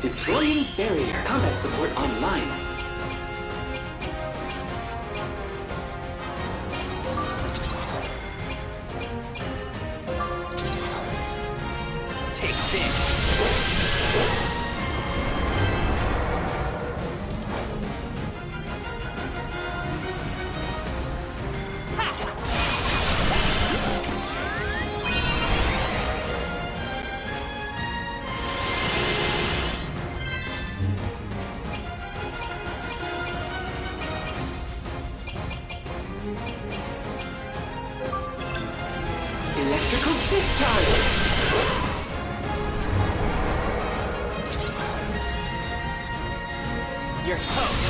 Deploying barrier. Combat support online. Take this. Electrical discharge! You're toast!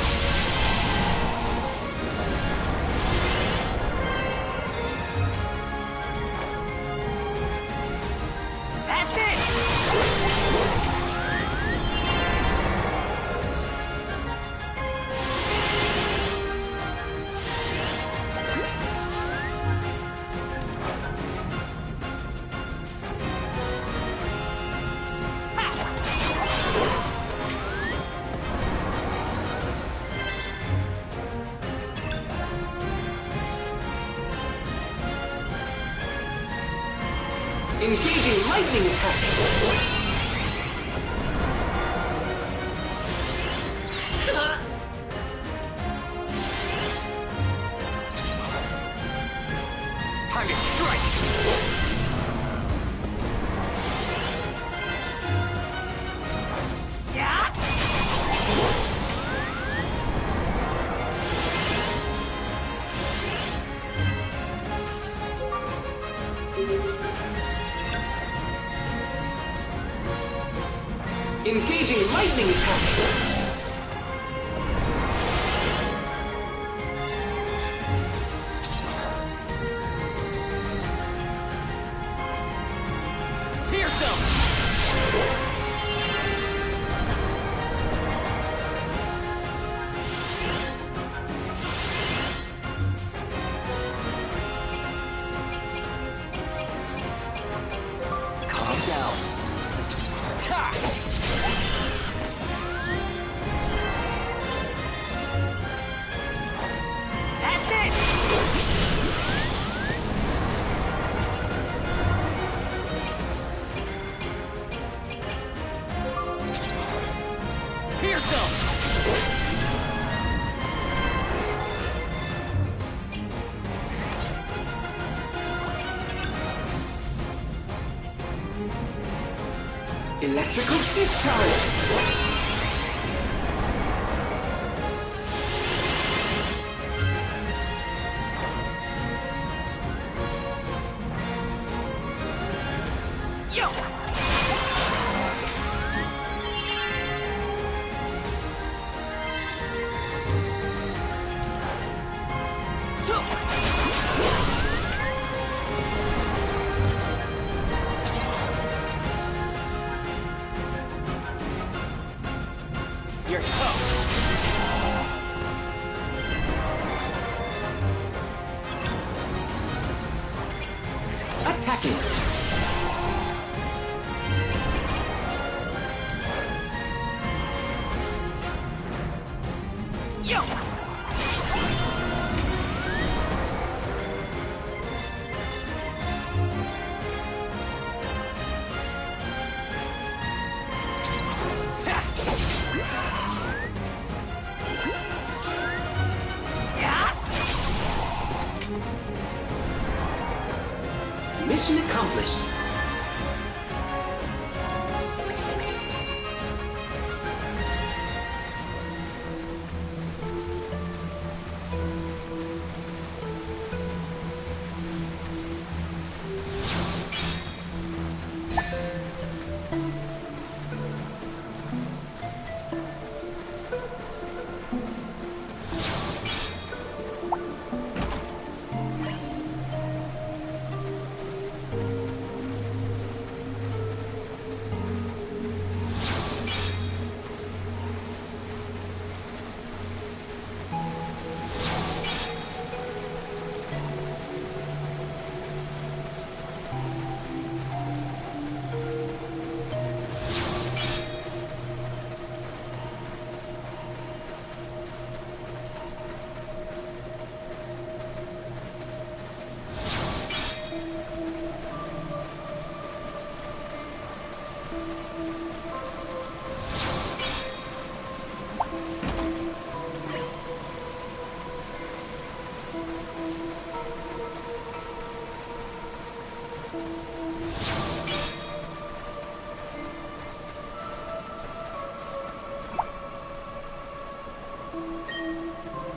That's it! Engaging lightning attack! Time to strike! Yeah! Engaging lightning attack! Pierce him! Calm down. Ha! That's it! Pierce him! Electrical discharge! Yo! You're toast! Attacking! Yo! Mission accomplished.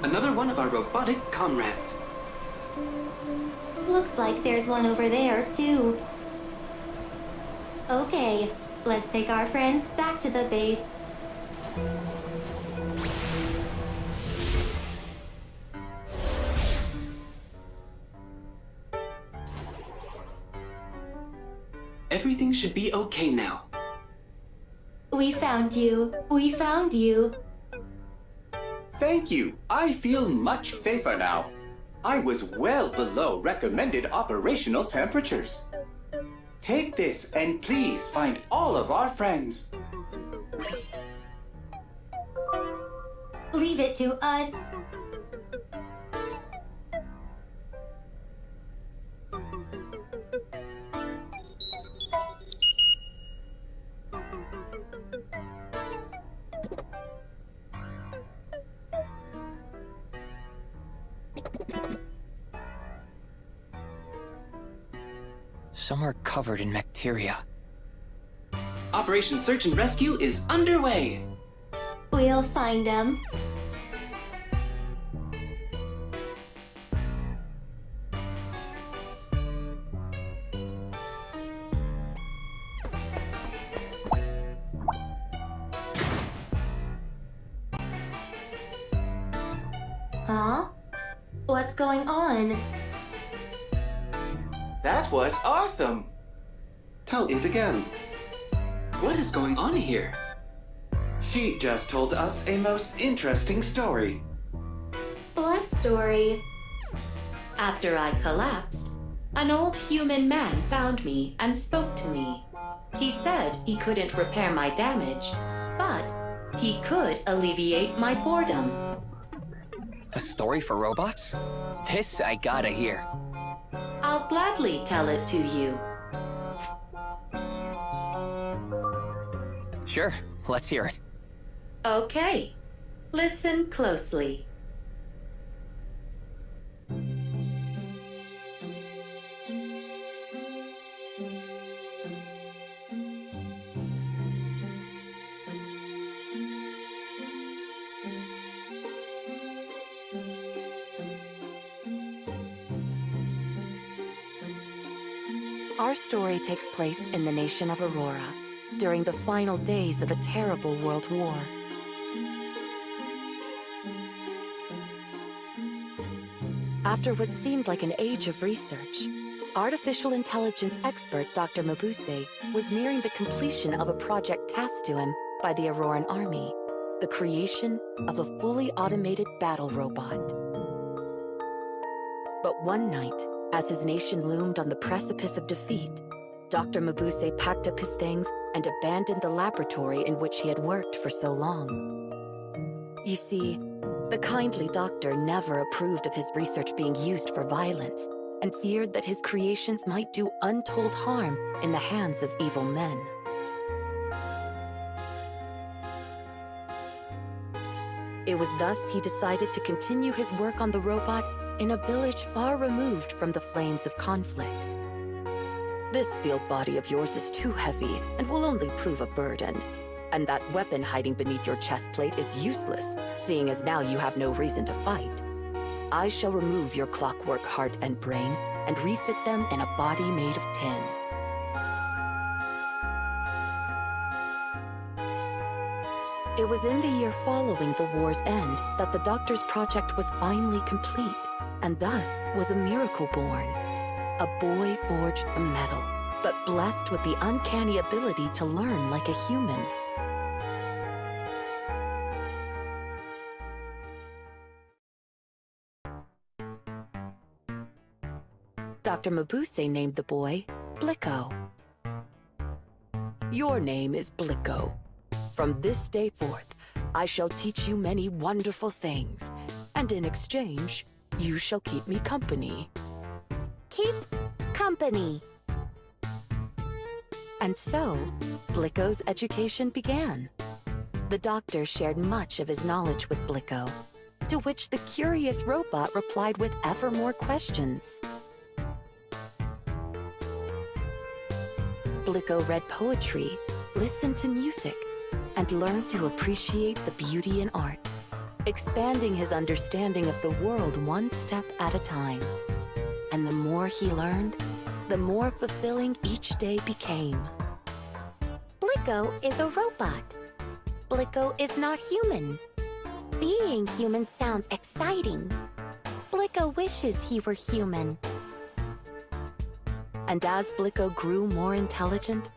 Another one of our robotic comrades. Looks like there's one over there, too. Okay, let's take our friends back to the base. Everything should be okay now. We found you. We found you. Thank you. I feel much safer now. I was well below recommended operational temperatures. Take this and please find all of our friends. Leave it to us. Some are covered in bacteria. Operation Search and Rescue is underway. We'll find them. Huh? What's going on? That was awesome. Tell it again. What is going on here? She just told us a most interesting story. What story? After I collapsed, an old human man found me and spoke to me. He said he couldn't repair my damage, but he could alleviate my boredom. A story for robots? This I gotta hear. I'll gladly tell it to you. Sure, let's hear it. Okay, listen closely. Our story takes place in the nation of Aurora, during the final days of a terrible world war. After what seemed like an age of research, artificial intelligence expert Dr. Mabuse was nearing the completion of a project tasked to him by the Auroran Army, the creation of a fully automated battle robot. But one night, as his nation loomed on the precipice of defeat, Dr. Mabuse packed up his things and abandoned the laboratory in which he had worked for so long. You see, the kindly doctor never approved of his research being used for violence and feared that his creations might do untold harm in the hands of evil men. It was thus he decided to continue his work on the robot in a village far removed from the flames of conflict. This steel body of yours is too heavy and will only prove a burden. And that weapon hiding beneath your chest plate is useless, seeing as now you have no reason to fight. I shall remove your clockwork heart and brain and refit them in a body made of tin. It was in the year following the war's end that the doctor's project was finally complete, and thus was a miracle born. A boy forged from metal, but blessed with the uncanny ability to learn like a human. Dr. Mabuse named the boy Blicko. Your name is Blicko. From this day forth, I shall teach you many wonderful things, and in exchange, you shall keep me company. Keep company. And so, Blicko's education began. The doctor shared much of his knowledge with Blicko, to which the curious robot replied with ever more questions. Blicko read poetry, listened to music, and learned to appreciate the beauty in art, expanding his understanding of the world one step at a time. And more he learned, the more fulfilling each day became. Blicko is a robot. Blicko is not human. Being human sounds exciting. Blicko wishes he were human. And as Blicko grew more intelligent,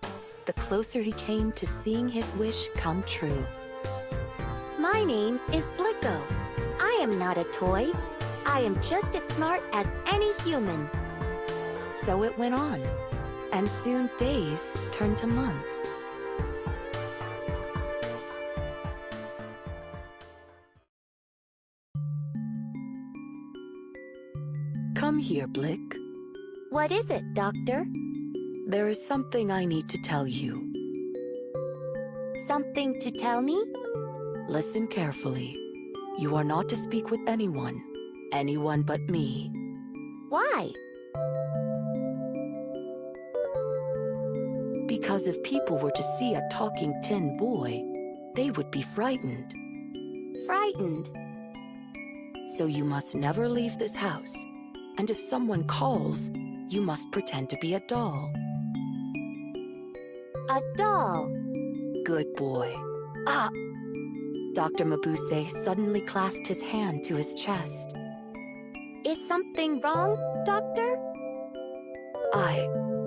the closer he came to seeing his wish come true. My name is Blicko. I am not a toy. I am just as smart as any human. So it went on, and soon days turned to months. Come here, Blick. What is it, Doctor? There is something I need to tell you. Something to tell me? Listen carefully. You are not to speak with anyone but me. Why? Because if people were to see a talking tin boy, they would be frightened. Frightened. So you must never leave this house. And if someone calls, you must pretend to be a doll. A doll. Good boy. Ah! Dr. Mabuse suddenly clasped his hand to his chest. Is something wrong, Doctor?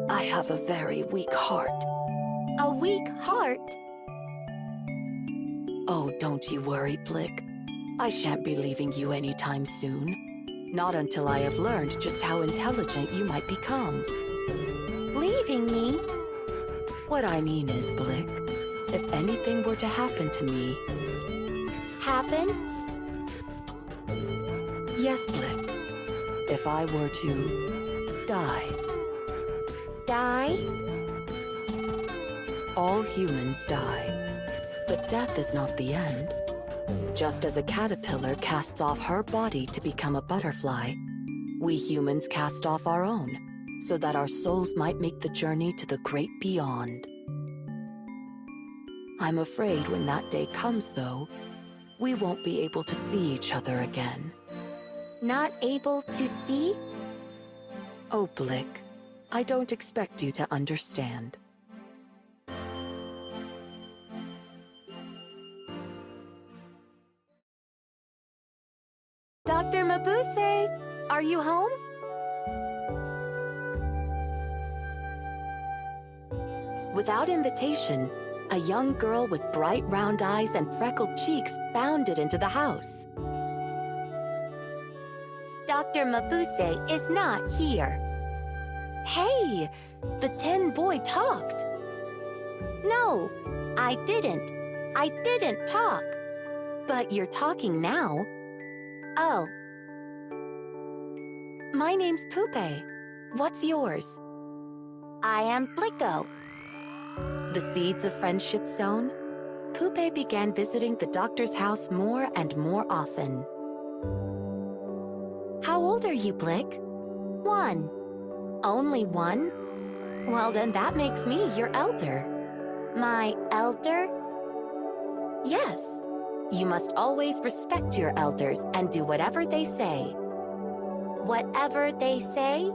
I have a very weak heart. A weak heart? Oh, don't you worry, Blick. I shan't be leaving you anytime soon. Not until I have learned just how intelligent you might become. Leaving me? What I mean is, Blick, if anything were to happen to me... Happen? Yes, Blick. If I were to... die. Die? All humans die. But death is not the end. Just as a caterpillar casts off her body to become a butterfly, we humans cast off our own, so that our souls might make the journey to the great beyond. I'm afraid when that day comes, though, we won't be able to see each other again. Not able to see? Oh, Blick, I don't expect you to understand. Dr. Mabuse, are you home? Without invitation, a young girl with bright round eyes and freckled cheeks bounded into the house. Dr. Mabuse is not here. Hey, the tin boy talked. No, I didn't. I didn't talk. But you're talking now. Oh. My name's Pupe. What's yours? I am Blicko. The seeds of friendship sown, Pupe began visiting the doctor's house more and more often. How old are you, Blick? 1. Only 1? Well, then that makes me your elder. My elder? Yes. You must always respect your elders and do whatever they say. Whatever they say?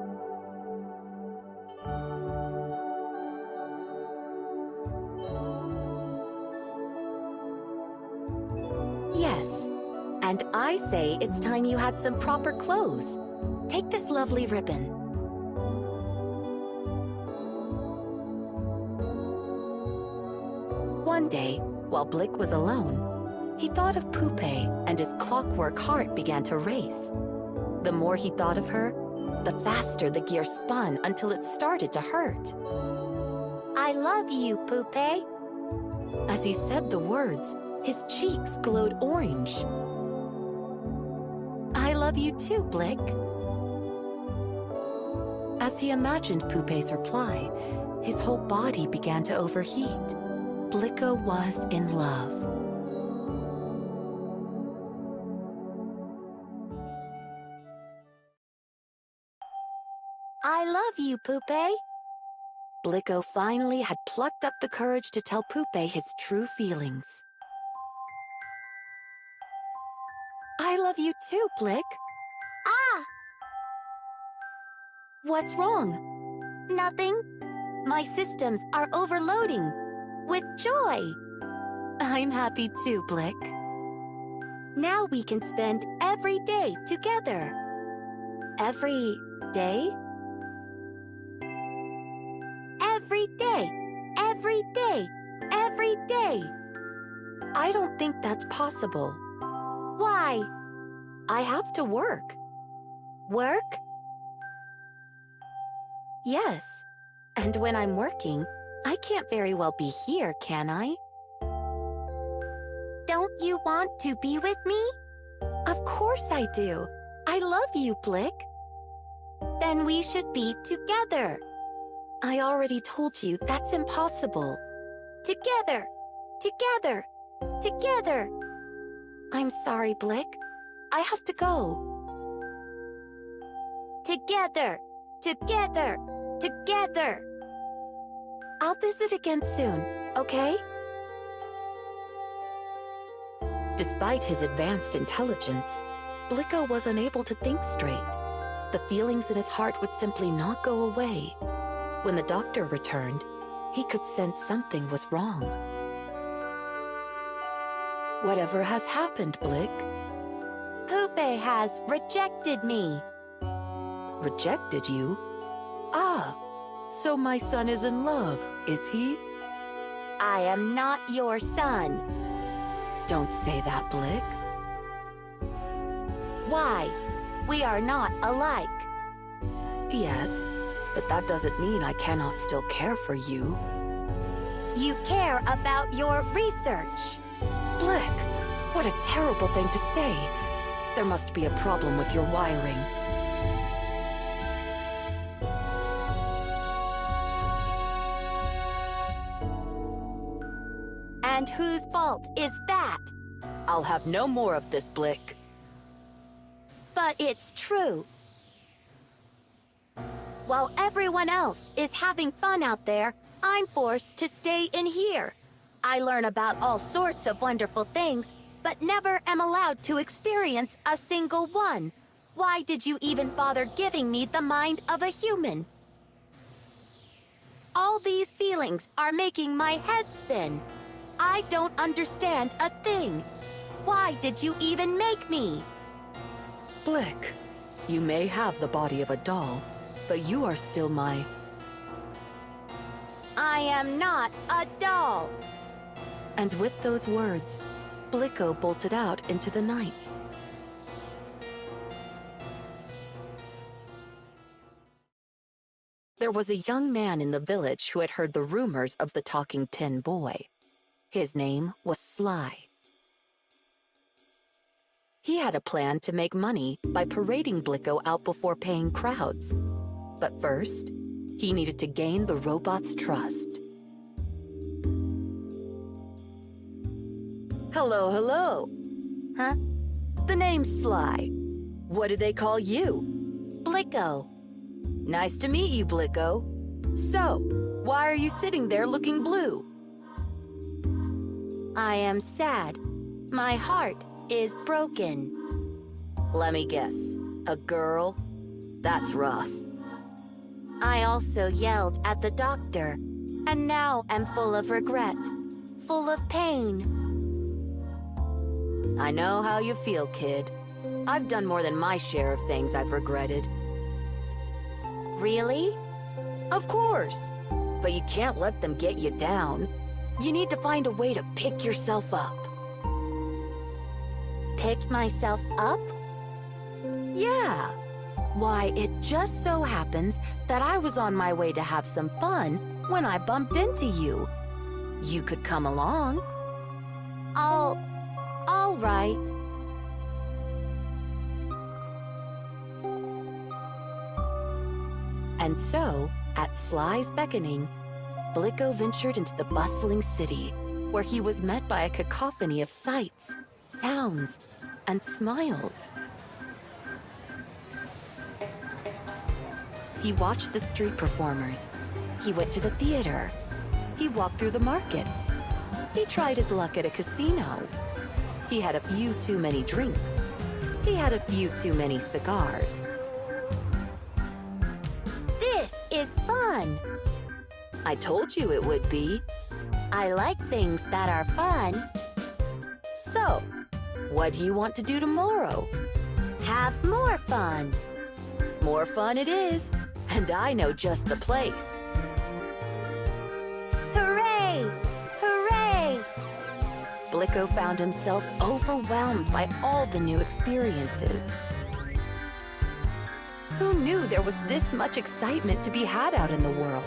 Yes. And I say it's time you had some proper clothes. Take this lovely ribbon. One day, while Blick was alone, he thought of Pupe, and his clockwork heart began to race. The more he thought of her, the faster the gear spun until it started to hurt. I love you, Pupe. As he said the words, his cheeks glowed orange. I love you too, Blick. As he imagined Pupe's reply, his whole body began to overheat. Blicko was in love. I love you, Pupe. Blicko finally had plucked up the courage to tell Pupe his true feelings. I love you too, Blick. Ah! What's wrong? Nothing. My systems are overloading with joy. I'm happy too, Blick. Now we can spend every day together. Every day? Every day, every day, every day. I don't think that's possible. Why? I have to work. Work? Yes. And when I'm working, I can't very well be here, can I? Don't you want to be with me? Of course I do. I love you, Blick. Then we should be together. I already told you that's impossible. Together, together, together. I'm sorry, Blick. I have to go. Together, together, together. I'll visit again soon, okay? Despite his advanced intelligence, Blicko was unable to think straight. The feelings in his heart would simply not go away. When the doctor returned, he could sense something was wrong. Whatever has happened, Blick? Poopé has rejected me. Rejected you? Ah, so my son is in love, is he? I am not your son. Don't say that, Blick. Why? We are not alike. Yes, but that doesn't mean I cannot still care for you. You care about your research. Blick, what a terrible thing to say. There must be a problem with your wiring. And whose fault is that? I'll have no more of this, Blick. But it's true. While everyone else is having fun out there, I'm forced to stay in here. I learn about all sorts of wonderful things, but never am allowed to experience a single one. Why did you even bother giving me the mind of a human? All these feelings are making my head spin. I don't understand a thing. Why did you even make me? Blick, you may have the body of a doll, but you are still my... I am not a doll. And with those words, Blicko bolted out into the night. There was a young man in the village who had heard the rumors of the talking tin boy. His name was Sly. He had a plan to make money by parading Blicko out before paying crowds. But first, he needed to gain the robot's trust. Hello, hello. Huh? The name's Sly. What do they call you? Blicko. Nice to meet you, Blicko. So, why are you sitting there looking blue? I am sad. My heart is broken. Let me guess. A girl? That's rough. I also yelled at the doctor, and now am full of regret, full of pain. I know how you feel, kid. I've done more than my share of things I've regretted. Really? Of course. But you can't let them get you down. You need to find a way to pick yourself up. Pick myself up? Yeah. Why, it just so happens that I was on my way to have some fun when I bumped into you. You could come along. All right. And so, at Sly's beckoning, Blicko ventured into the bustling city, where he was met by a cacophony of sights, sounds, and smiles. He watched the street performers. He went to the theater. He walked through the markets. He tried his luck at a casino. He had a few too many drinks. He had a few too many cigars. is fun. I told you it would be. I like things that are fun. So, what do you want to do tomorrow? Have more fun. More fun it is, and I know just the place. Hooray! Hooray! Blicko found himself overwhelmed by all the new experiences. Who knew there was this much excitement to be had out in the world?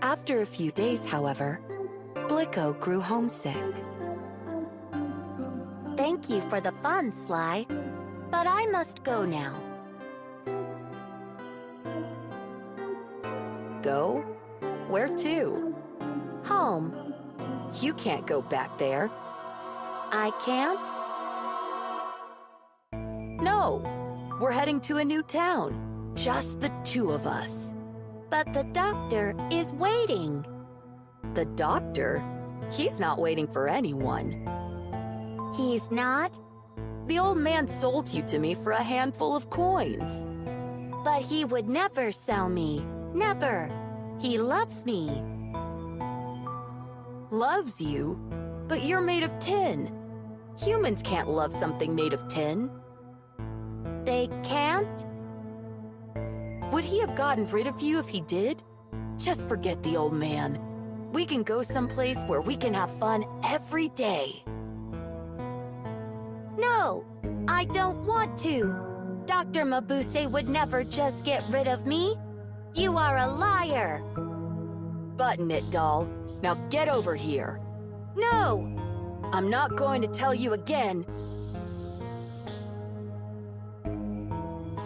After a few days, however, Blicko grew homesick. Thank you for the fun, Sly. But I must go now. Go? Where to? Home. You can't go back there. I can't? No, we're heading to a new town. Just the two of us. But the doctor is waiting. The doctor? He's not waiting for anyone. He's not? The old man sold you to me for a handful of coins. But he would never sell me. Never. He loves me. Loves you? But you're made of tin. Humans can't love something made of tin. They can't? Would he have gotten rid of you if he did? Just forget the old man. We can go someplace where we can have fun every day. No, I don't want to. Dr. Mabuse would never just get rid of me. You are a liar. Button it, doll. Now get over here. No! I'm not going to tell you again.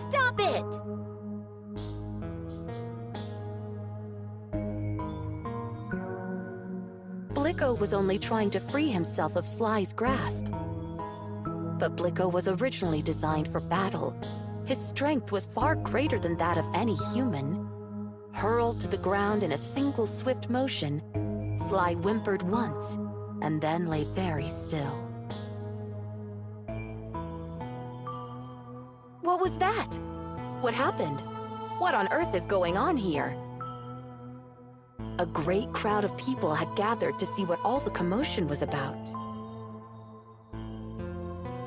Stop it! Blicko was only trying to free himself of Sly's grasp. But Blicko was originally designed for battle. His strength was far greater than that of any human. Hurled to the ground in a single swift motion, Sly whimpered once, and then lay very still. What was that? What happened? What on earth is going on here? A great crowd of people had gathered to see what all the commotion was about.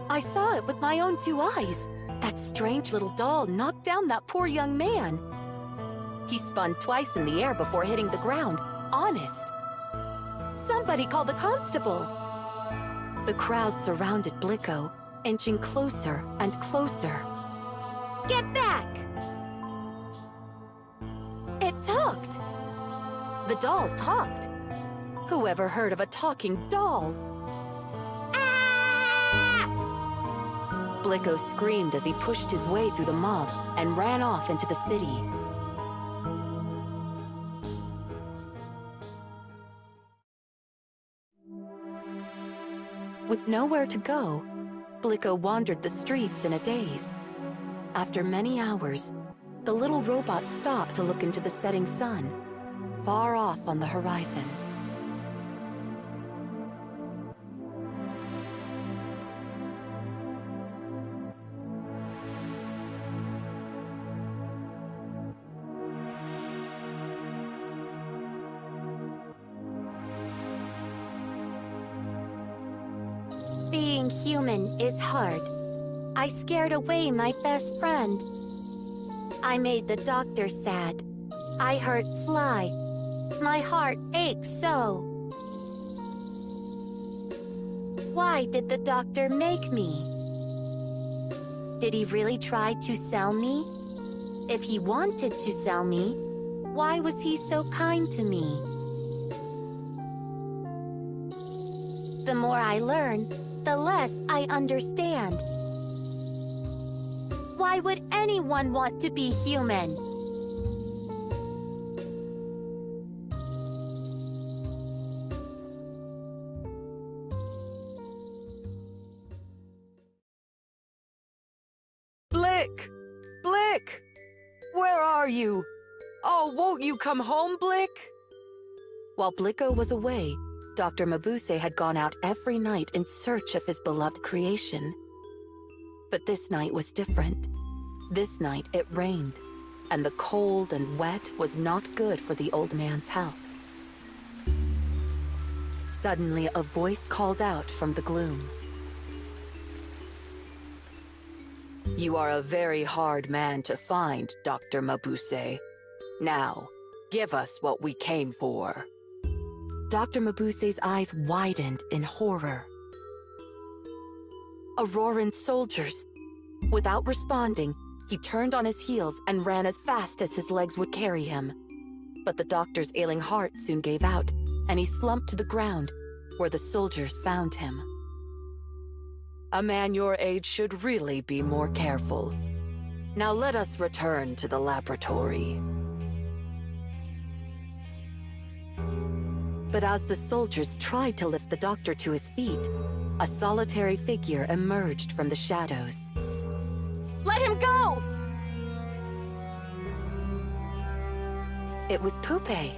I saw it with my own 2 eyes. That strange little doll knocked down that poor young man. He spun twice in the air before hitting the ground. Honest. Somebody call the constable. The crowd surrounded Blicko, inching closer and closer. Get back! It talked. The doll talked. Whoever heard of a talking doll? Ah! Blicko screamed as he pushed his way through the mob and ran off into the city. With nowhere to go, Blicko wandered the streets in a daze. After many hours, the little robot stopped to look into the setting sun, far off on the horizon. Being human is hard. I scared away my best friend. I made the doctor sad. I hurt Sly. My heart aches so. Why did the doctor make me? Did he really try to sell me? If he wanted to sell me, why was he so kind to me? The more I learn, the less I understand. Why would anyone want to be human? Blick! Blick! Where are you? Oh, won't you come home, Blick? While Blicko was away, Dr. Mabuse had gone out every night in search of his beloved creation. But this night was different. This night it rained, and the cold and wet was not good for the old man's health. Suddenly, a voice called out from the gloom. "You are a very hard man to find, Dr. Mabuse. Now, give us what we came for." Dr. Mabuse's eyes widened in horror. Auroran soldiers. Without responding, he turned on his heels and ran as fast as his legs would carry him. But the doctor's ailing heart soon gave out, and he slumped to the ground, where the soldiers found him. A man your age should really be more careful. Now let us return to the laboratory. But as the soldiers tried to lift the doctor to his feet, a solitary figure emerged from the shadows. "Let him go!" It was Pupe.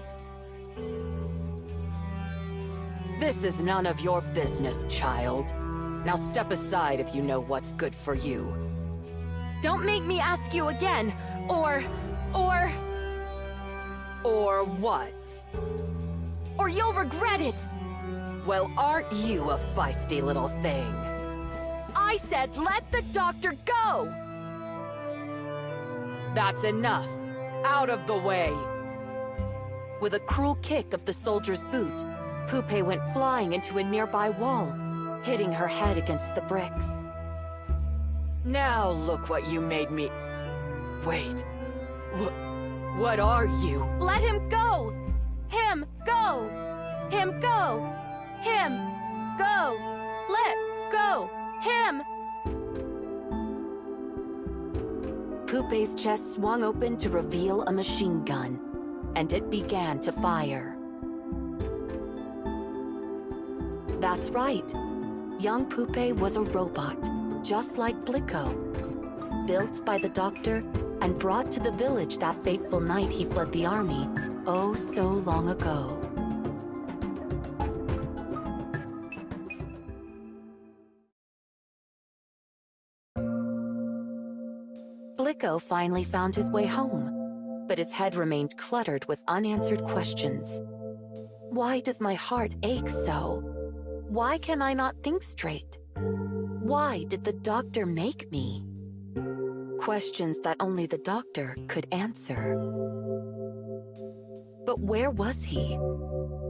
"This is none of your business, child. Now step aside if you know what's good for you." "Don't make me ask you again, or... Or what? Or you'll regret it! Well, aren't you a feisty little thing? I said let the doctor go! That's enough. Out of the way!" With a cruel kick of the soldier's boot, Pupe went flying into a nearby wall, hitting her head against the bricks. "Now look what you made me... Wait. What are you?" "Let him go! Him go! Him go! Him go! Let go! Him!" Pupe's chest swung open to reveal a machine gun, and it began to fire. That's right. Young Pupe was a robot, just like Blicko. Built by the doctor and brought to the village that fateful night he fled the army, oh so long ago. Blicko finally found his way home, but his head remained cluttered with unanswered questions. Why does my heart ache so? Why can I not think straight? Why did the doctor make me? Questions that only the doctor could answer. But where was he?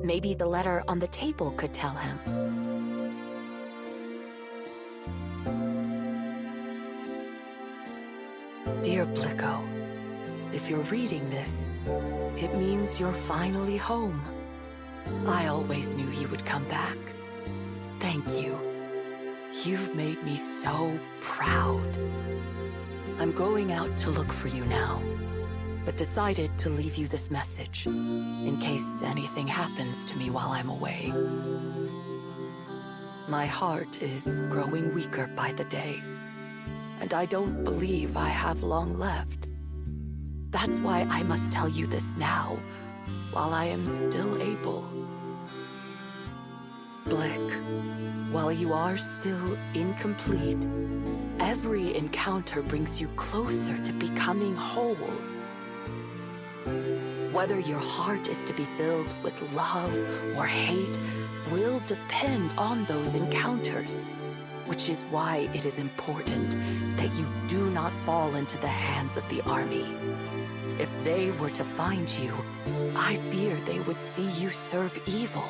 Maybe the letter on the table could tell him. Dear Blicko, if you're reading this, it means you're finally home. I always knew you would come back. Thank you. You've made me so proud. I'm going out to look for you now, but decided to leave you this message, in case anything happens to me while I'm away. My heart is growing weaker by the day, and I don't believe I have long left. That's why I must tell you this now, while I am still able. Blick, while you are still incomplete, every encounter brings you closer to becoming whole. Whether your heart is to be filled with love or hate will depend on those encounters, which is why it is important that you do not fall into the hands of the army. If they were to find you, I fear they would see you serve evil.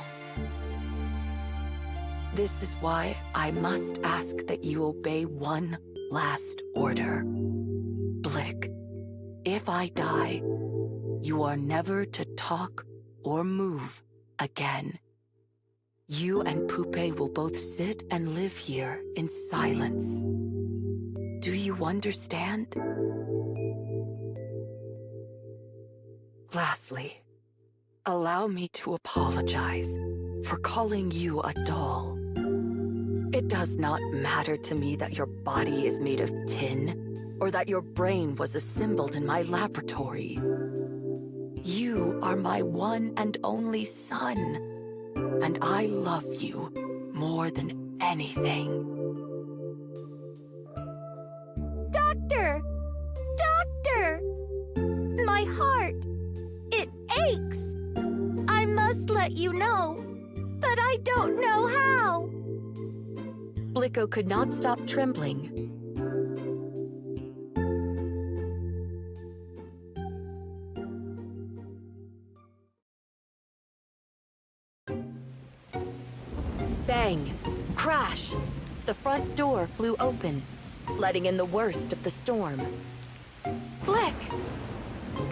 This is why I must ask that you obey one last order. Blick, if I die, you are never to talk or move again. You and Pupe will both sit and live here in silence. Do you understand? Lastly, allow me to apologize for calling you a doll. It does not matter to me that your body is made of tin, or that your brain was assembled in my laboratory. You are my one and only son. and I love you more than anything. Doctor! Doctor! My heart! It aches! I must let you know, but I don't know how! Blicko could not stop trembling. Bang! Crash! The front door flew open, letting in the worst of the storm. Blick!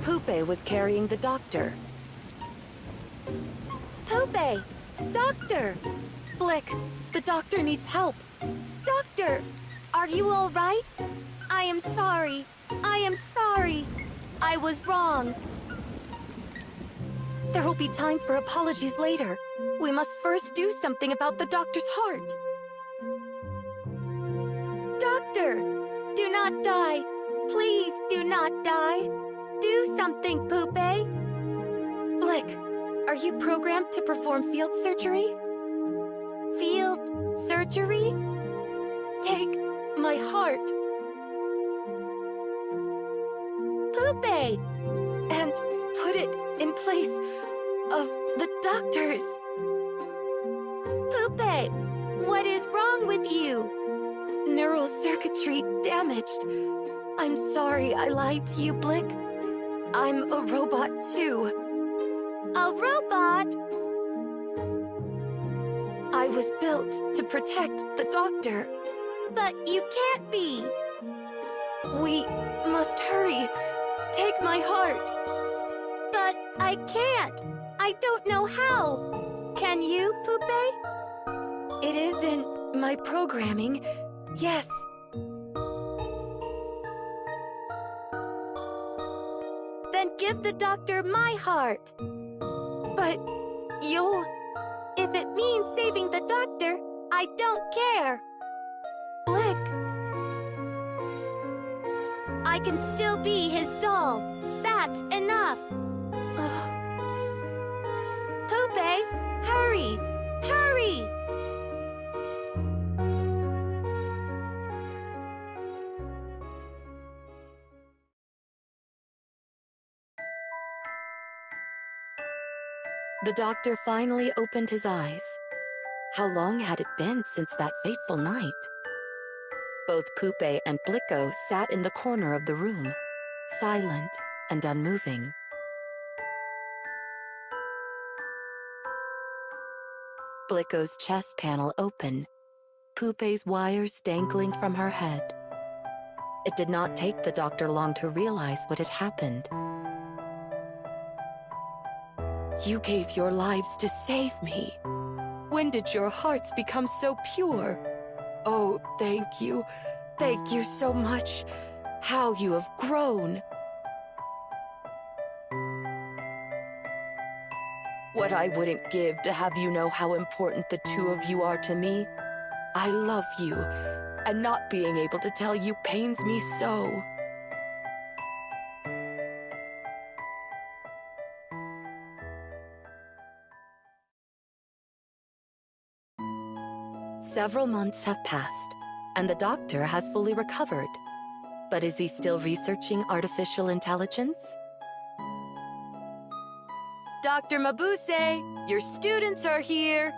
Poopé was carrying the doctor. Poopé! Doctor! Blick, the doctor needs help. Doctor! Are you all right? I am sorry. I am sorry. I was wrong. There will be time for apologies later. We must first do something about the doctor's heart. Doctor! Do not die. Please do not die. Do something, Poopé. Blick, are you programmed to perform field surgery? Field surgery? Take my heart. Poopé! And put it in place of the doctor's. Poopé! What is wrong with you? Neural circuitry damaged. I'm sorry I lied to you, Blick. I'm a robot too. A robot? I was built to protect the doctor. But you can't be. We must hurry. Take my heart. But I can't. I don't know how. Can you, Poopé? It isn't my programming. Yes. Then give the doctor my heart. But you'll... If it means saving the doctor, I don't care. Blick. I can still be his doll. That's enough. Poopé, hurry! Hurry! The doctor finally opened his eyes. How long had it been since that fateful night? Both Poopé and Blicko sat in the corner of the room, silent and unmoving. Blicko's chest panel open, Poopé's wires dangling from her head. It did not take the doctor long to realize what had happened. You gave your lives to save me. When did your hearts become so pure? Oh, thank you. Thank you so much. How you have grown. What I wouldn't give to have you know how important the two of you are to me. I love you, and not being able to tell you pains me so. Several months have passed, and the doctor has fully recovered. But is he still researching artificial intelligence? Dr. Mabuse, your students are here.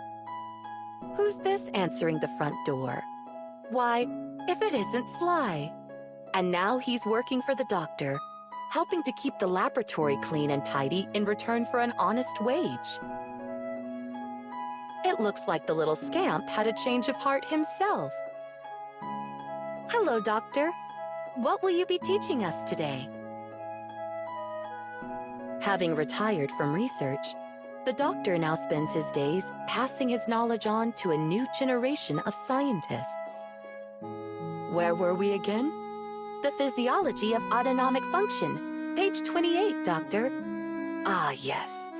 Who's this answering the front door? Why, if it isn't Sly. And now he's working for the doctor, helping to keep the laboratory clean and tidy in return for an honest wage. It looks like the little scamp had a change of heart himself. Hello, Doctor. What will you be teaching us today? Having retired from research, the doctor now spends his days passing his knowledge on to a new generation of scientists. Where were we again? The physiology of autonomic function. Page 28, Doctor. Ah, yes.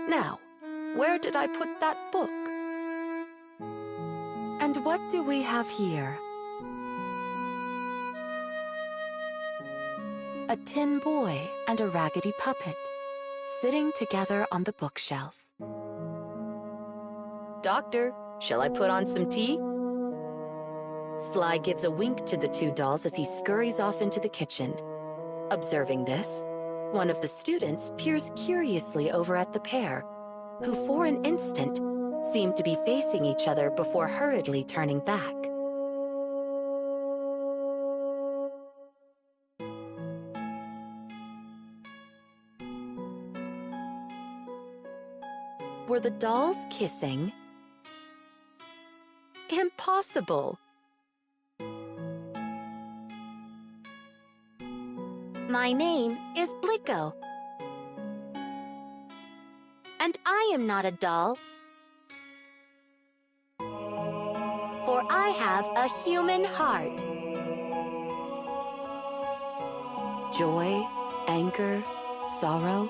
Now, where did I put that book? And what do we have here? A tin boy and a raggedy puppet, sitting together on the bookshelf. Doctor, shall I put on some tea? Sly gives a wink to the two dolls as he scurries off into the kitchen. Observing this, one of the students peers curiously over at the pair, who for an instant seemed to be facing each other before hurriedly turning back. Were the dolls kissing? Impossible! My name is Blicko. And I am not a doll. For I have a human heart. Joy, anger, sorrow.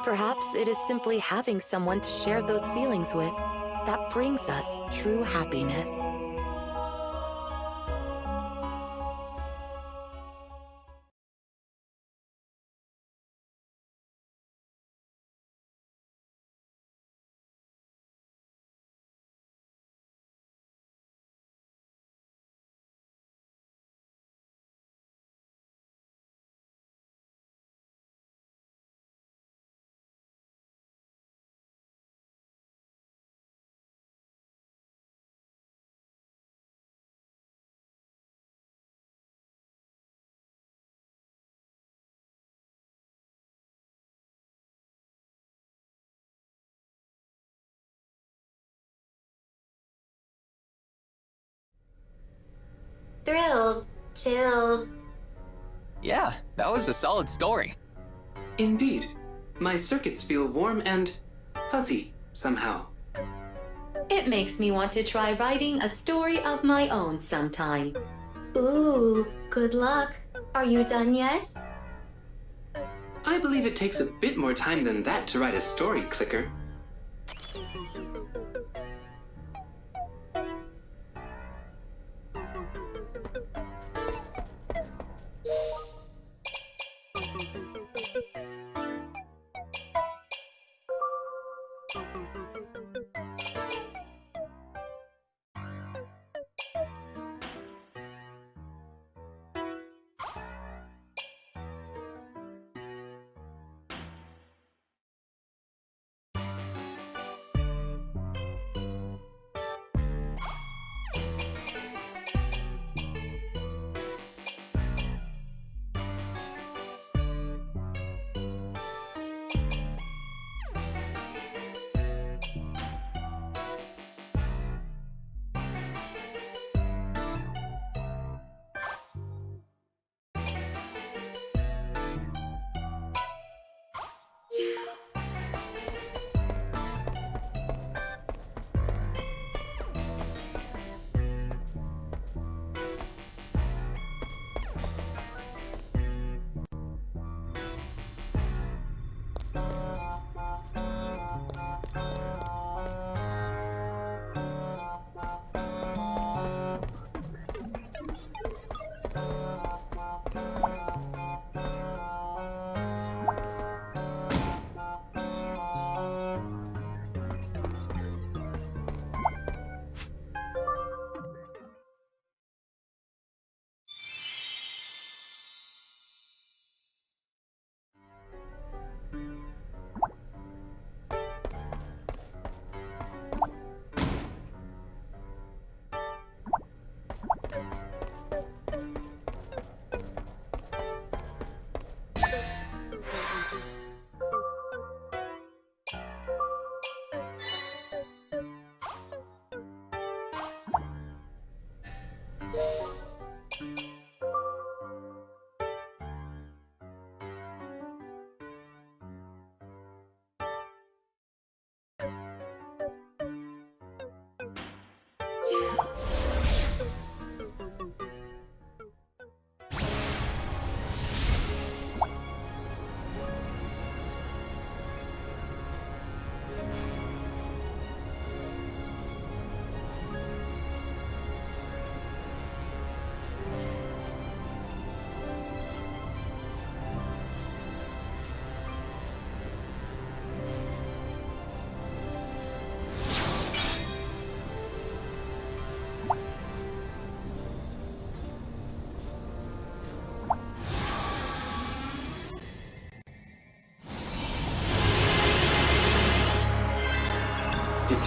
Perhaps it is simply having someone to share those feelings with that brings us true happiness. Thrills, chills. Yeah, that was a solid story. Indeed. My circuits feel warm and fuzzy somehow. It makes me want to try writing a story of my own sometime. Ooh, good luck. Are you done yet? I believe it takes a bit more time than that to write a story, Clicker.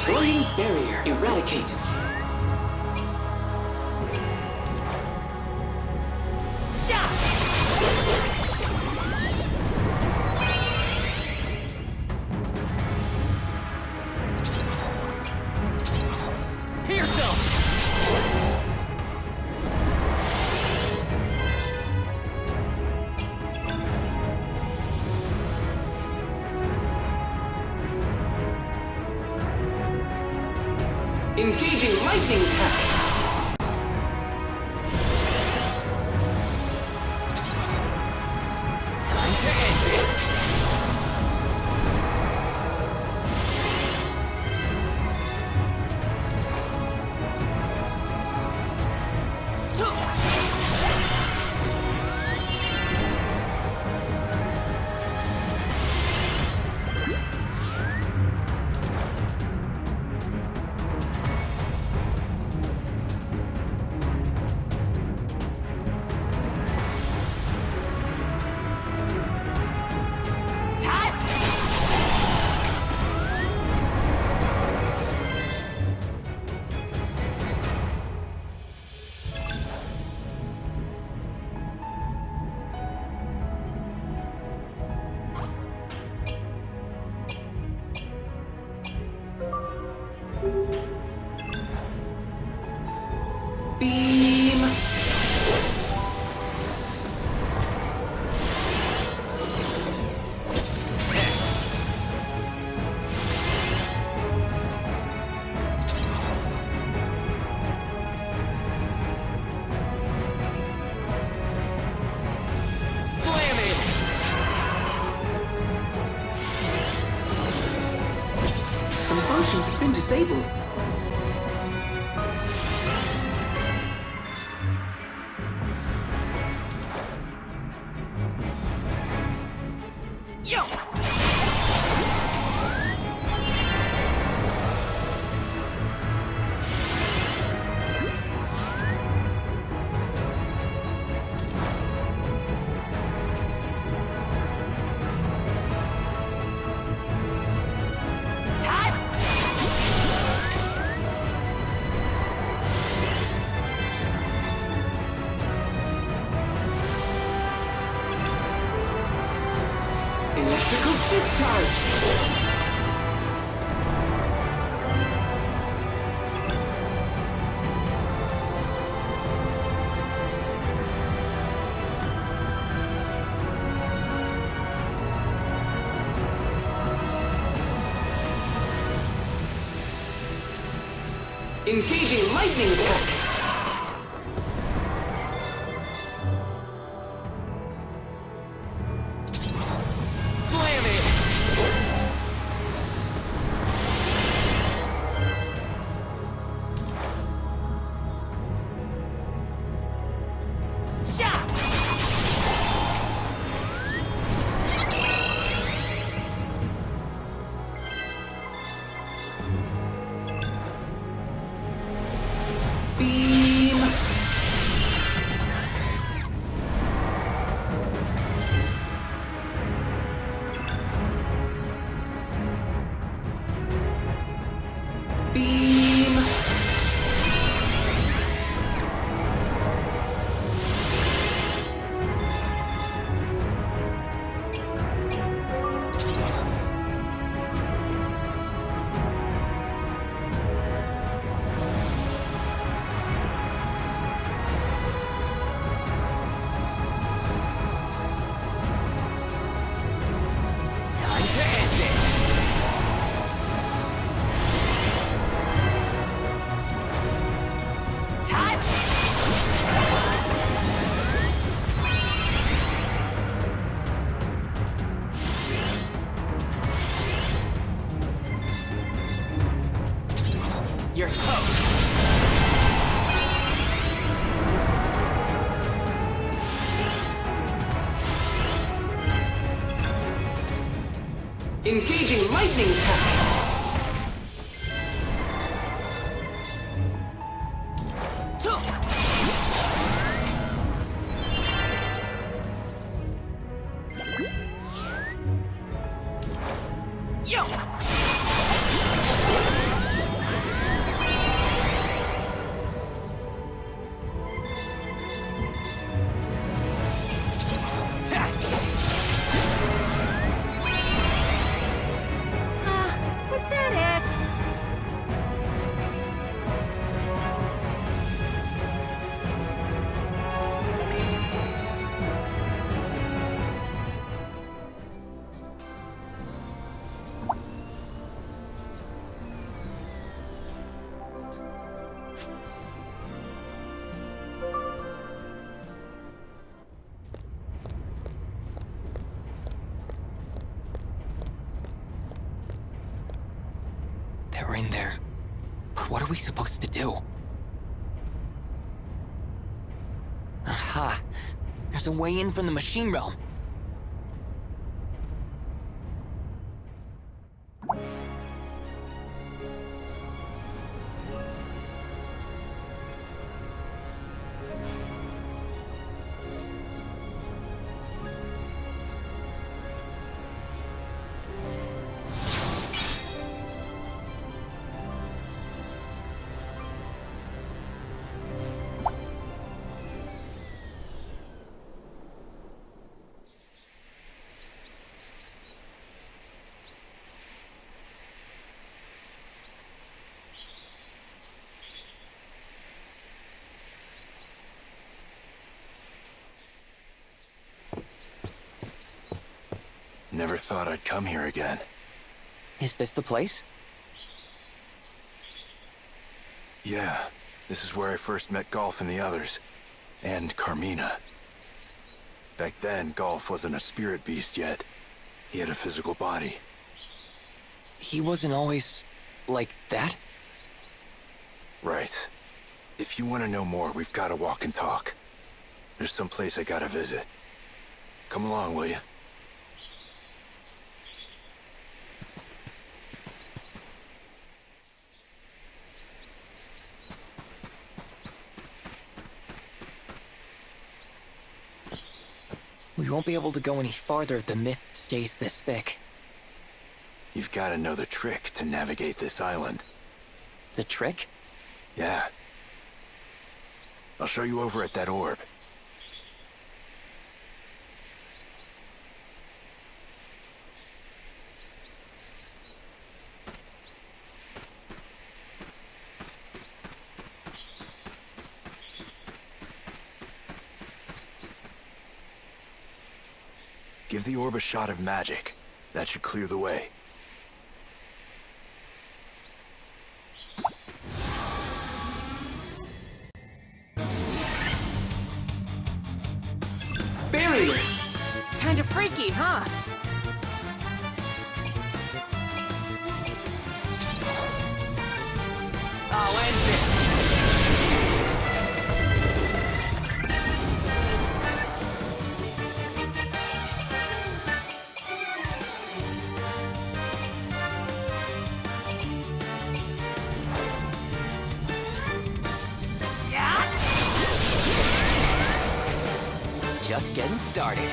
Destroying barrier. Eradicate. Engaging lightning attack. Time to end this. Beam. Slam it! Some functions have been disabled. Yo! Electrical discharge. Engaging lightning attack. Slam it! Shot! Beam. Beam. Time to end this. Time! You're toast. Engaging lightning attack. Yo! They're in there. But what are we supposed to do? Aha! There's a way in from the machine realm. Never thought I'd come here again. Is this the place? Yeah, this is where I first met Golf and the others. And Carmina. Back then, Golf wasn't a spirit beast yet. He had a physical body. He wasn't always... like that? Right. If you want to know more, we've got to walk and talk. There's some place I gotta visit. Come along, will you? We won't be able to go any farther if the mist stays this thick. You've got to know the trick to navigate this island. The trick? Yeah. I'll show you over at that orb. Give the orb a shot of magic. That should clear the way. Barrier! Kind of freaky, huh? Oh, is it? Just getting started.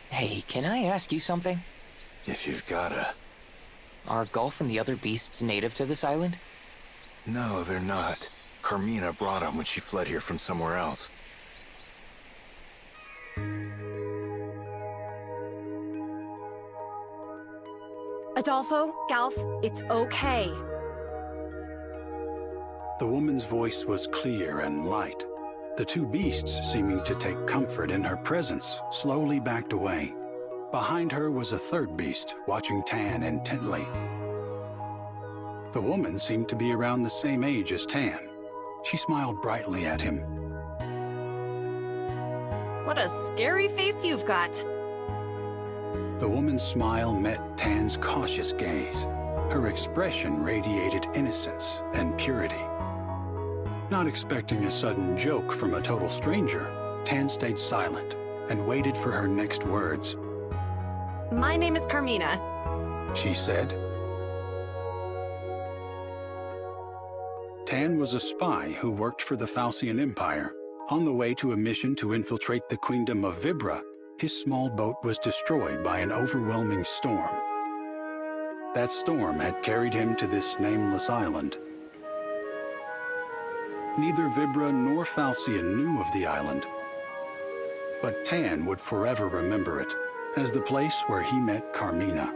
Hey, can I ask you something? If you've gotta. Are Golf and the other beasts native to this island? No, they're not. Carmina brought them when she fled here from somewhere else. Adolfo, Galf, it's okay. The woman's voice was clear and light. The two beasts, seeming to take comfort in her presence, slowly backed away. Behind her was a third beast, watching Tan intently. The woman seemed to be around the same age as Tan. She smiled brightly at him. What a scary face you've got. The woman's smile met Tan's cautious gaze. Her expression radiated innocence and purity. Not expecting a sudden joke from a total stranger, Tan stayed silent and waited for her next words. My name is Carmina. She said. Tan was a spy who worked for the Falsian Empire. On the way to a mission to infiltrate the Queendom of Vibra, his small boat was destroyed by an overwhelming storm. That storm had carried him to this nameless island. Neither Vibra nor Falsian knew of the island. but Tan would forever remember it as the place where he met Carmina.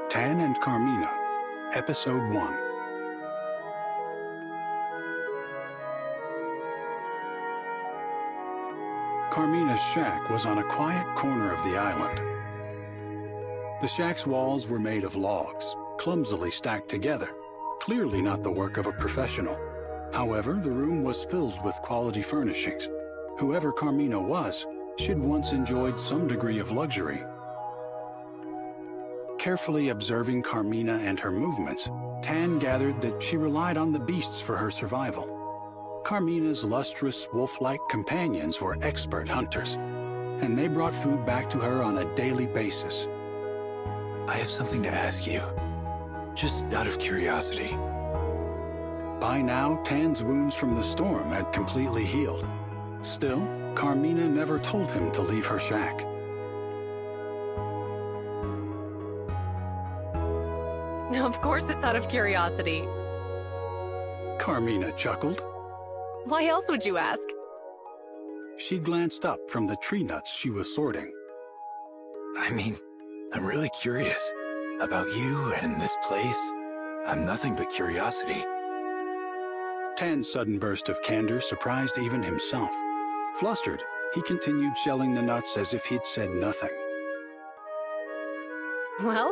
Tan and Carmina, Episode 1. Carmina's shack was on a quiet corner of the island. The shack's walls were made of logs, clumsily stacked together, clearly not the work of a professional. However, the room was filled with quality furnishings. Whoever Carmina was, she'd once enjoyed some degree of luxury. Carefully observing Carmina and her movements, Tan gathered that she relied on the beasts for her survival. Carmina's lustrous, wolf-like companions were expert hunters, and they brought food back to her on a daily basis. I have something to ask you, just out of curiosity. By now, Tan's wounds from the storm had completely healed. Still, Carmina never told him to leave her shack. Of course it's out of curiosity. Carmina chuckled. Why else would you ask? She glanced up from the tree nuts she was sorting. I mean, I'm really curious about you and this place. I'm nothing but curiosity. Tan's sudden burst of candor surprised even himself. Flustered, he continued shelling the nuts as if he'd said nothing. Well,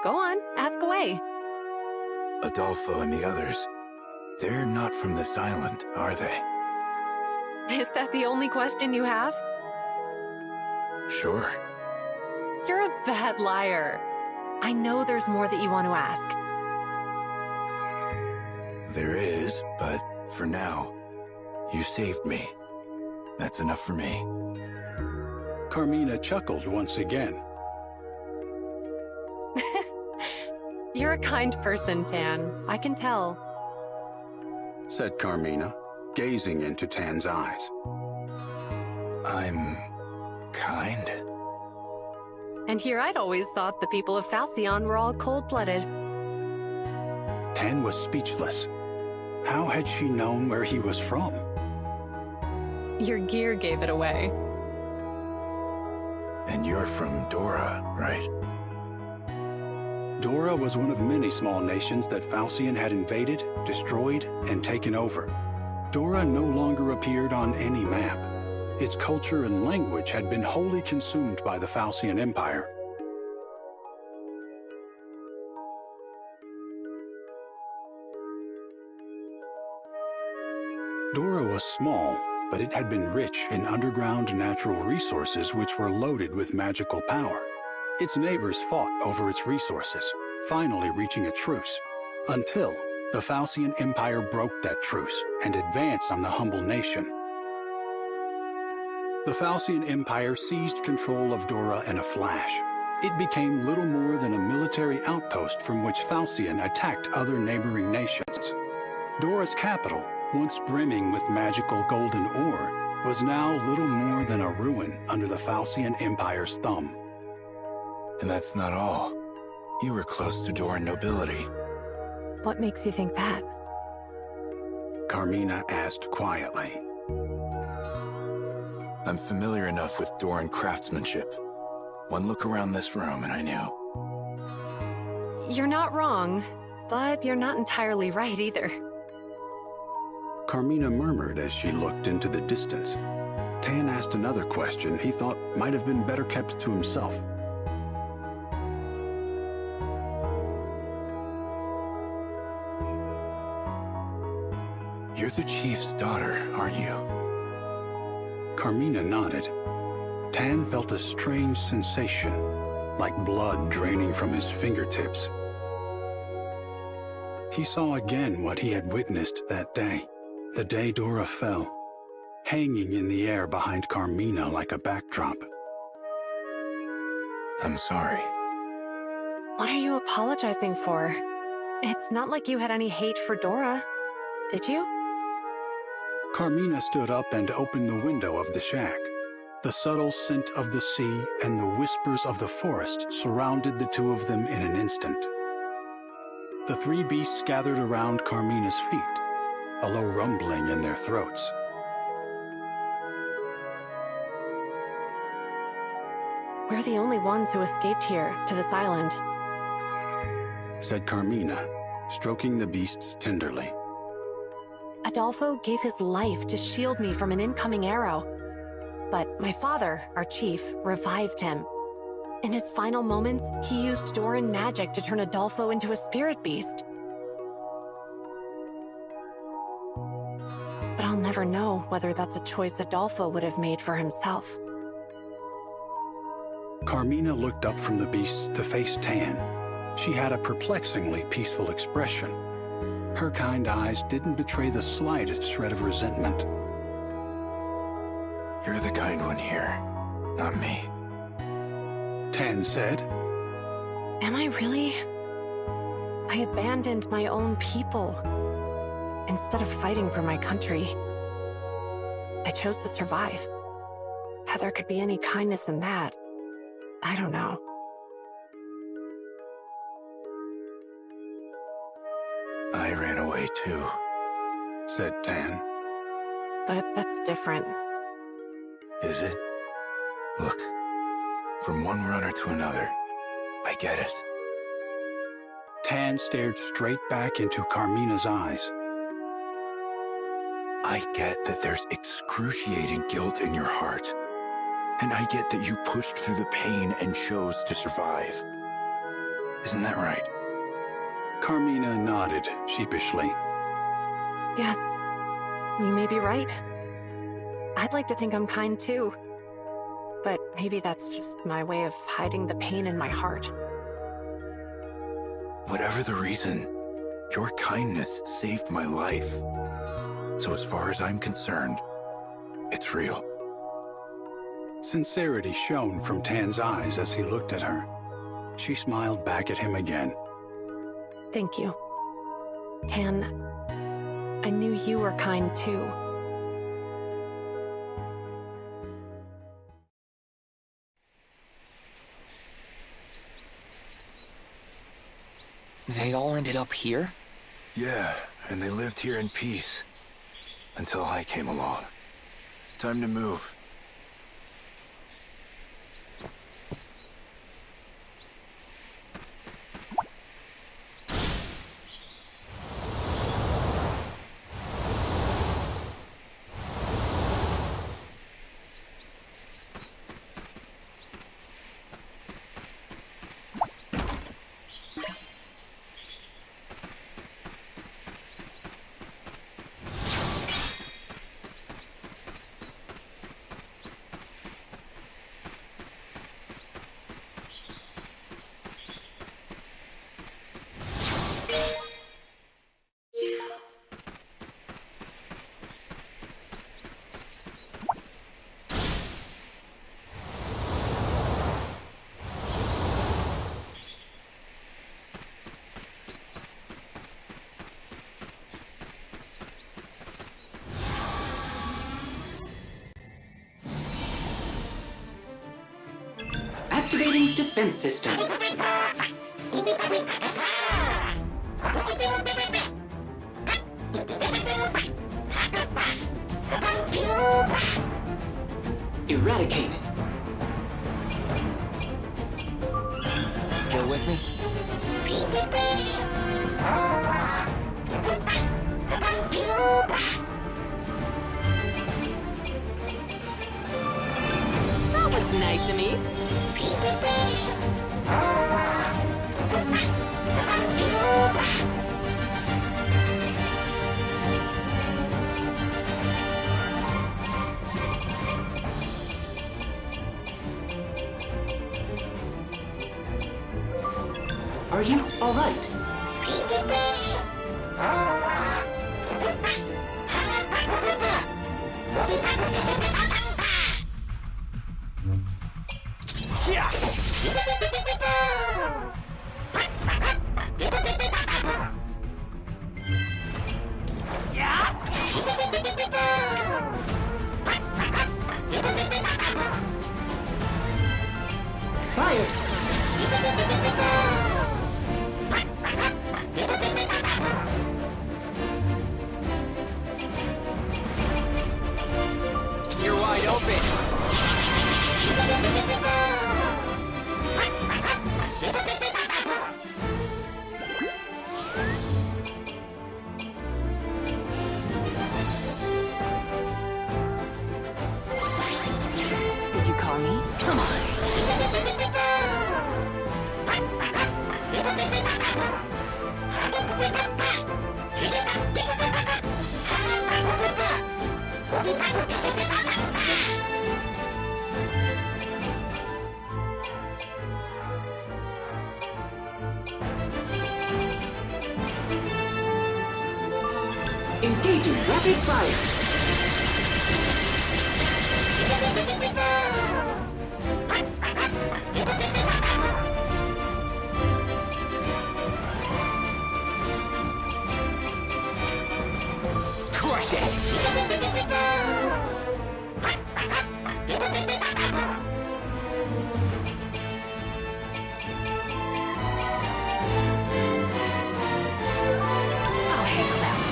go on, ask away. Adolfo and the others, they're not from this island, are they? Is that the only question you have? Sure. You're a bad liar. I know there's more that you want to ask. There is, but for now, you saved me. That's enough for me. Carmina chuckled once again. You're a kind person, Tan. I can tell. Said Carmina, gazing into Tan's eyes. I'm kind? And here I'd always thought the people of Falcion were all cold-blooded. Tan was speechless. How had she known where he was from? Your gear gave it away. And you're from Dora, right? Dora was one of many small nations that Falcion had invaded, destroyed, and taken over. Dora no longer appeared on any map. Its culture and language had been wholly consumed by the Falcian Empire. Dora was small, but it had been rich in underground natural resources which were loaded with magical power. Its neighbors fought over its resources, finally reaching a truce, until the Falcian Empire broke that truce and advanced on the humble nation. The Falcian Empire seized control of Dora in a flash. It became little more than a military outpost from which Falcion attacked other neighboring nations. Dora's capital, once brimming with magical golden ore, was now little more than a ruin under the Falcian Empire's thumb. And that's not all. You were close to Doran nobility. What makes you think that? Carmina asked quietly. I'm familiar enough with Doran craftsmanship. One look around this room and I knew. You're not wrong, but you're not entirely right either. Carmina murmured as she looked into the distance. Tan asked another question he thought might have been better kept to himself. You're the chief's daughter, aren't you? Carmina nodded. Tan felt a strange sensation, like blood draining from his fingertips. He saw again what he had witnessed that day, the day Dora fell, hanging in the air behind Carmina like a backdrop. I'm sorry. What are you apologizing for? It's not like you had any hate for Dora, did you? Carmina stood up and opened the window of the shack. The subtle scent of the sea and the whispers of the forest surrounded the two of them in an instant. The three beasts gathered around Carmina's feet. a low rumbling in their throats. We're the only ones who escaped here, to this island. Said Carmina, stroking the beasts tenderly. Adolfo gave his life to shield me from an incoming arrow. But my father, our chief, revived him. In his final moments, he used Doran magic to turn Adolfo into a spirit beast. But I'll never know whether that's a choice Adolfo would have made for himself. Carmina looked up from the beasts to face Tan. She had a perplexingly peaceful expression. Her kind eyes didn't betray the slightest shred of resentment. You're the kind one here, not me. Tan said. Am I really? I abandoned my own people. Instead of fighting for my country, I chose to survive. How there could be any kindness in that, I don't know. I ran away too, said Tan. But that's different. Is it? Look, from one runner to another, I get it. Tan stared straight back into Carmina's eyes. I get that there's excruciating guilt in your heart. And I get that you pushed through the pain and chose to survive. Isn't that right? Carmina nodded sheepishly. Yes, you may be right. I'd like to think I'm kind too. But maybe that's just my way of hiding the pain in my heart. Whatever the reason, your kindness saved my life. So as far as I'm concerned, it's real. Sincerity shone from Tan's eyes as he looked at her. She smiled back at him again. Thank you. Tan, I knew you were kind too. They all ended up here? Yeah, and they lived here in peace. Until I came along. Time to move. Activating defense system. Eradicate. Still with me? That was nice of me. Are you all right? call me. Come on. Engaging rapid fire. Crush it! I'll handle that one.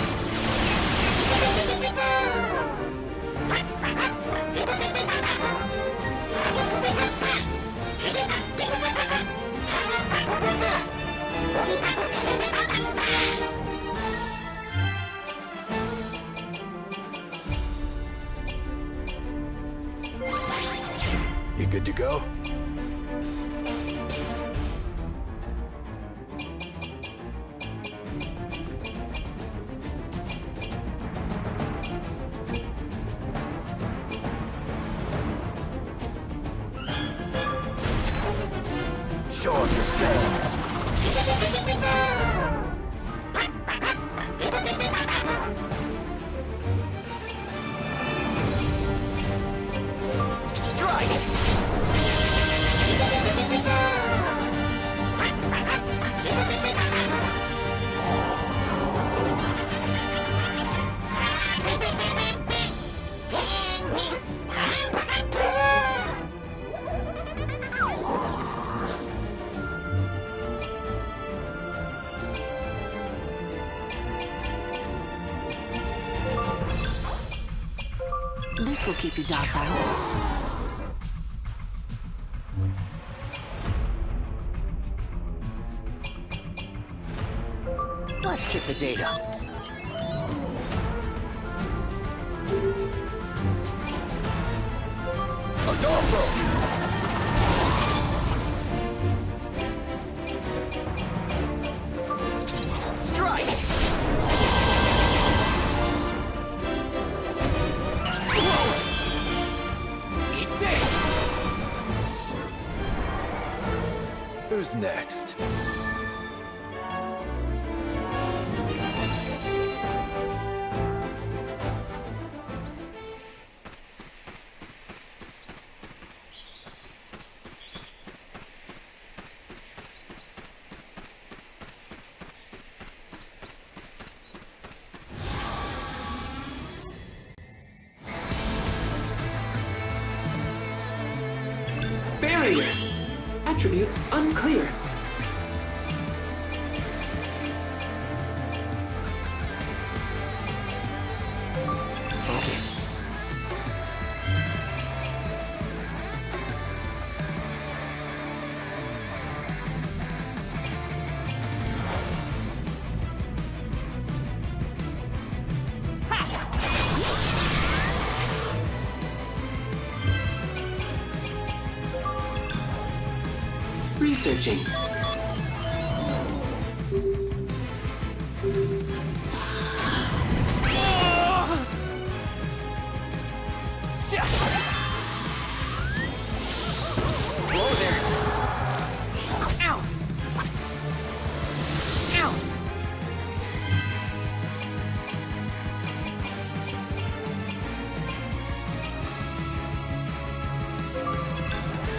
You good to go? Show off your fangs. This will keep you docile. Let's check the data. Strike! Eat this! Who's next? Barrier. Attributes unclear. Researching. Whoa there! Ow! Ow!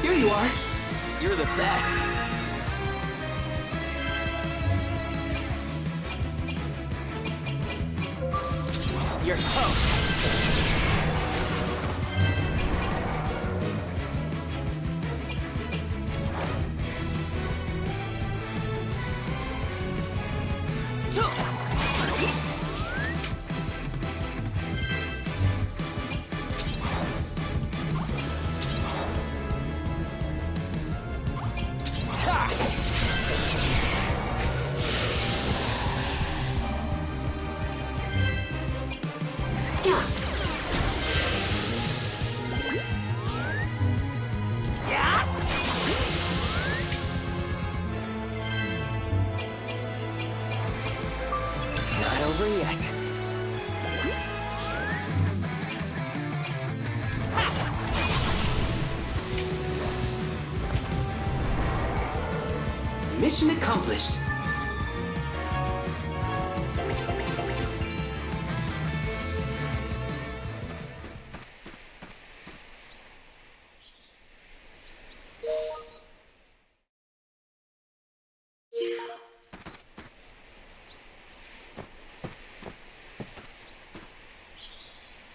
Here you are. You're the best. You're toast. yet. Mission accomplished.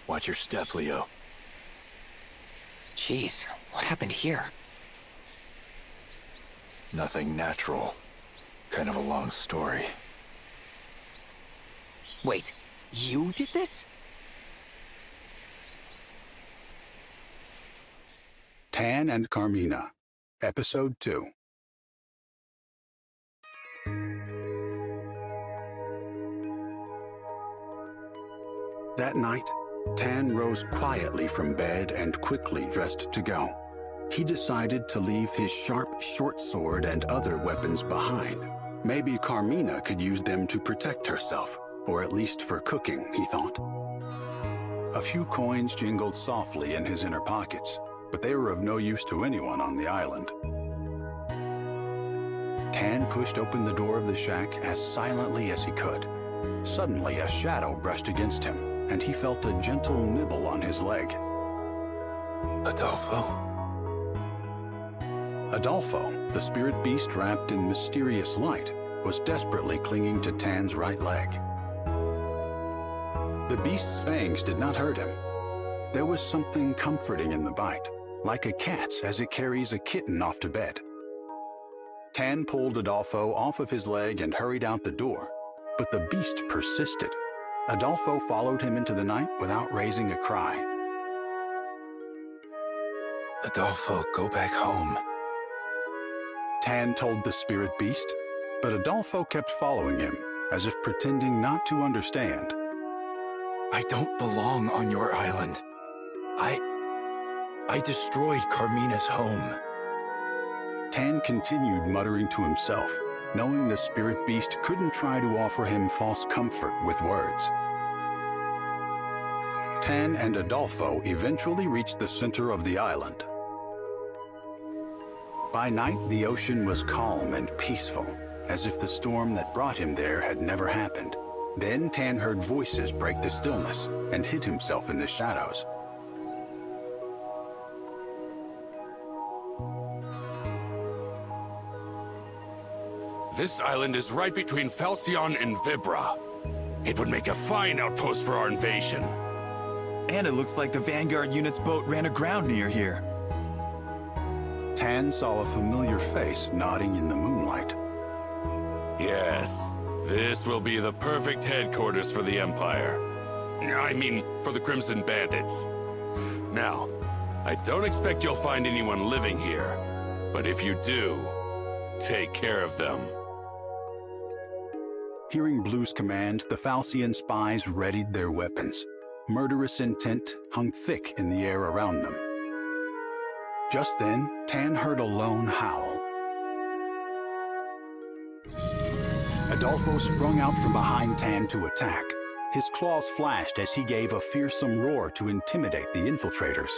Watch your step, Leo. Jeez, what happened here? Nothing natural. Kind of a long story. Wait, you did this? Tan and Carmina, Episode 2. That night, Tan rose quietly from bed and quickly dressed to go. He decided to leave his sharp short sword and other weapons behind. Maybe Carmina could use them to protect herself, or at least for cooking, he thought. A few coins jingled softly in his inner pockets, but they were of no use to anyone on the island. Tan pushed open the door of the shack as silently as he could. Suddenly, a shadow brushed against him, and he felt a gentle nibble on his leg. Adolfo? Adolfo, the spirit beast wrapped in mysterious light, was desperately clinging to Tan's right leg. The beast's fangs did not hurt him. There was something comforting in the bite, like a cat's as it carries a kitten off to bed. Tan pulled Adolfo off of his leg and hurried out the door, but the beast persisted. Adolfo followed him into the night without raising a cry. Adolfo, go back home. Tan told the spirit beast, but Adolfo kept following him, as if pretending not to understand. I don't belong on your island. I destroyed Carmina's home. Tan continued muttering to himself, knowing the spirit beast couldn't try to offer him false comfort with words. Tan and Adolfo eventually reached the center of the island. By night, the ocean was calm and peaceful, as if the storm that brought him there had never happened. Then Tan heard voices break the stillness and hid himself in the shadows. This island is right between Falcion and Vibra. It would make a fine outpost for our invasion. And it looks like the Vanguard unit's boat ran aground near here. Tan saw a familiar face nodding in the moonlight. Yes, this will be the perfect headquarters for the Empire. I mean, for the Crimson Bandits. Now, I don't expect you'll find anyone living here, but if you do, take care of them. Hearing Blue's command, the Falcian spies readied their weapons. Murderous intent hung thick in the air around them. Just then, Tan heard a lone howl. Adolfo sprung out from behind Tan to attack. His claws flashed as he gave a fearsome roar to intimidate the infiltrators.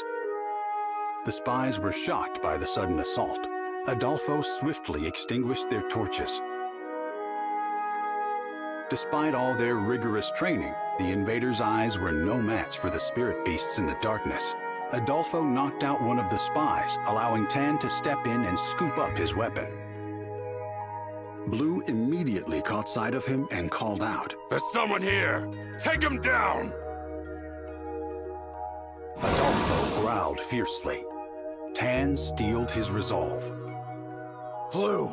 The spies were shocked by the sudden assault. Adolfo swiftly extinguished their torches. Despite all their rigorous training, the invaders' eyes were no match for the spirit beasts in the darkness. Adolfo knocked out one of the spies, allowing Tan to step in and scoop up his weapon. Blue immediately caught sight of him and called out, "There's someone here! Take him down!" Adolfo growled fiercely. Tan steeled his resolve. Blue!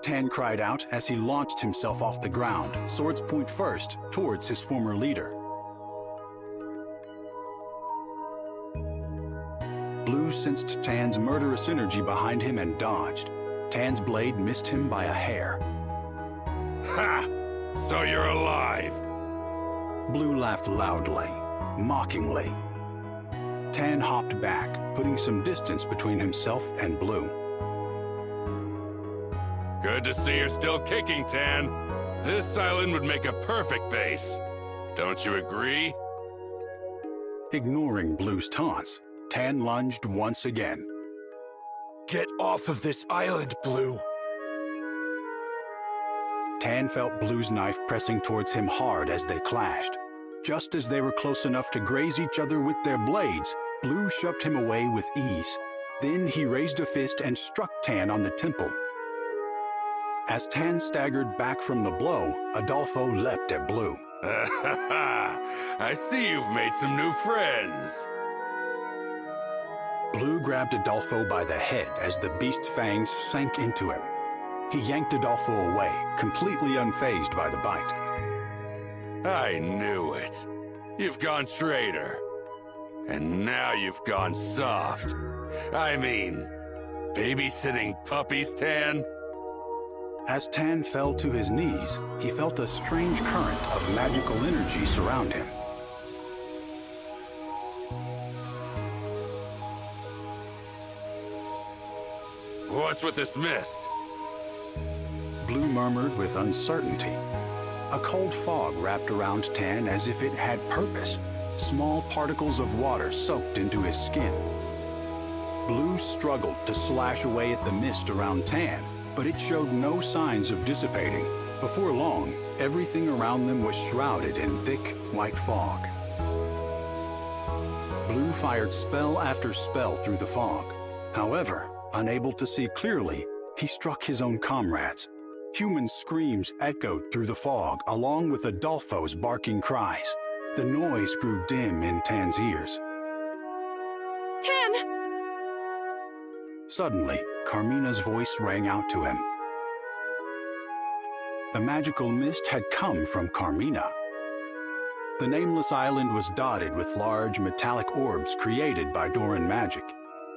Tan cried out as he launched himself off the ground, swords point first, towards his former leader. Blue sensed Tan's murderous energy behind him and dodged. Tan's blade missed him by a hair. Ha! So you're alive! Blue laughed loudly, mockingly. Tan hopped back, putting some distance between himself and Blue. Good to see you're still kicking, Tan. This island would make a perfect base. Don't you agree? Ignoring Blue's taunts, Tan lunged once again. Get off of this island, Blue. Tan felt Blue's knife pressing towards him hard as they clashed. Just as they were close enough to graze each other with their blades, Blue shoved him away with ease. Then he raised a fist and struck Tan on the temple. As Tan staggered back from the blow, Adolfo leapt at Blue. I see you've made some new friends. Blue grabbed Adolfo by the head as the beast's fangs sank into him. He yanked Adolfo away, completely unfazed by the bite. I knew it. You've gone traitor. And now you've gone soft. I mean, babysitting puppies, Tan? As Tan fell to his knees, he felt a strange current of magical energy surround him. What's with this mist? Blue murmured with uncertainty. A cold fog wrapped around Tan as if it had purpose. Small particles of water soaked into his skin. Blue struggled to slash away at the mist around Tan, but it showed no signs of dissipating. Before long, everything around them was shrouded in thick, white fog. Blue fired spell after spell through the fog. However, unable to see clearly, he struck his own comrades. Human screams echoed through the fog, along with Adolfo's barking cries. The noise grew dim in Tan's ears. Tan! Suddenly, Carmina's voice rang out to him. The magical mist had come from Carmina. The nameless island was dotted with large metallic orbs created by Doran magic.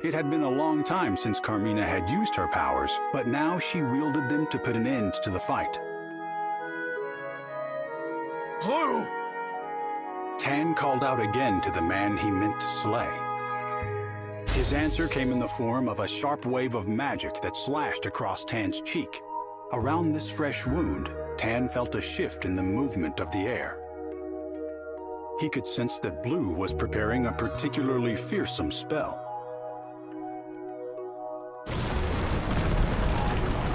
It had been a long time since Carmina had used her powers, but now she wielded them to put an end to the fight. Blue! Tan called out again to the man he meant to slay. His answer came in the form of a sharp wave of magic that slashed across Tan's cheek. Around this fresh wound, Tan felt a shift in the movement of the air. He could sense that Blue was preparing a particularly fearsome spell.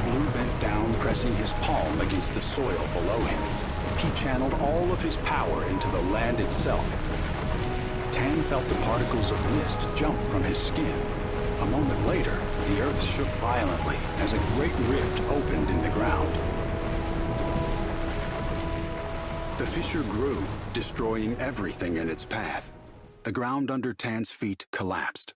Blue bent down, pressing his palm against the soil below him. He channeled all of his power into the land itself. Tan felt the particles of mist jump from his skin. A moment later, the earth shook violently as a great rift opened in the ground. The fissure grew, destroying everything in its path. The ground under Tan's feet collapsed.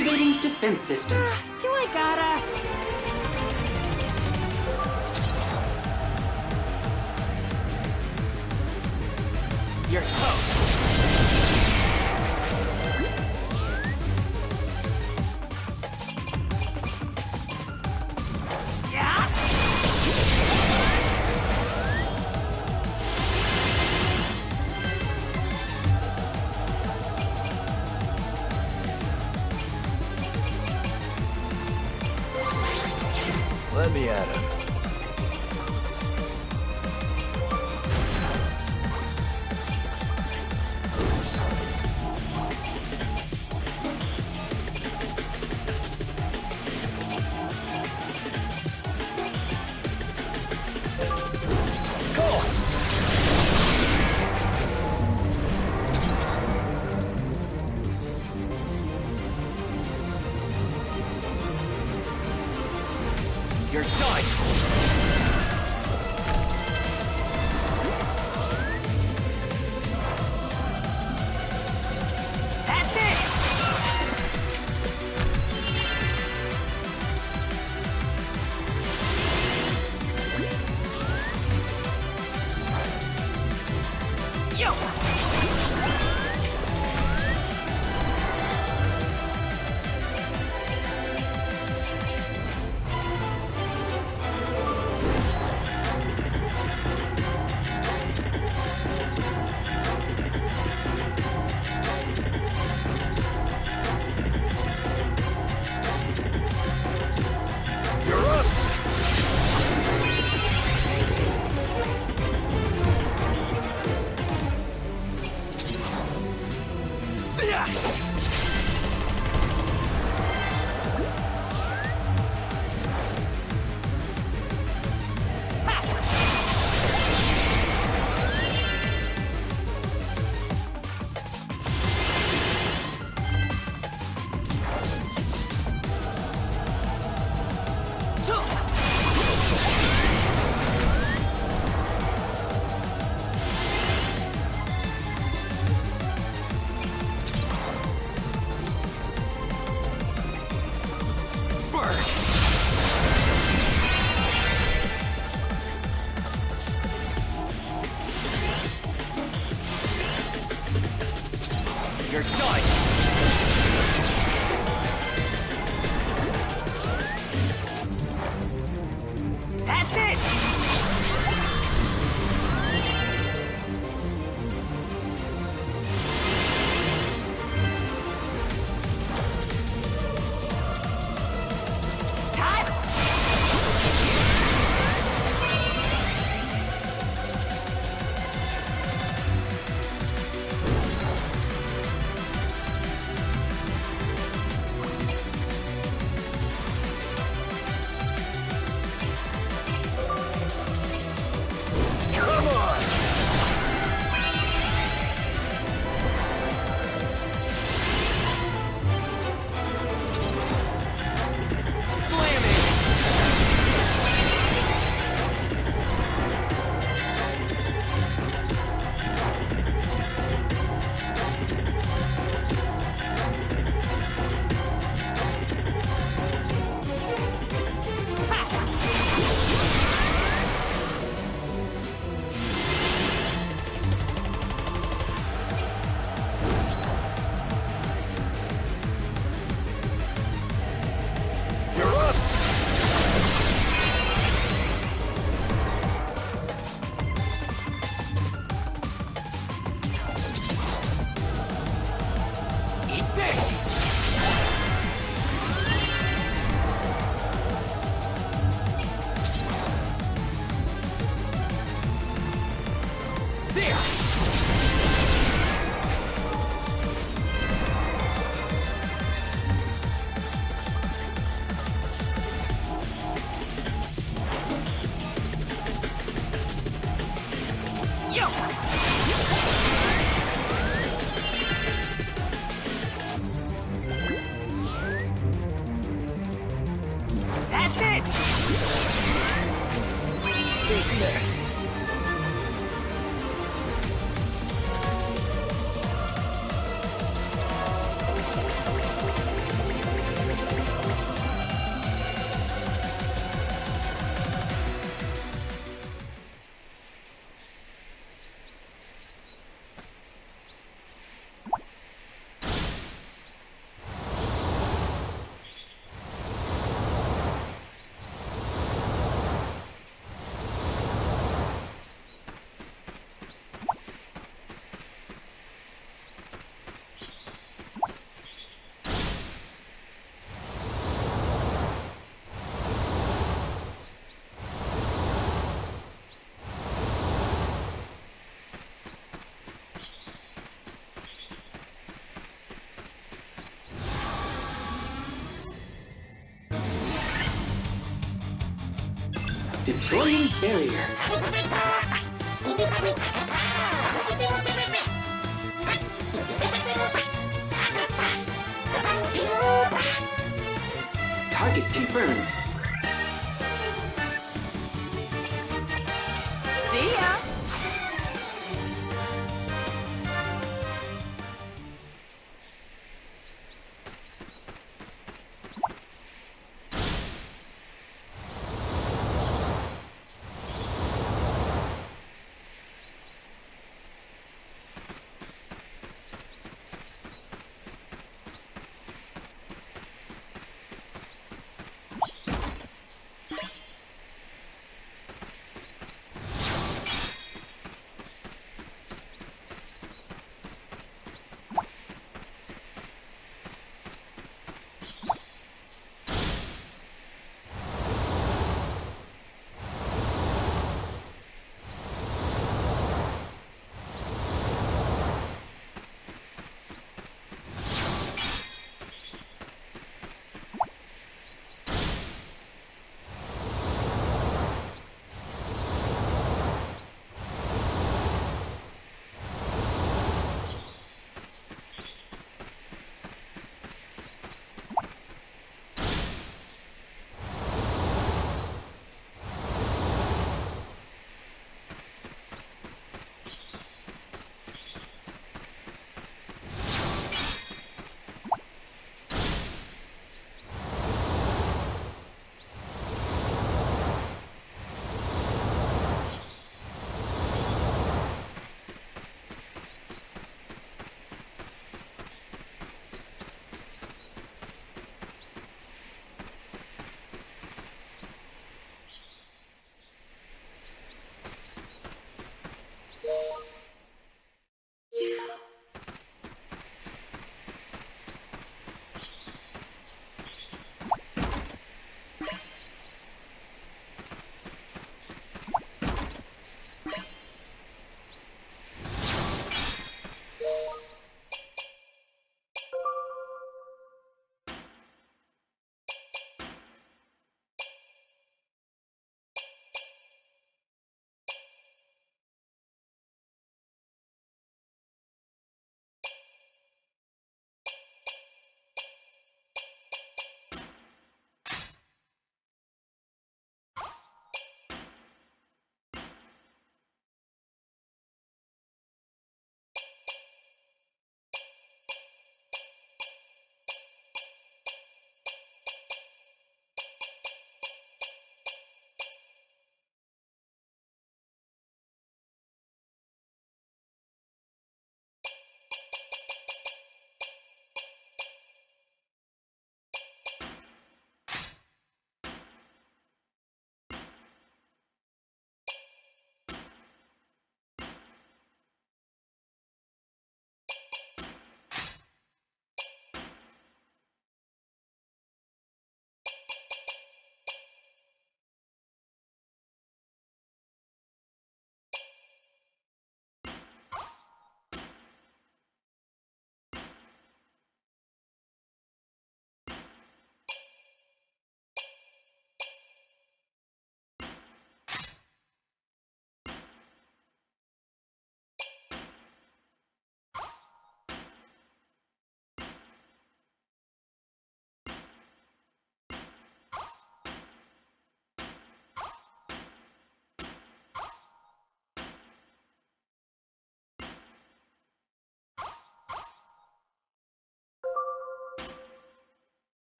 Activating defense system. Do I gotta? You're toast. Let me at him. You're done. That's it! Yo! You're done. That's it! That's it! Who's next? Deploying barrier. Targets confirmed. See ya!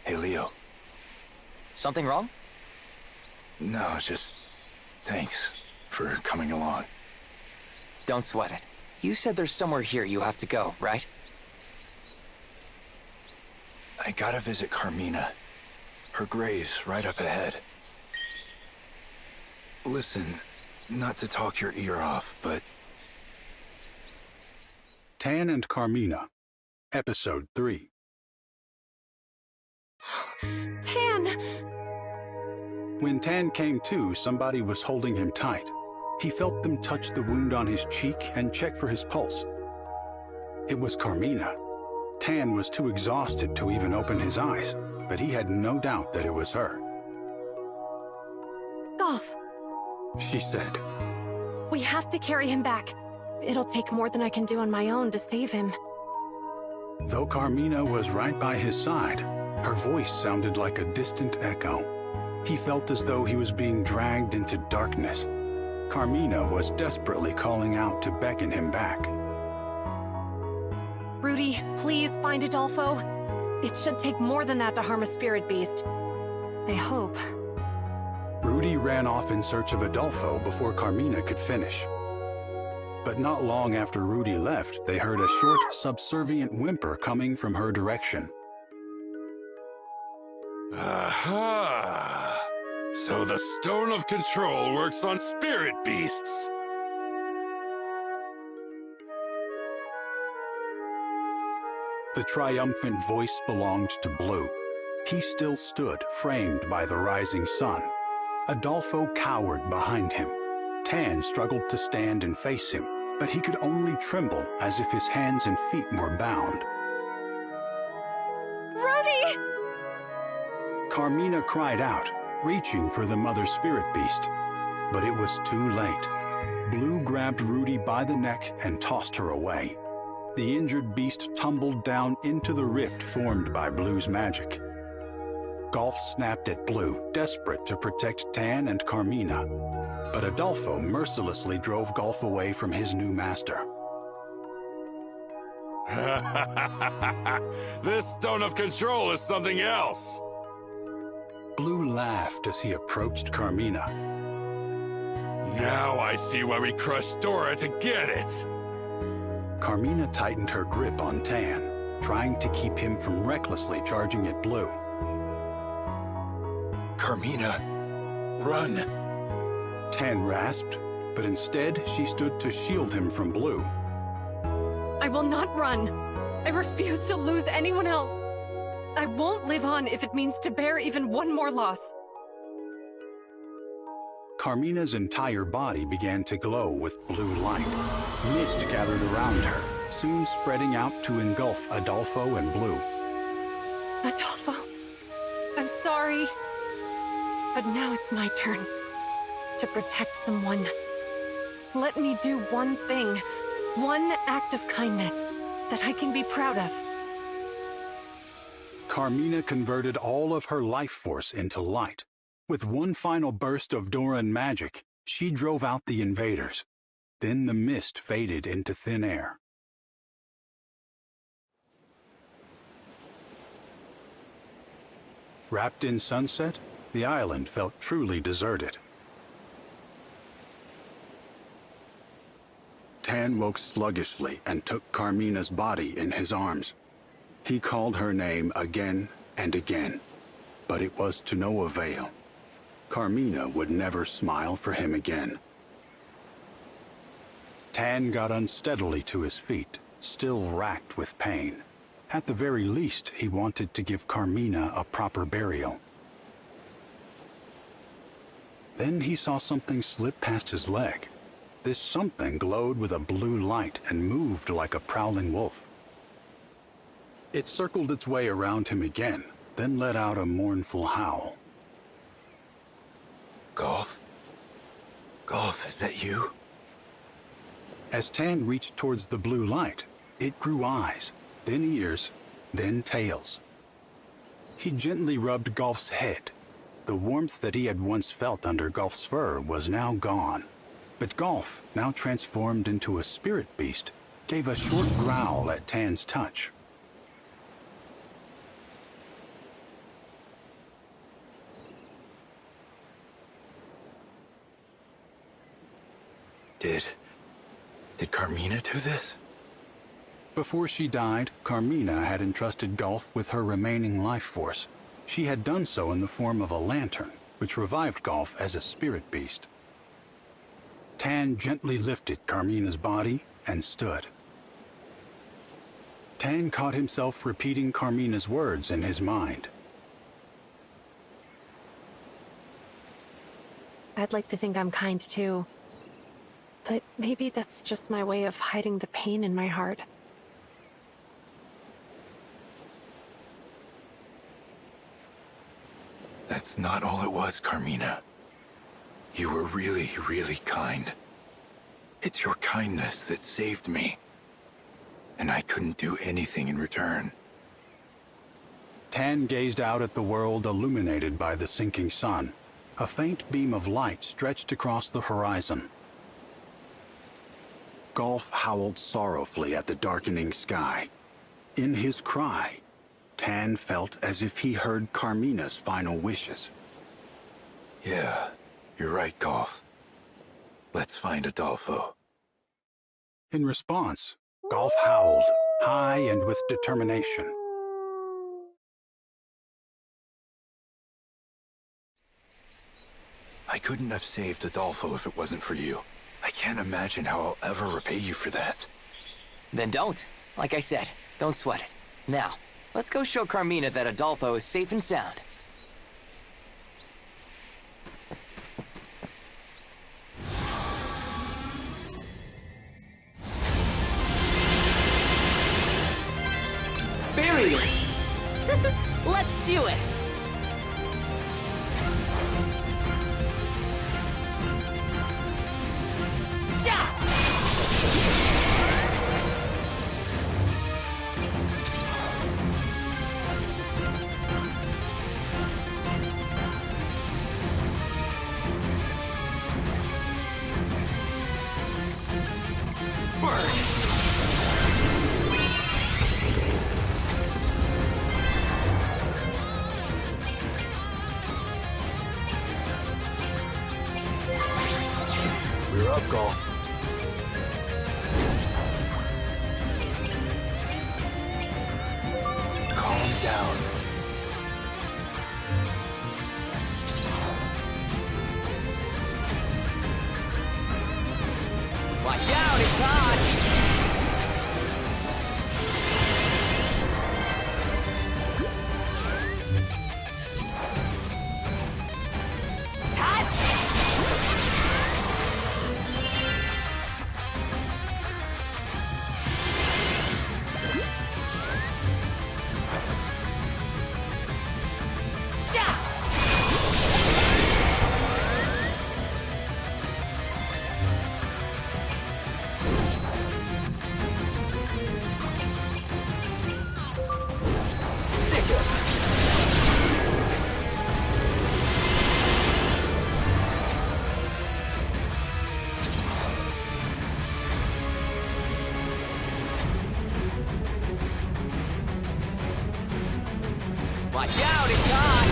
Hey, Leo. Something wrong? No, just Thanks for coming along. Don't sweat it. You said there's somewhere here you have to go, right? I gotta visit Carmina. Her grave's right up ahead. Listen, not to talk your ear off, but... Tan and Carmina, Episode 3. Tan! When Tan came to, somebody was holding him tight. He felt them touch the wound on his cheek and check for his pulse. It was Carmina. Tan was too exhausted to even open his eyes, but he had no doubt that it was her. Golf, She said, we have to carry him back. It'll take more than I can do on my own to save him. Though Carmina was right by his side, her voice sounded like a distant echo. He felt as though he was being dragged into darkness. Carmina was desperately calling out to beckon him back. Rudy, please find Adolfo. It should take more than that to harm a spirit beast. I hope. Rudy ran off in search of Adolfo before Carmina could finish. But not long after Rudy left, they heard a short, subservient whimper coming from her direction. Aha! So the Stone of Control works on spirit beasts. The triumphant voice belonged to Blue. He still stood, framed by the rising sun. Adolfo cowered behind him. Tan struggled to stand and face him, but he could only tremble as if his hands and feet were bound. Rudy! Carmina cried out, reaching for the mother spirit beast. But it was too late. Blue grabbed Rudy by the neck and tossed her away. The injured beast tumbled down into the rift formed by Blue's magic. Golf snapped at Blue, desperate to protect Tan and Carmina. But Adolfo mercilessly drove Golf away from his new master. This Stone of Control is something else. Blue laughed as he approached Carmina. Now I see why we crushed Dora to get it. Carmina tightened her grip on Tan, trying to keep him from recklessly charging at Blue. Carmina, run! Tan rasped, but instead she stood to shield him from Blue. I will not run. I refuse to lose anyone else. I won't live on if it means to bear even one more loss. Carmina's entire body began to glow with blue light. Mist gathered around her, soon spreading out to engulf Adolfo and Blue. Adolfo, I'm sorry. But now it's my turn to protect someone. Let me do one thing, one act of kindness that I can be proud of. Carmina converted all of her life force into light. With one final burst of Doran magic, she drove out the invaders. Then the mist faded into thin air. Wrapped in sunset, the island felt truly deserted. Tan woke sluggishly and took Carmina's body in his arms. He called her name again and again, but it was to no avail. Carmina would never smile for him again. Tan got unsteadily to his feet, still racked with pain. At the very least, he wanted to give Carmina a proper burial. Then he saw something slip past his leg. This something glowed with a blue light and moved like a prowling wolf. It circled its way around him again, then let out a mournful howl. Golf? Golf, is that you? As Tan reached towards the blue light, it grew eyes, then ears, then tails. He gently rubbed Golf's head. The warmth that he had once felt under Golf's fur was now gone. But Golf, now transformed into a spirit beast, gave a short growl at Tan's touch. Did Carmina do this? Before she died, Carmina had entrusted Golf with her remaining life force. She had done so in the form of a lantern, which revived Golf as a spirit beast. Tan gently lifted Carmina's body and stood. Tan caught himself repeating Carmina's words in his mind. I'd like to think I'm kind too. But maybe that's just my way of hiding the pain in my heart. That's not all it was, Carmina. You were really, really kind. It's your kindness that saved me. And I couldn't do anything in return. Tan gazed out at the world illuminated by the sinking sun. A faint beam of light stretched across the horizon. Golf howled sorrowfully at the darkening sky. In his cry, Tan felt as if he heard Carmina's final wishes. Yeah, you're right, Golf. Let's find Adolfo. In response, Golf howled, high and with determination. I couldn't have saved Adolfo if it wasn't for you. I can't imagine how I'll ever repay you for that. Then don't. Like I said, don't sweat it. Now, let's go show Carmina that Adolfo is safe and sound. Barrier! Let's do it! We're up, Golf. Calm down. Watch out, it's hot! Watch out, it's hot!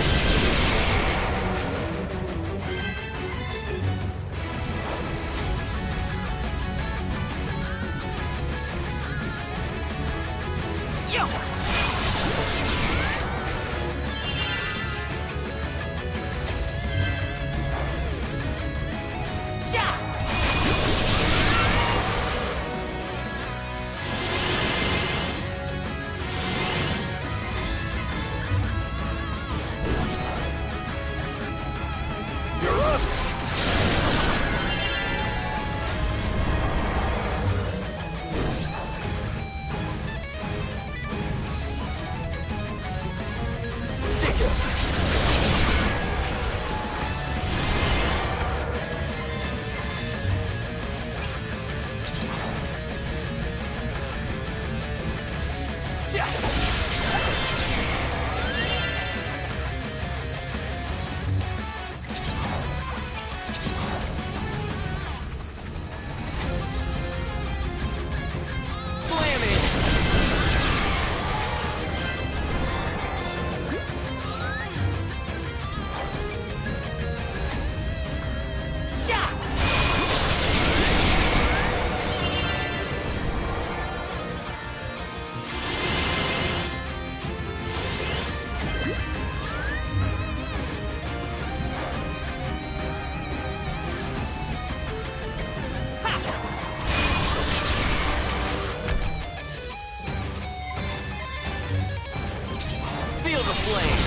the flame!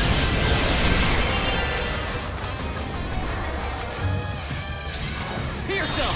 Pierce him!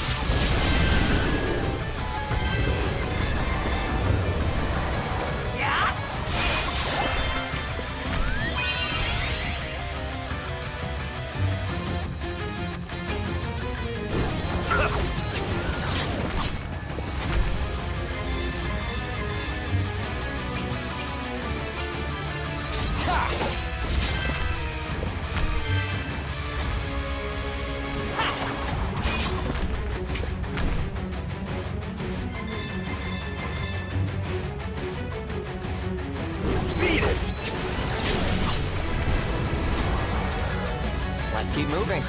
Let's keep moving.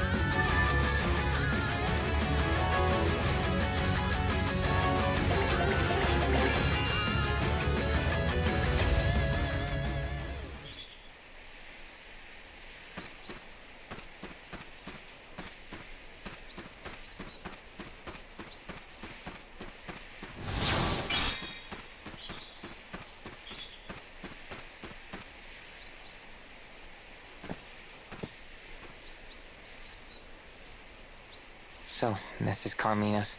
So, this is Carmina's.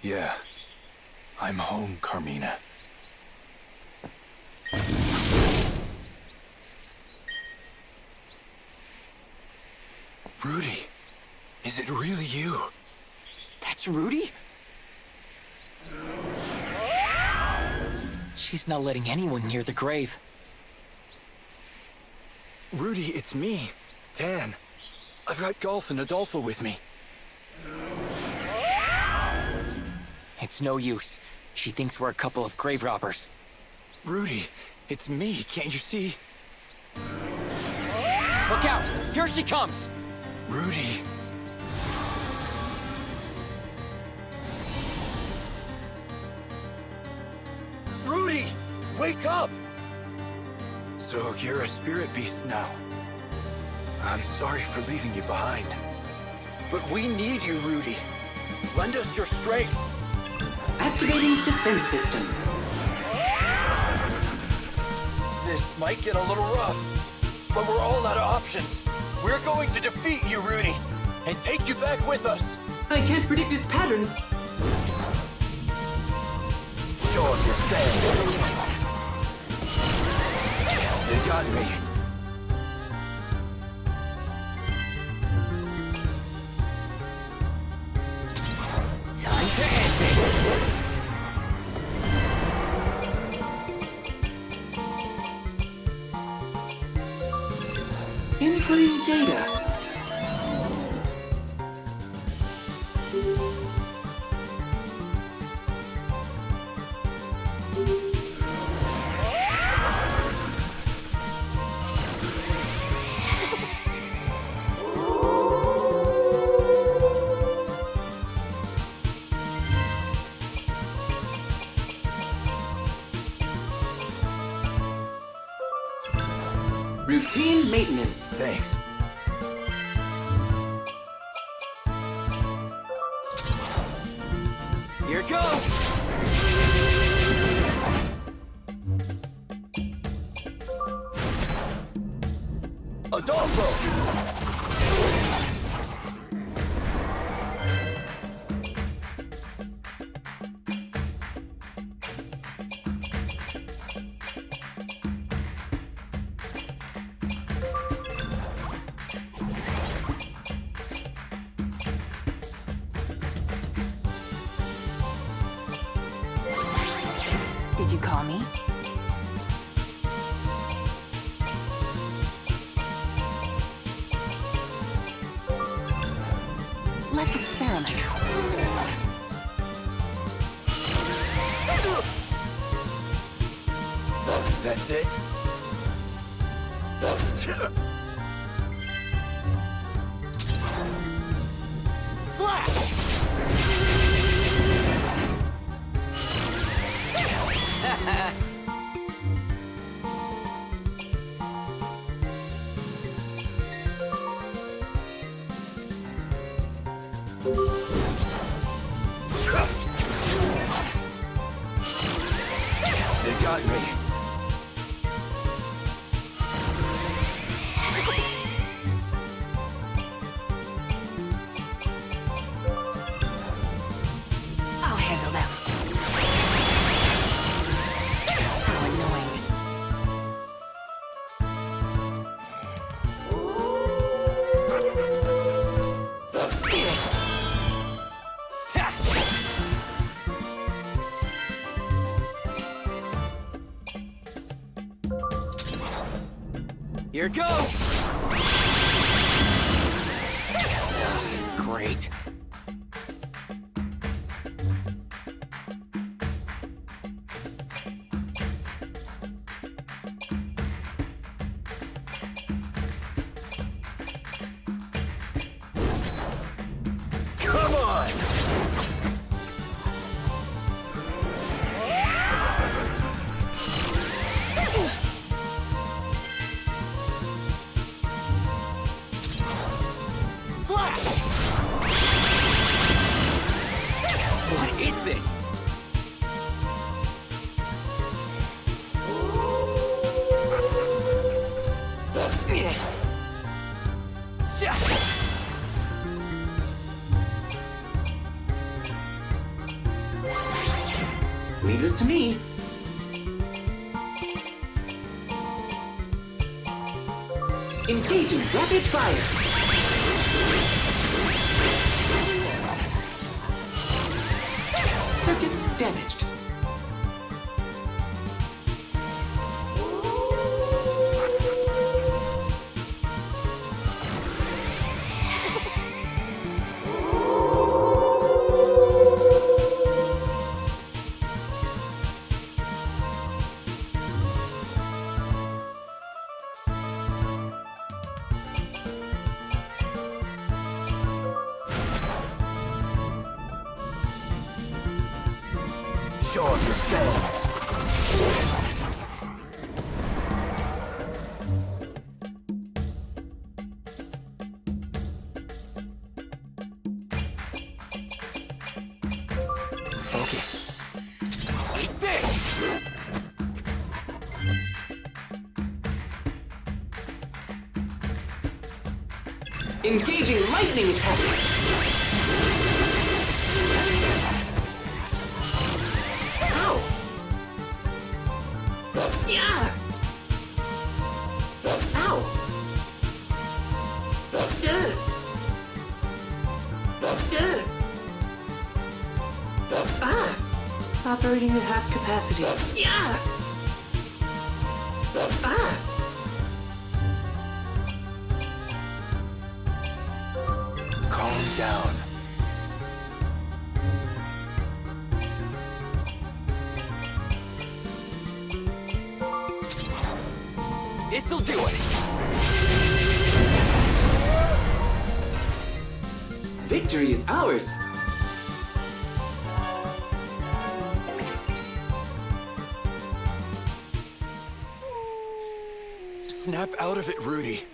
Yeah. I'm home, Carmina. Rudy, is it really you? That's Rudy? She's not letting anyone near the grave. Rudy, it's me, Tan. I've got Golf and Adolfo with me. It's no use. She thinks we're a couple of grave robbers. Rudy, it's me, can't you see? Look out! Here she comes! Rudy. Rudy! Wake up! So you're a spirit beast now. I'm sorry for leaving you behind. But we need you, Rudy. Lend us your strength. Activating defense system. This might get a little rough, but we're all out of options. We're going to defeat you, Rudy, and take you back with us. I can't predict its patterns. Show up your face. They got me. Time to end this! Inputting data. Routine maintenance. Thanks. Here goes! Adolfo! Did you call me? Let's experiment. That's it? They got me. Here it goes! Great. Come on! Flash! What is this? Leave this to me. Engaging rapid fire. Circuits damaged. Show off your fangs. Focus. Eat this! Engaging lightning attack. Ow! Yeah! Ow! Ugh! Ugh! Ah! Operating at half capacity. Yeah! Ah! Calm down. This'll do it! Victory is ours! Snap out of it, Rudy.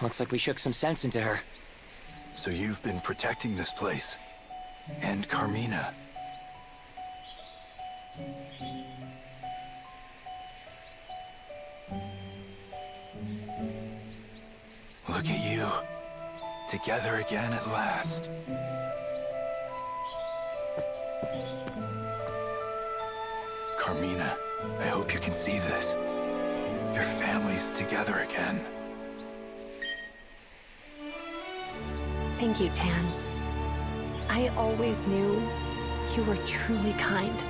Looks like we shook some sense into her. So you've been protecting this place. And Carmina. Look at you. Together again at last. Carmina, I hope you can see this. Your family's together again. Thank you, Tan. I always knew you were truly kind.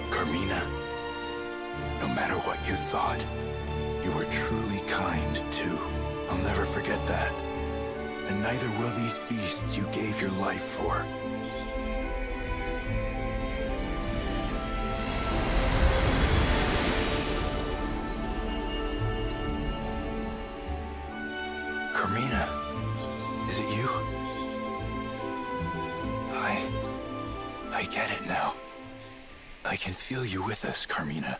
Carmina, no matter what you thought, you were truly kind, too. I'll never forget that. And neither will these beasts you gave your life for. Carmina, is it you? I get it now. I can feel you with us, Carmina.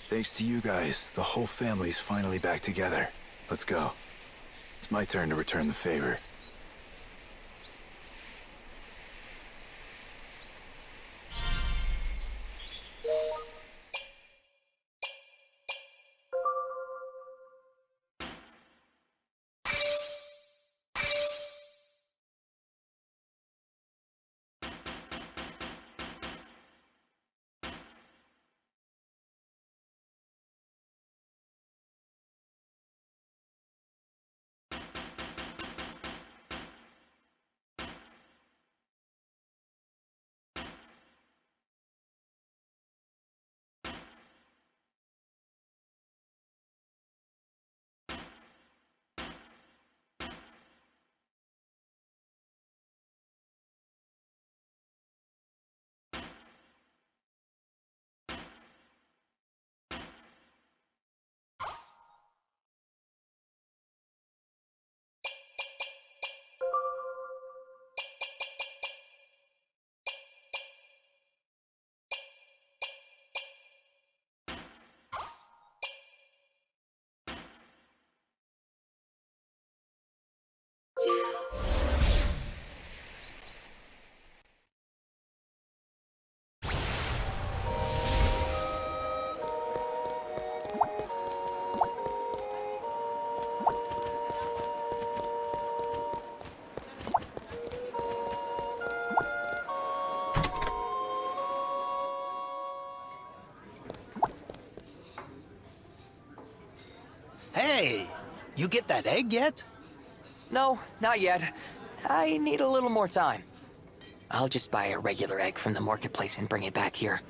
Thanks to you guys, the whole family's finally back together. Let's go. It's my turn to return the favor. You get that egg yet? No, not yet. I need a little more time. I'll just buy a regular egg from the marketplace and bring it back here.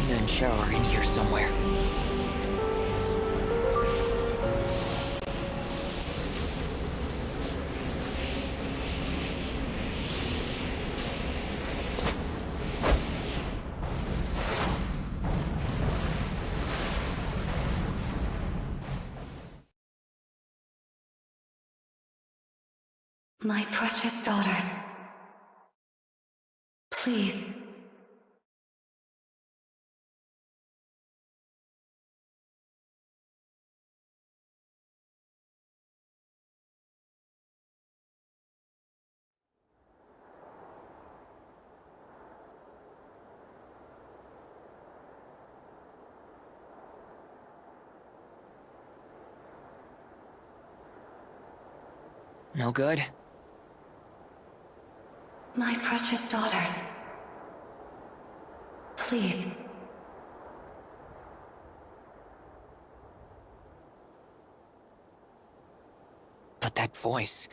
Tina and Cheryl are in here somewhere. My precious daughters. Please. No good? My precious daughters. Please. But that voice,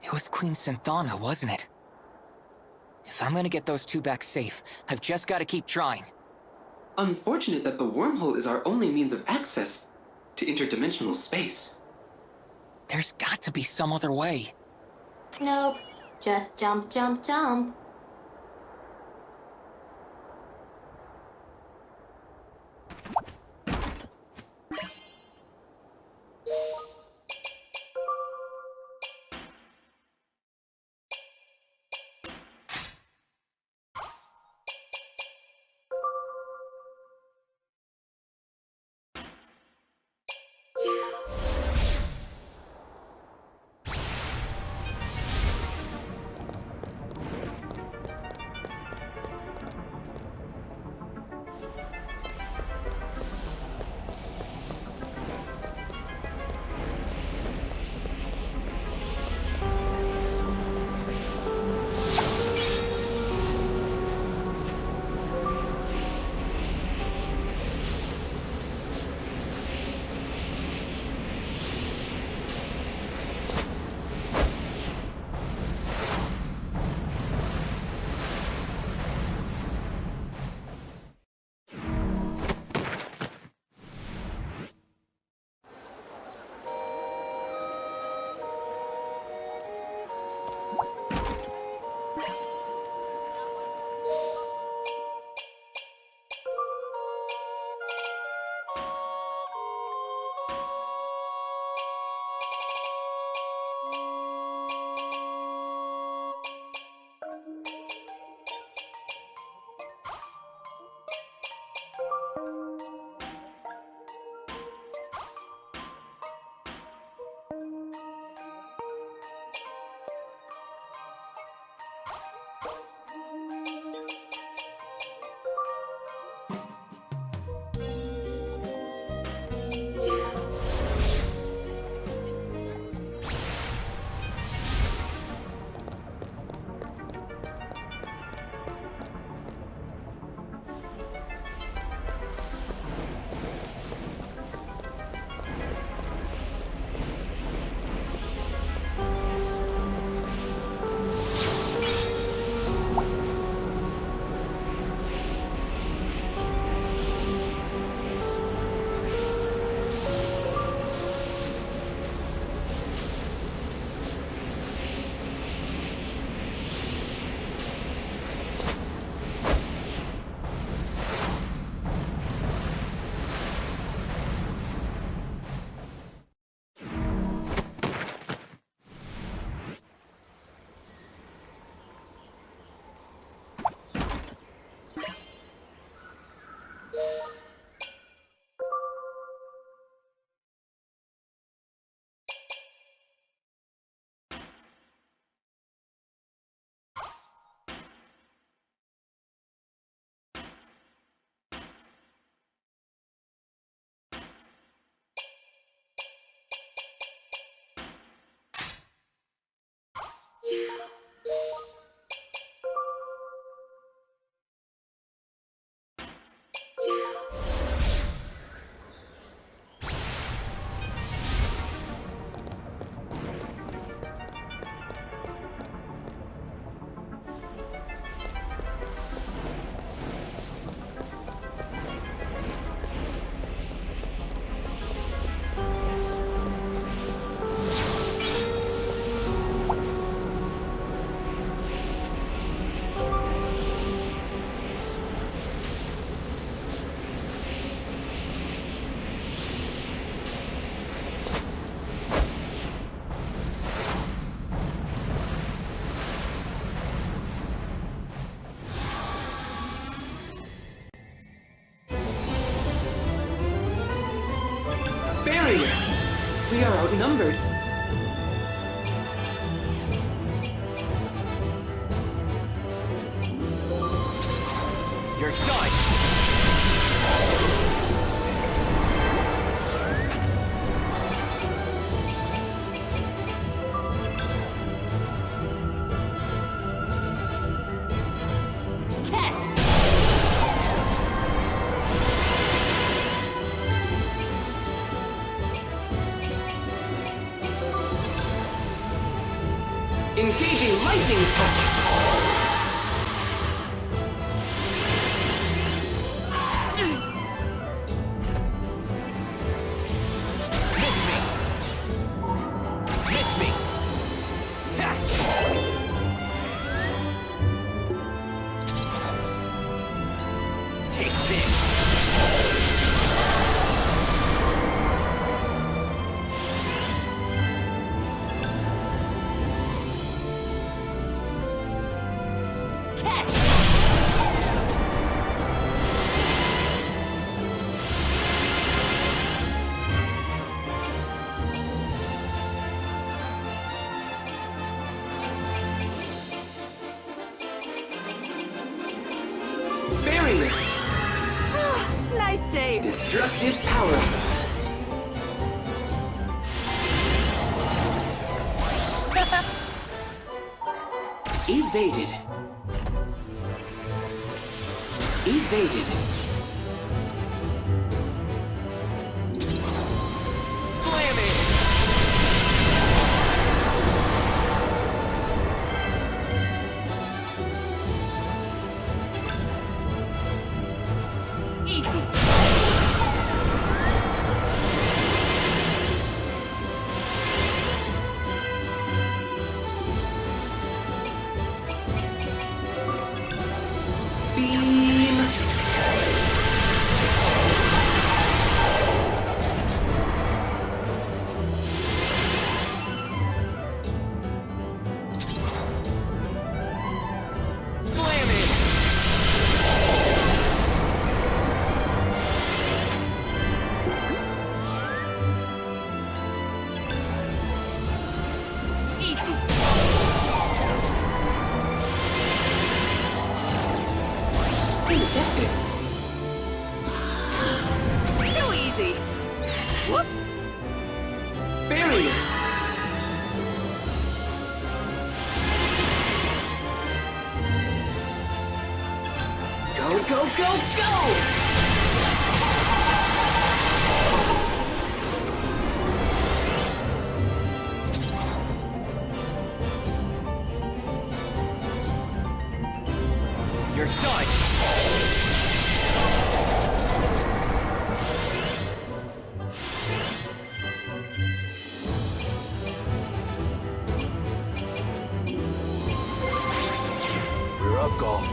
it was Queen Synthana, wasn't it? If I'm gonna get those two back safe, I've just gotta keep trying. Unfortunate that the wormhole is our only means of access to interdimensional space. There's got to be some other way. Nope. Just jump, jump, jump. Barrier! We are outnumbered. You're done! Engaging lightning touch! Miss me! Ta! Take this! Barrier! Nice save. Destructive power! Evaded. Evaded. Slam it! Easy! Beam! Slam it! Easy! Infected. Too easy. Whoops. Barrier! Go, go, go, go! You're done! We're up, Golf.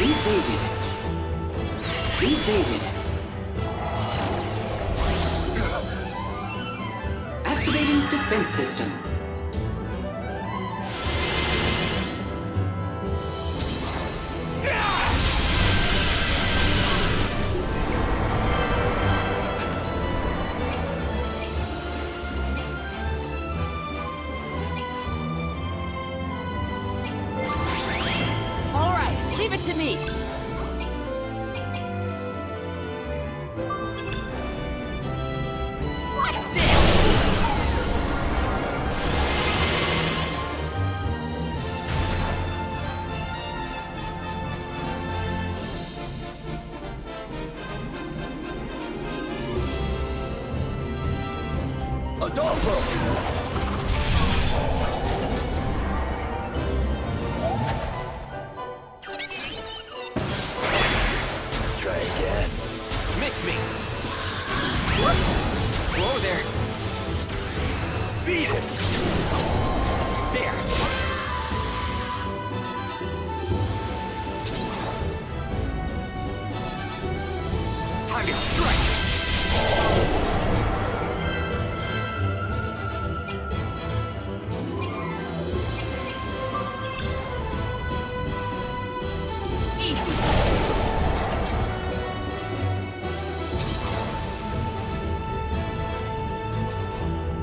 Evaded. Evaded. Activating defense system. All right, leave it to me. What's this? Adolfo! Try again. Miss me! Whoa there! Beat it! There! Time to strike!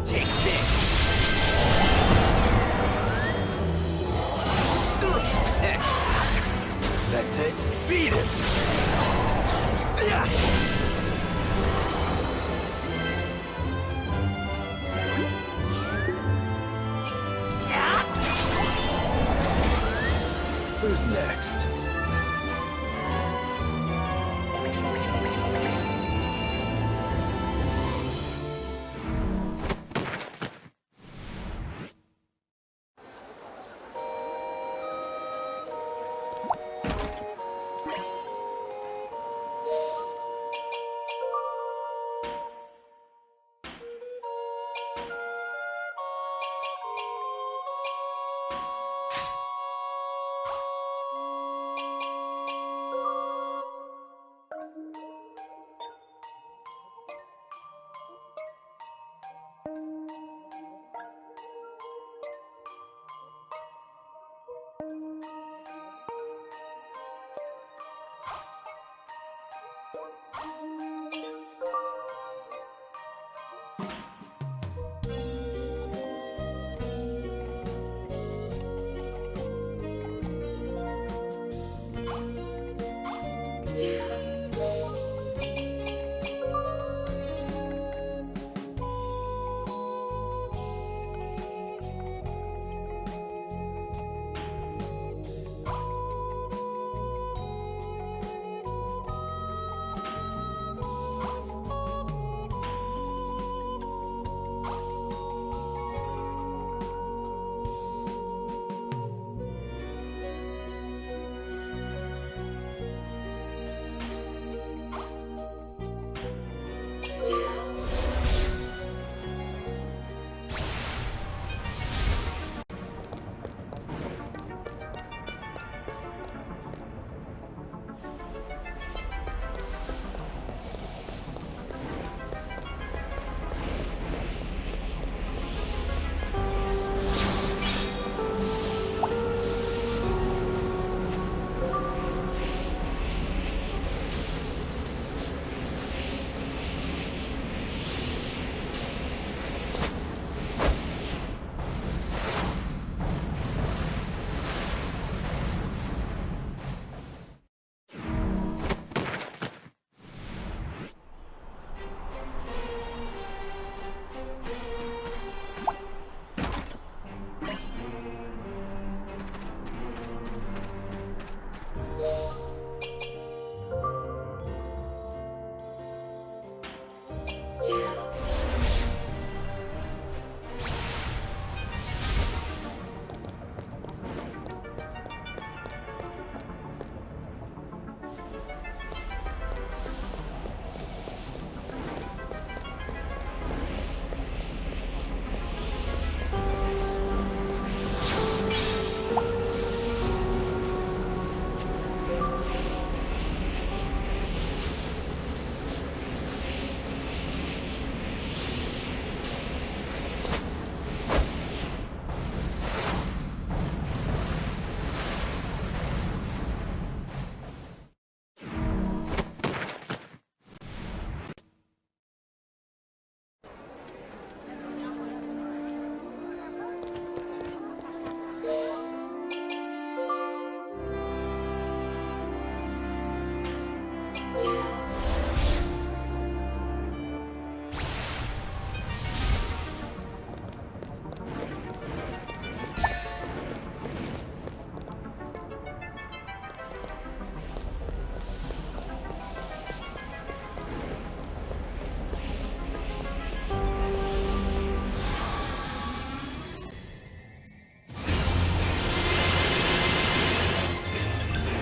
Take this! That's it. Beat it! Who's next?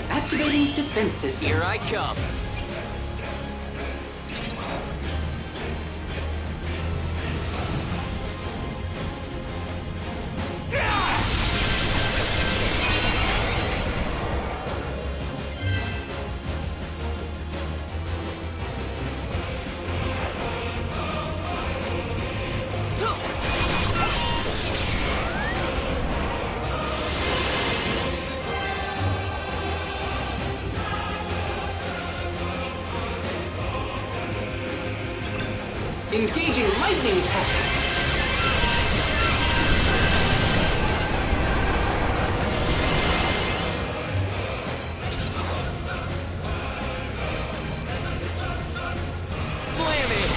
Activating defense system. Here I come. Engaging lightning tech! Slam it!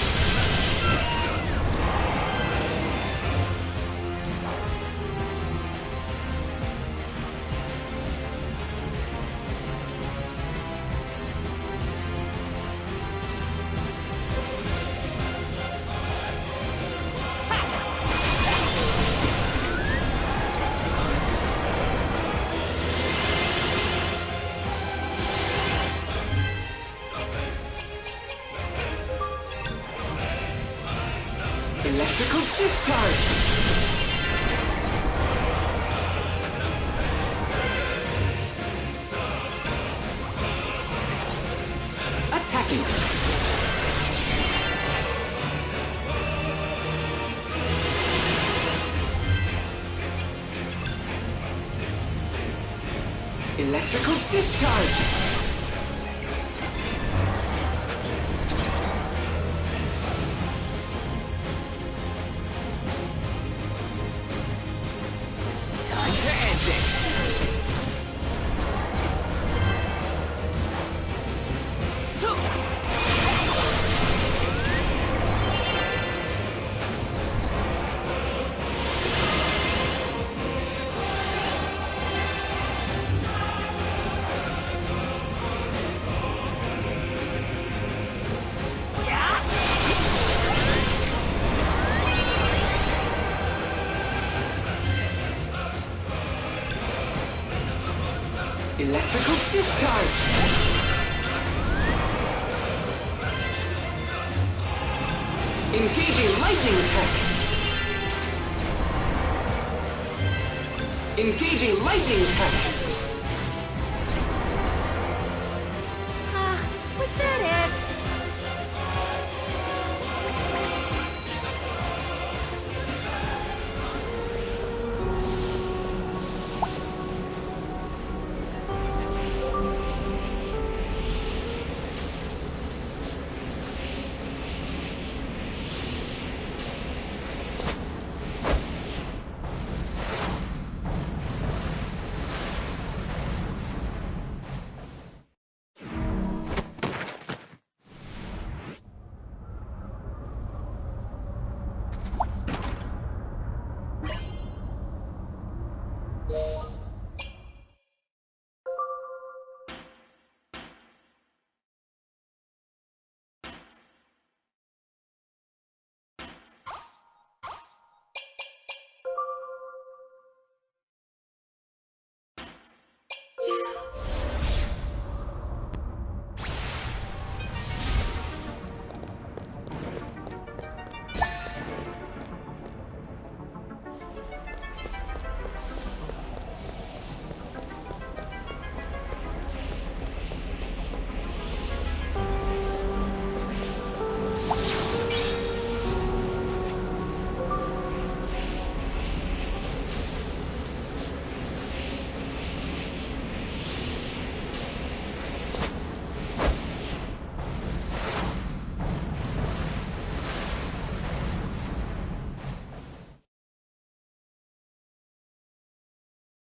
Electrical discharge! Attacking! Electrical discharge! Time to end this! Electrical discharge! Engaging lightning tech! Engaging lightning tech! Was that it?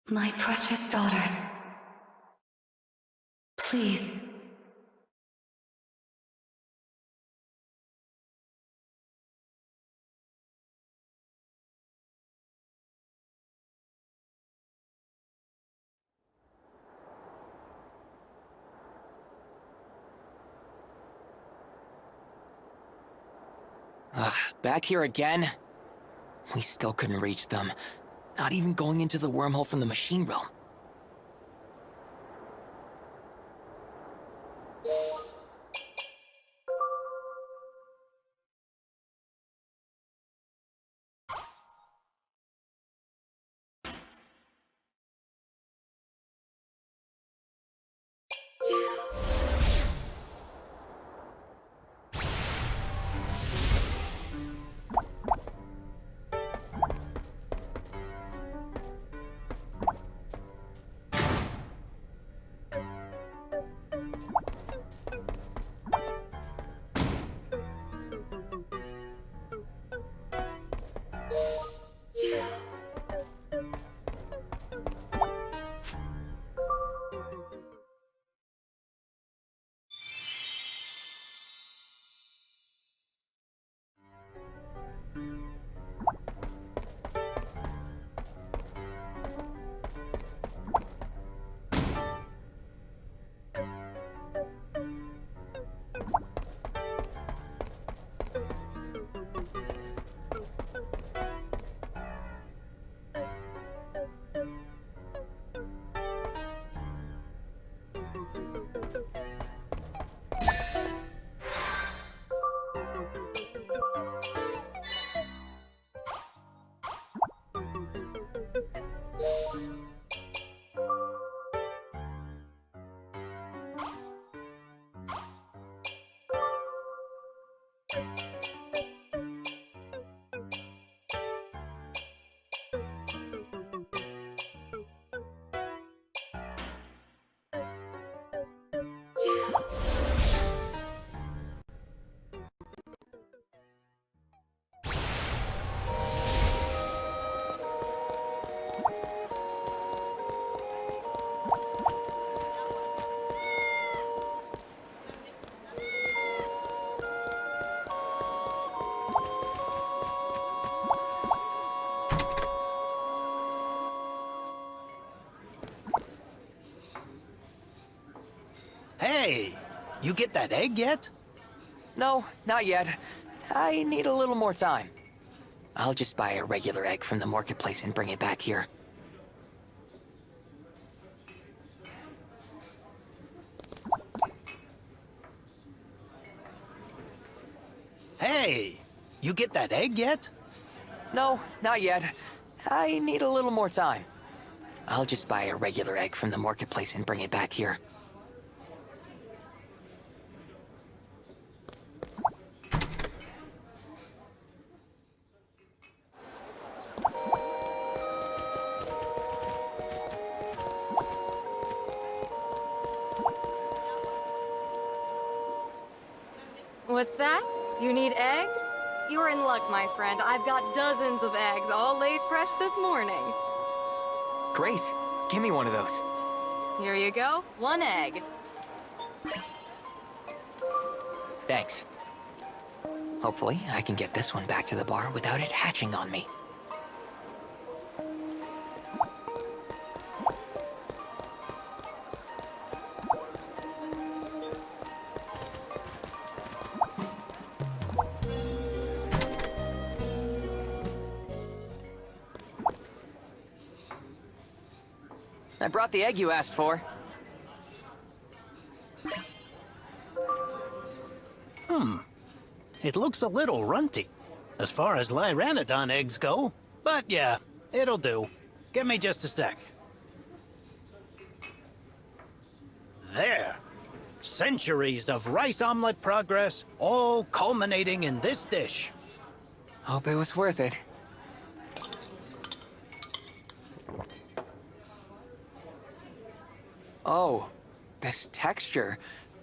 My precious daughters. Please. Back here again? We still couldn't reach them. Not even going into the wormhole from the machine realm. Hey, you get that egg yet? No, not yet. I need a little more time. I'll just buy a regular egg from the marketplace and bring it back here. Hey, you get that egg yet? No, not yet. I need a little more time. I'll just buy a regular egg from the marketplace and bring it back here. What's that? You need eggs? You're in luck, my friend. I've got dozens of eggs, all laid fresh this morning. Great. Give me one of those. Here you go. 1 egg. Thanks. Hopefully, I can get this one back to the bar without it hatching on me. I brought the egg you asked for. It looks a little runty, as far as Lyranodon eggs go. But yeah, it'll do. Give me just a sec. There. Centuries of rice omelet progress, all culminating in this dish. Hope it was worth it. Oh, this texture,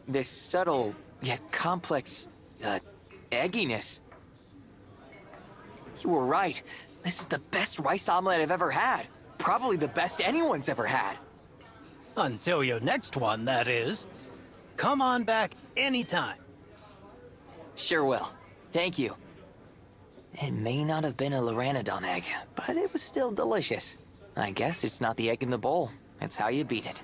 this subtle yet complex, egginess. You were right. This is the best rice omelet I've ever had. Probably the best anyone's ever had. Until your next one, that is. Come on back anytime. Sure will. Thank you. It may not have been a Lyranodon egg, but it was still delicious. I guess it's not the egg in the bowl. It's how you beat it.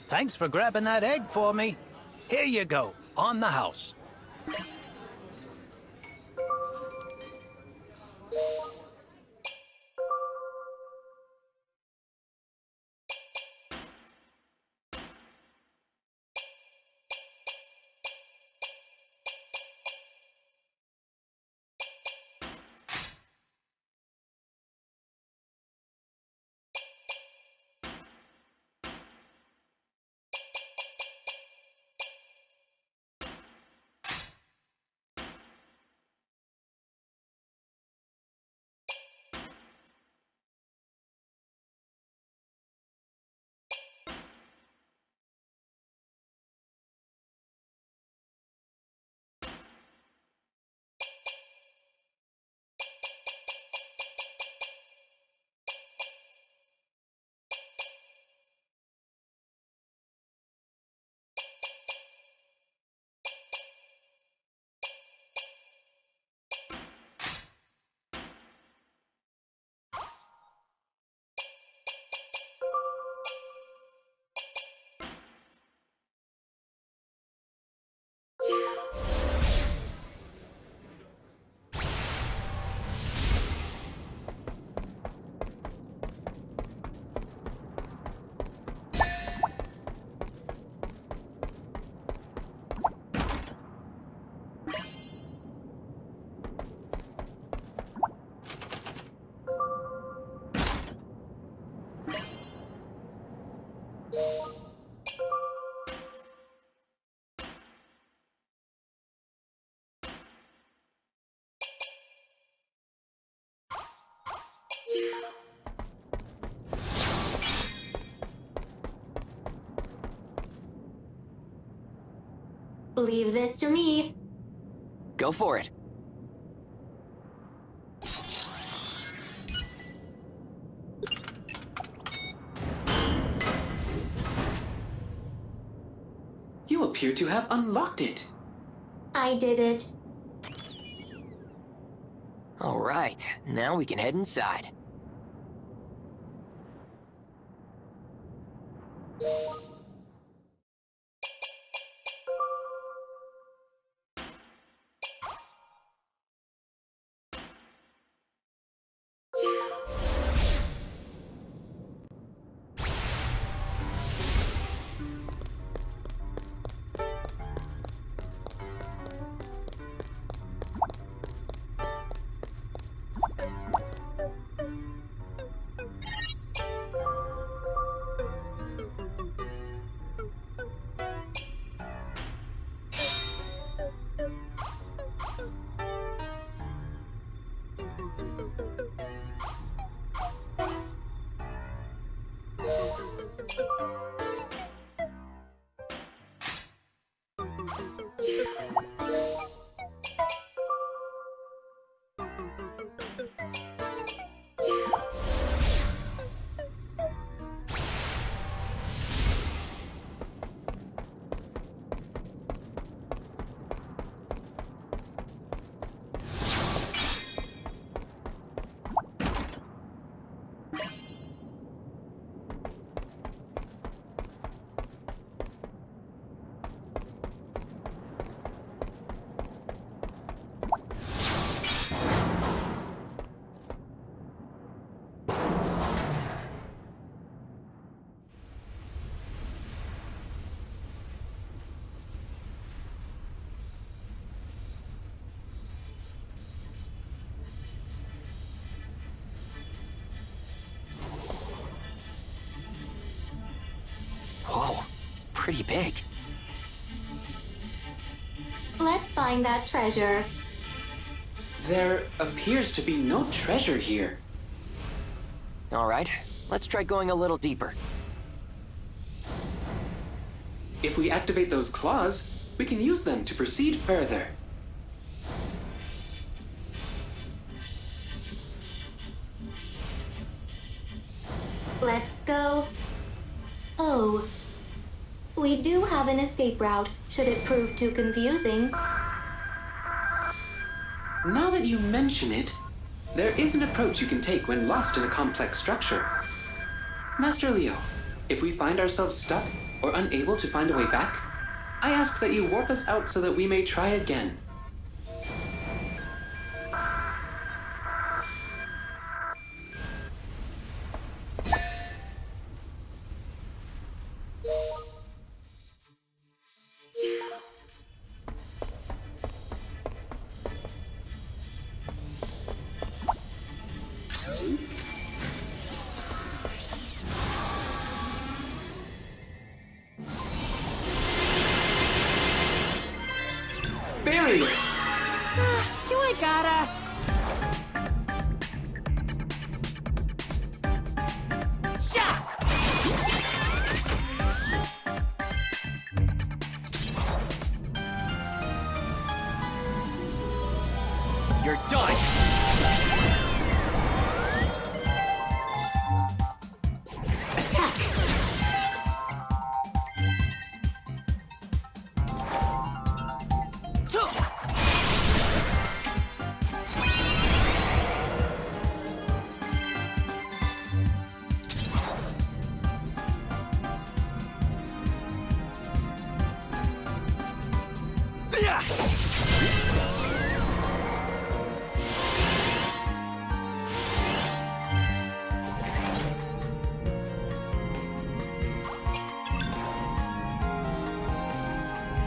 Thanks for grabbing that egg for me. Here you go, on the house. Leave this to me. Go for it. You appear to have unlocked it. I did it. All right, now we can head inside. Whoa, pretty big. Let's find that treasure. There appears to be no treasure here. All right, let's try going a little deeper. If we activate those claws, we can use them to proceed further. Let's go. Oh. We do have an escape route, should it prove too confusing. Now that you mention it, there is an approach you can take when lost in a complex structure. Master Leo, if we find ourselves stuck or unable to find a way back, I ask that you warp us out so that we may try again. Barrier! Do I gotta? You're done! Attack!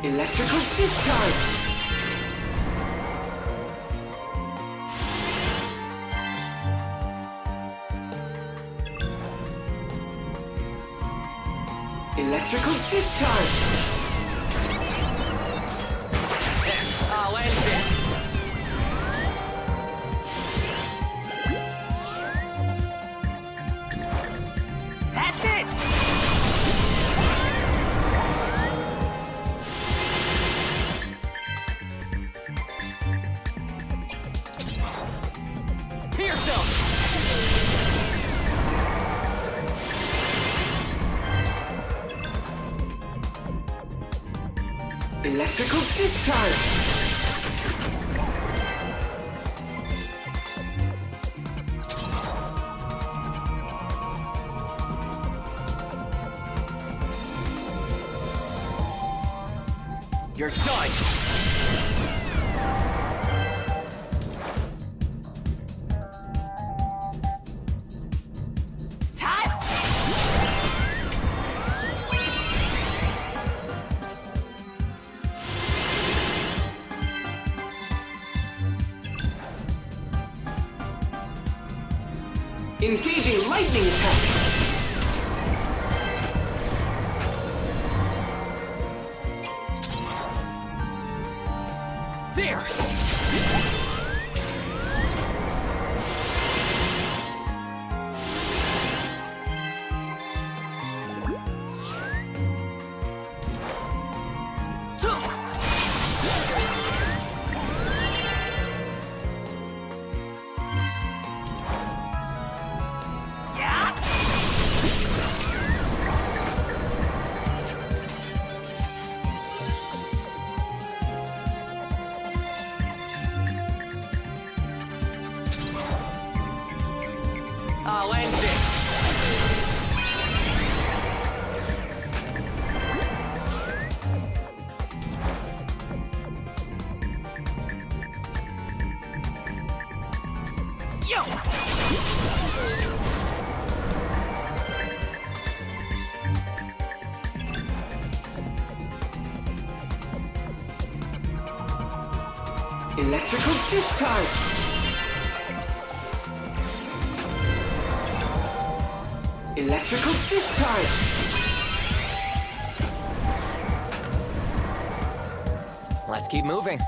Electrical discharge! Electrical discharge! I'll end this! That's it! Pierce him! Electrical discharge! You're done! Engaging lightning attack! There! I'll end this! Electrical discharge! Electrical discharge! Let's keep moving.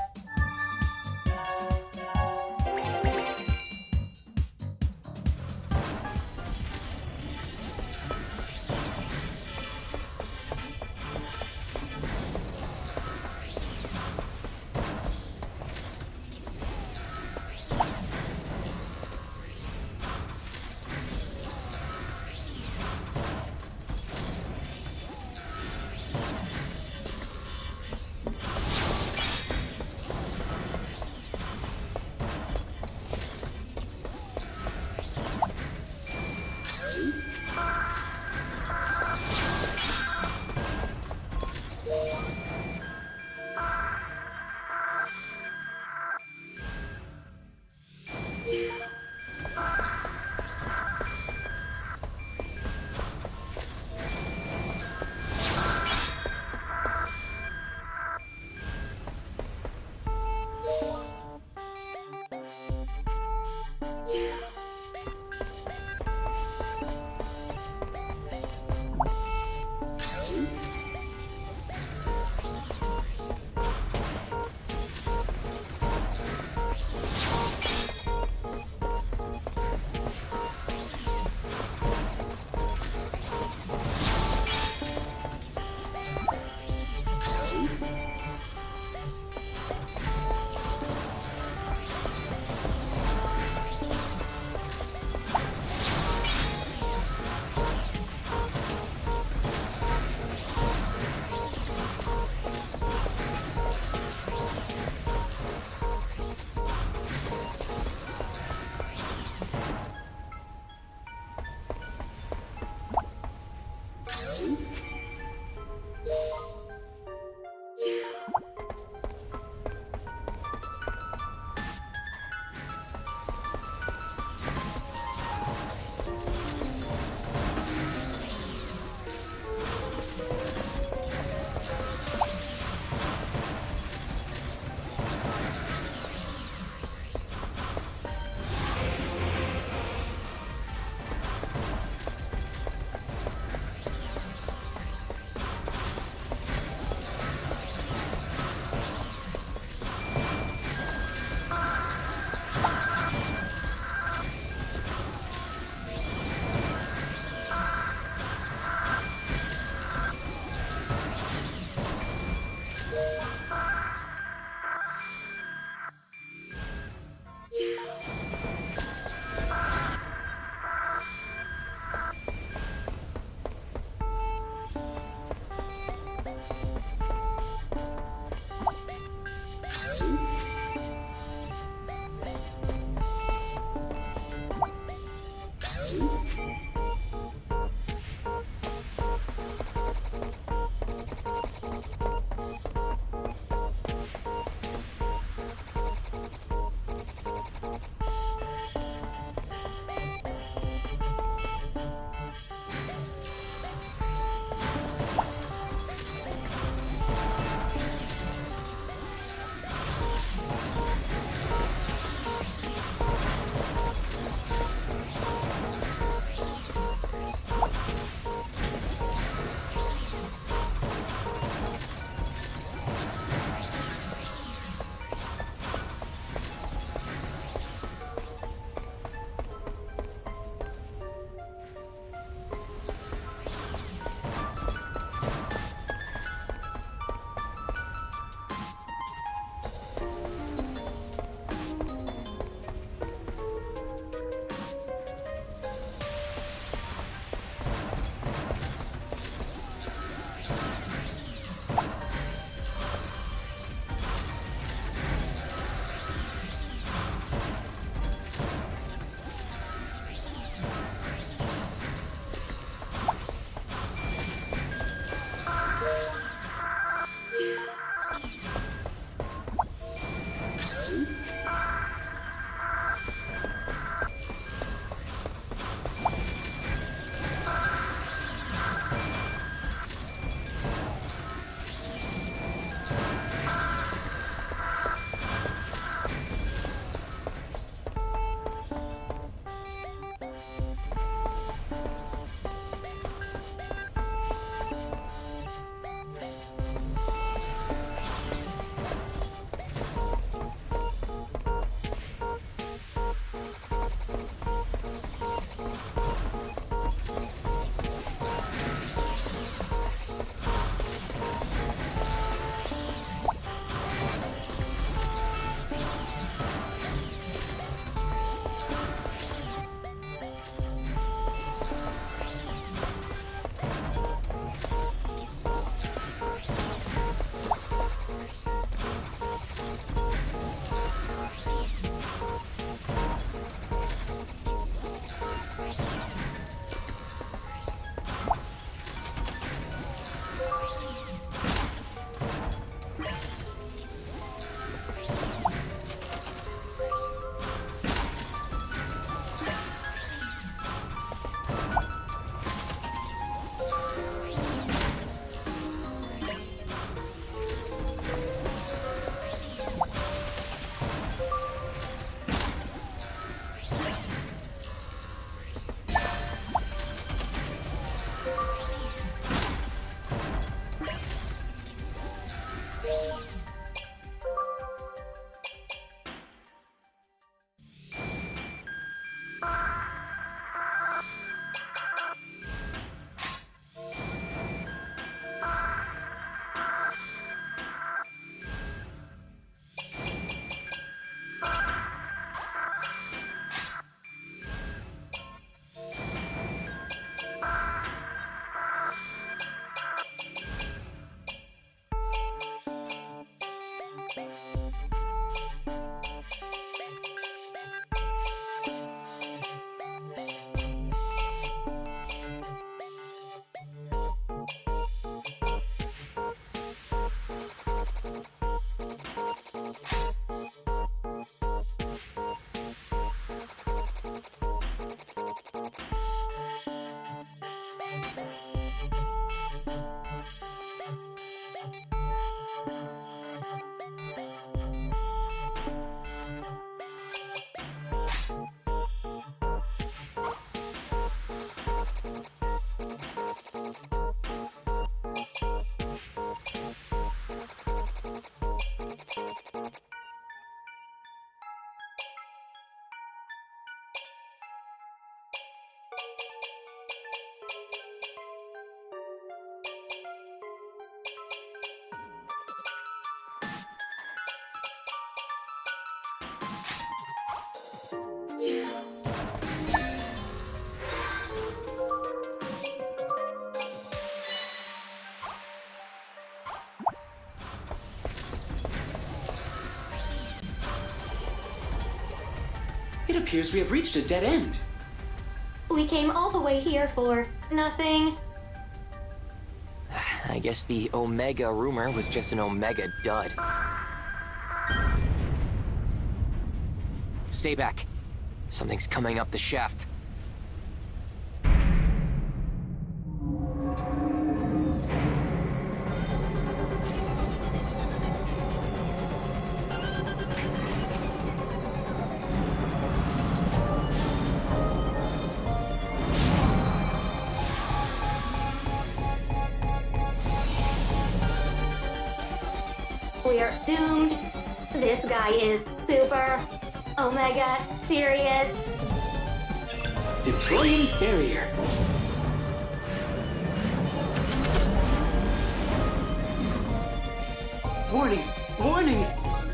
It appears we have reached a dead end. We came all the way here for nothing. I guess the Omega rumor was just an Omega dud. Stay back. Something's coming up the shaft. We're doomed. This guy is super, Omega, serious. Deploying barrier. Warning! Warning!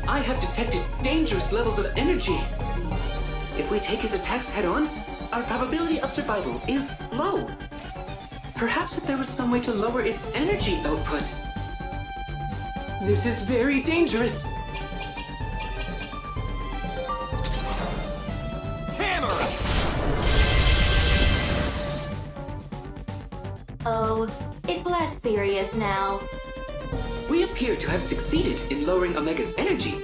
I have detected dangerous levels of energy. If we take his attacks head-on, our probability of survival is low. Perhaps if there was some way to lower its energy output. This is very dangerous. Hammer! Oh, it's less serious now. We appear to have succeeded in lowering Omega's energy.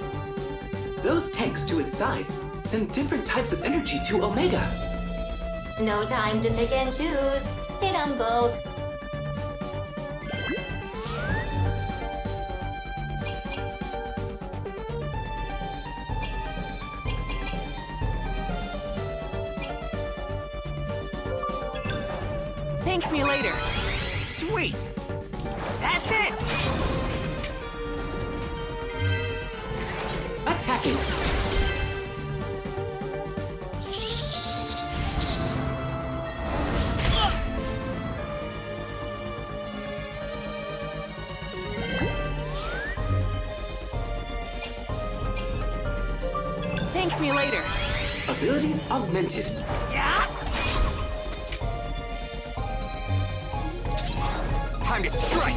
Those tanks to its sides send different types of energy to Omega. No time to pick and choose. Hit them both. Thank me later. Sweet! That's it! Attacking! Thank me later. Abilities augmented. Yeah? Time to strike!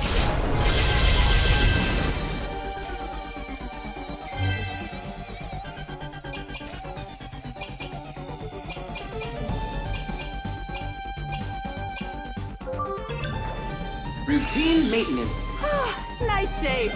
Routine maintenance. Nice save!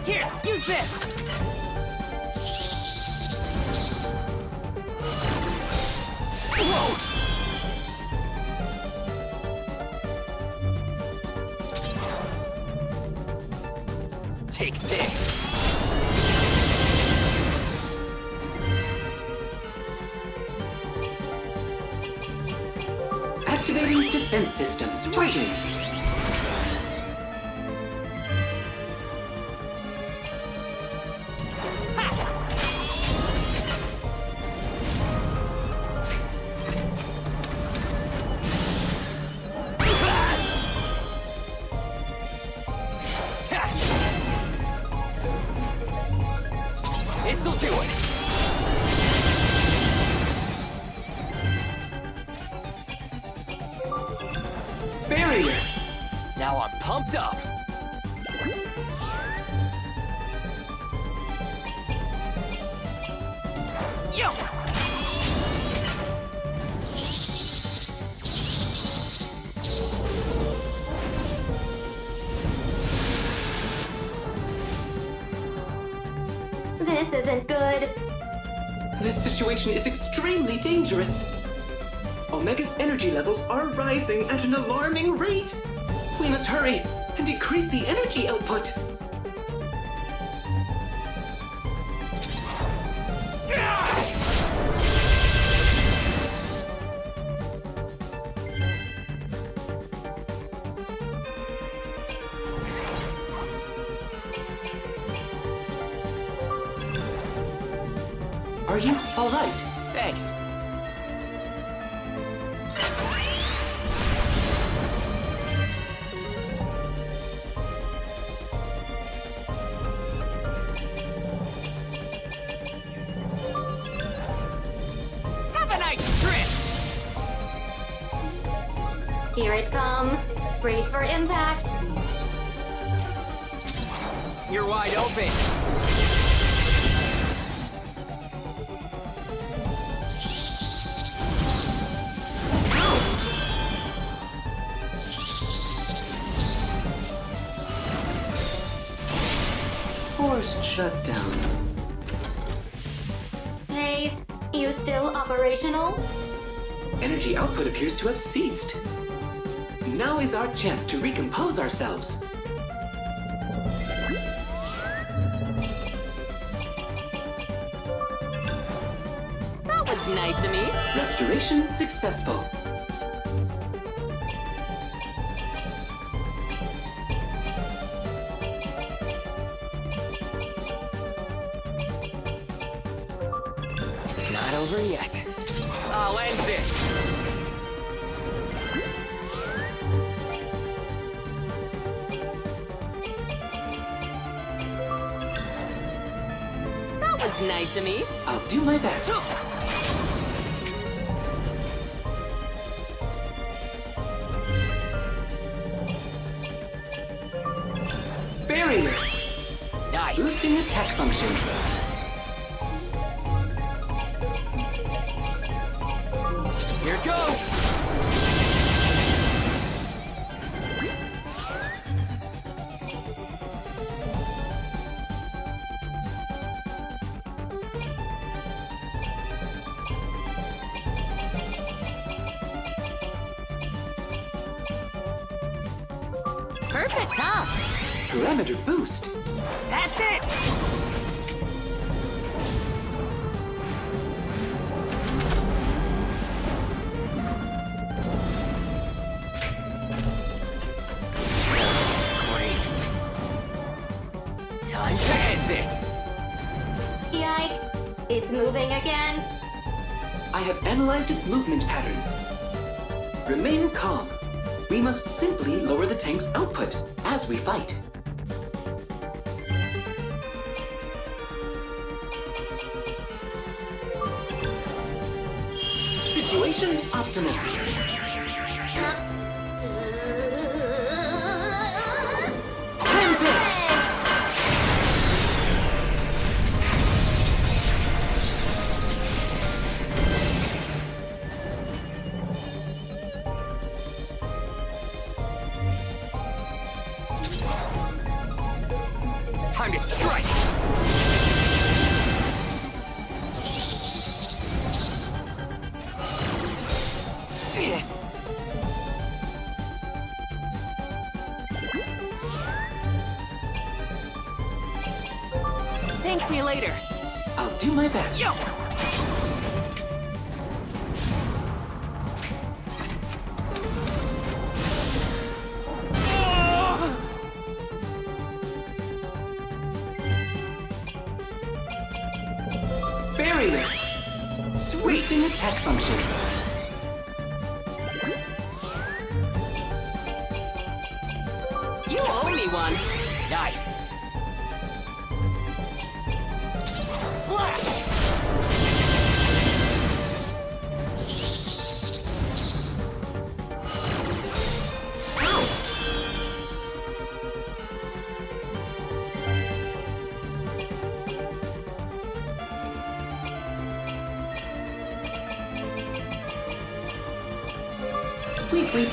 Here, use this! Whoa! Take this! Activating defense system. Switching. This'll do it! Barrier. Now I'm pumped up! Yo! This isn't good. This situation is extremely dangerous. Omega's energy levels are rising at an alarming rate. We must hurry and decrease the energy output. Are you all right? Thanks. Have a nice trip! Here it comes. Brace for impact. You're wide open. Forced shutdown. Hey, you still operational? Energy output appears to have ceased. Now is our chance to recompose ourselves. That was nice of me. Restoration successful. It's not over yet. I'll end this. That was nice of me. I'll do my best. Barrier. Nice. Boosting attack functions. Here goes. Perfect, huh? Parameter boost. That's it! Great. Time to end this. Yikes. It's moving again. I have analyzed its movement patterns. Remain calm. We must simply lower the tank's output as we fight. Situation optimal. Tempest! Time to strike! Thank me later. I'll do my best. Yo! Barrier. Boosting attack functions. You owe me one. Nice. Flash! Weep, weep.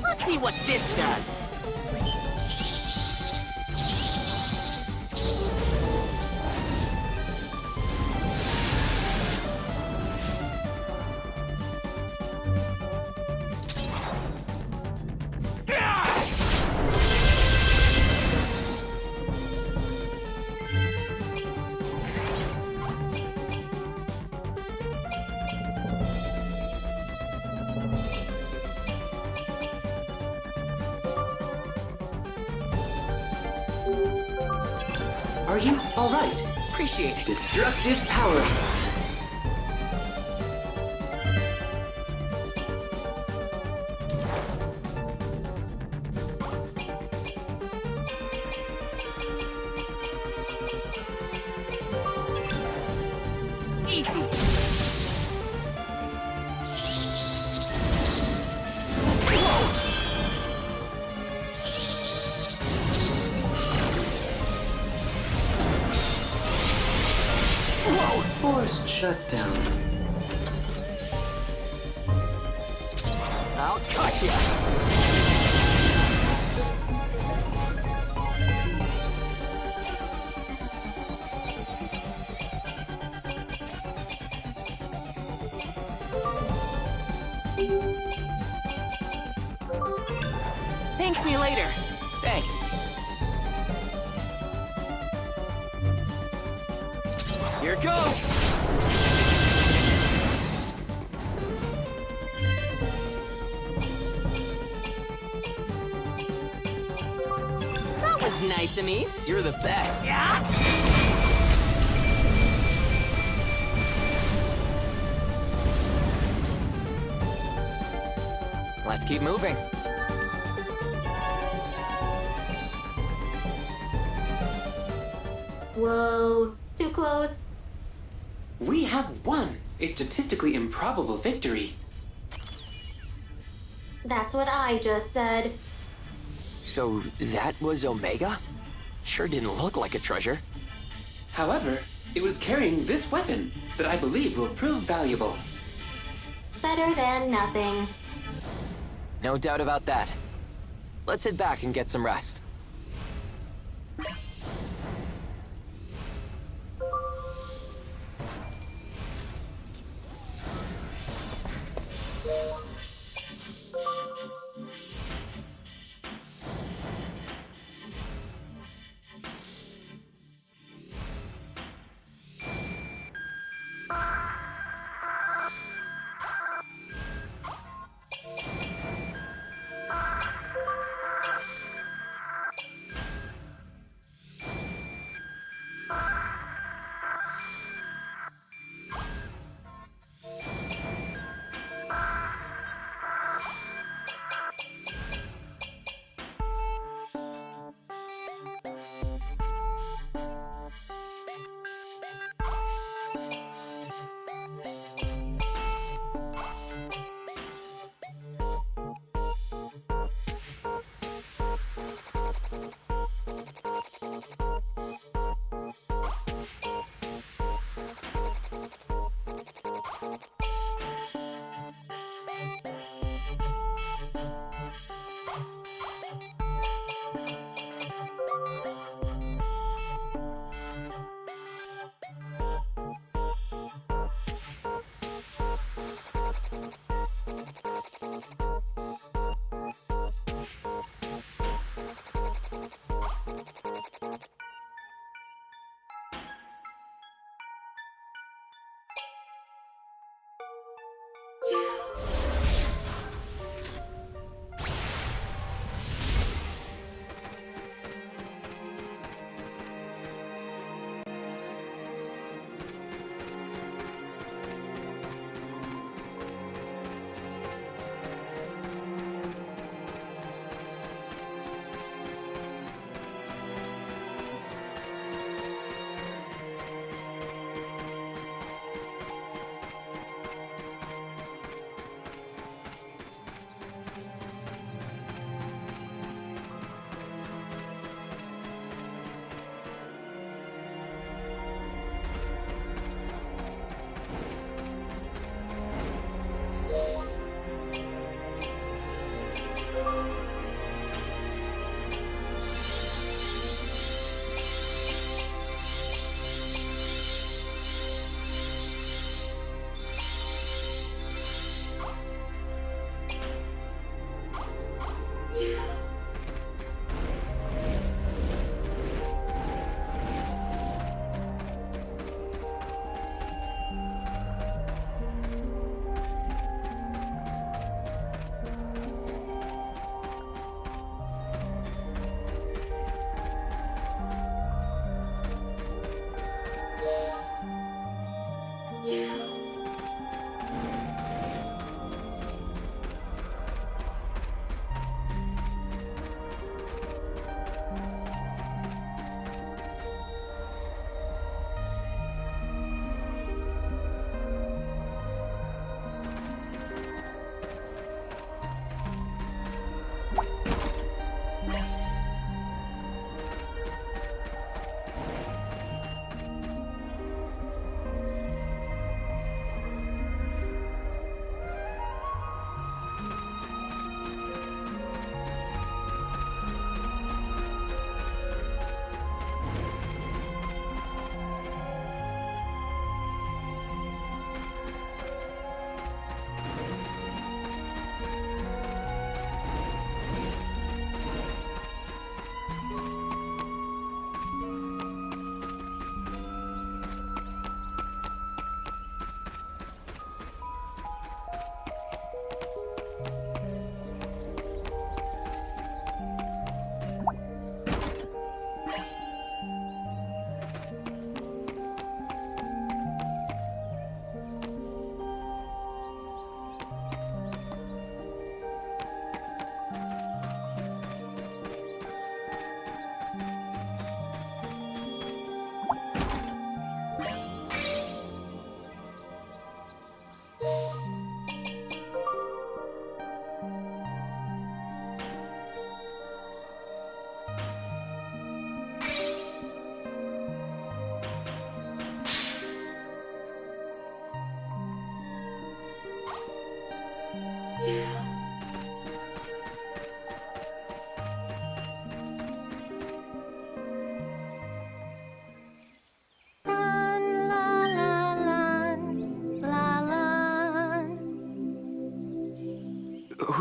Let's see what this does. Are you all right? Appreciate it. Destructive power. Easy. Forced shutdown. I'll cut ya! Thank me later. Thanks. Here goes! That was nice of me. You're the best. Yeah? Let's keep moving. Whoa, too close. We have won a statistically improbable victory. That's what I just said. So that was Omega? Sure didn't look like a treasure. However, it was carrying this weapon that I believe will prove valuable. Better than nothing. No doubt about that. Let's head back and get some rest.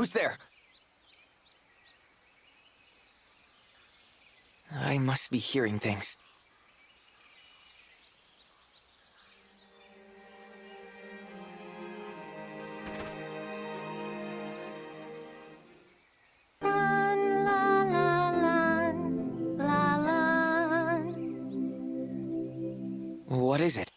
Who's there? I must be hearing things. What is it?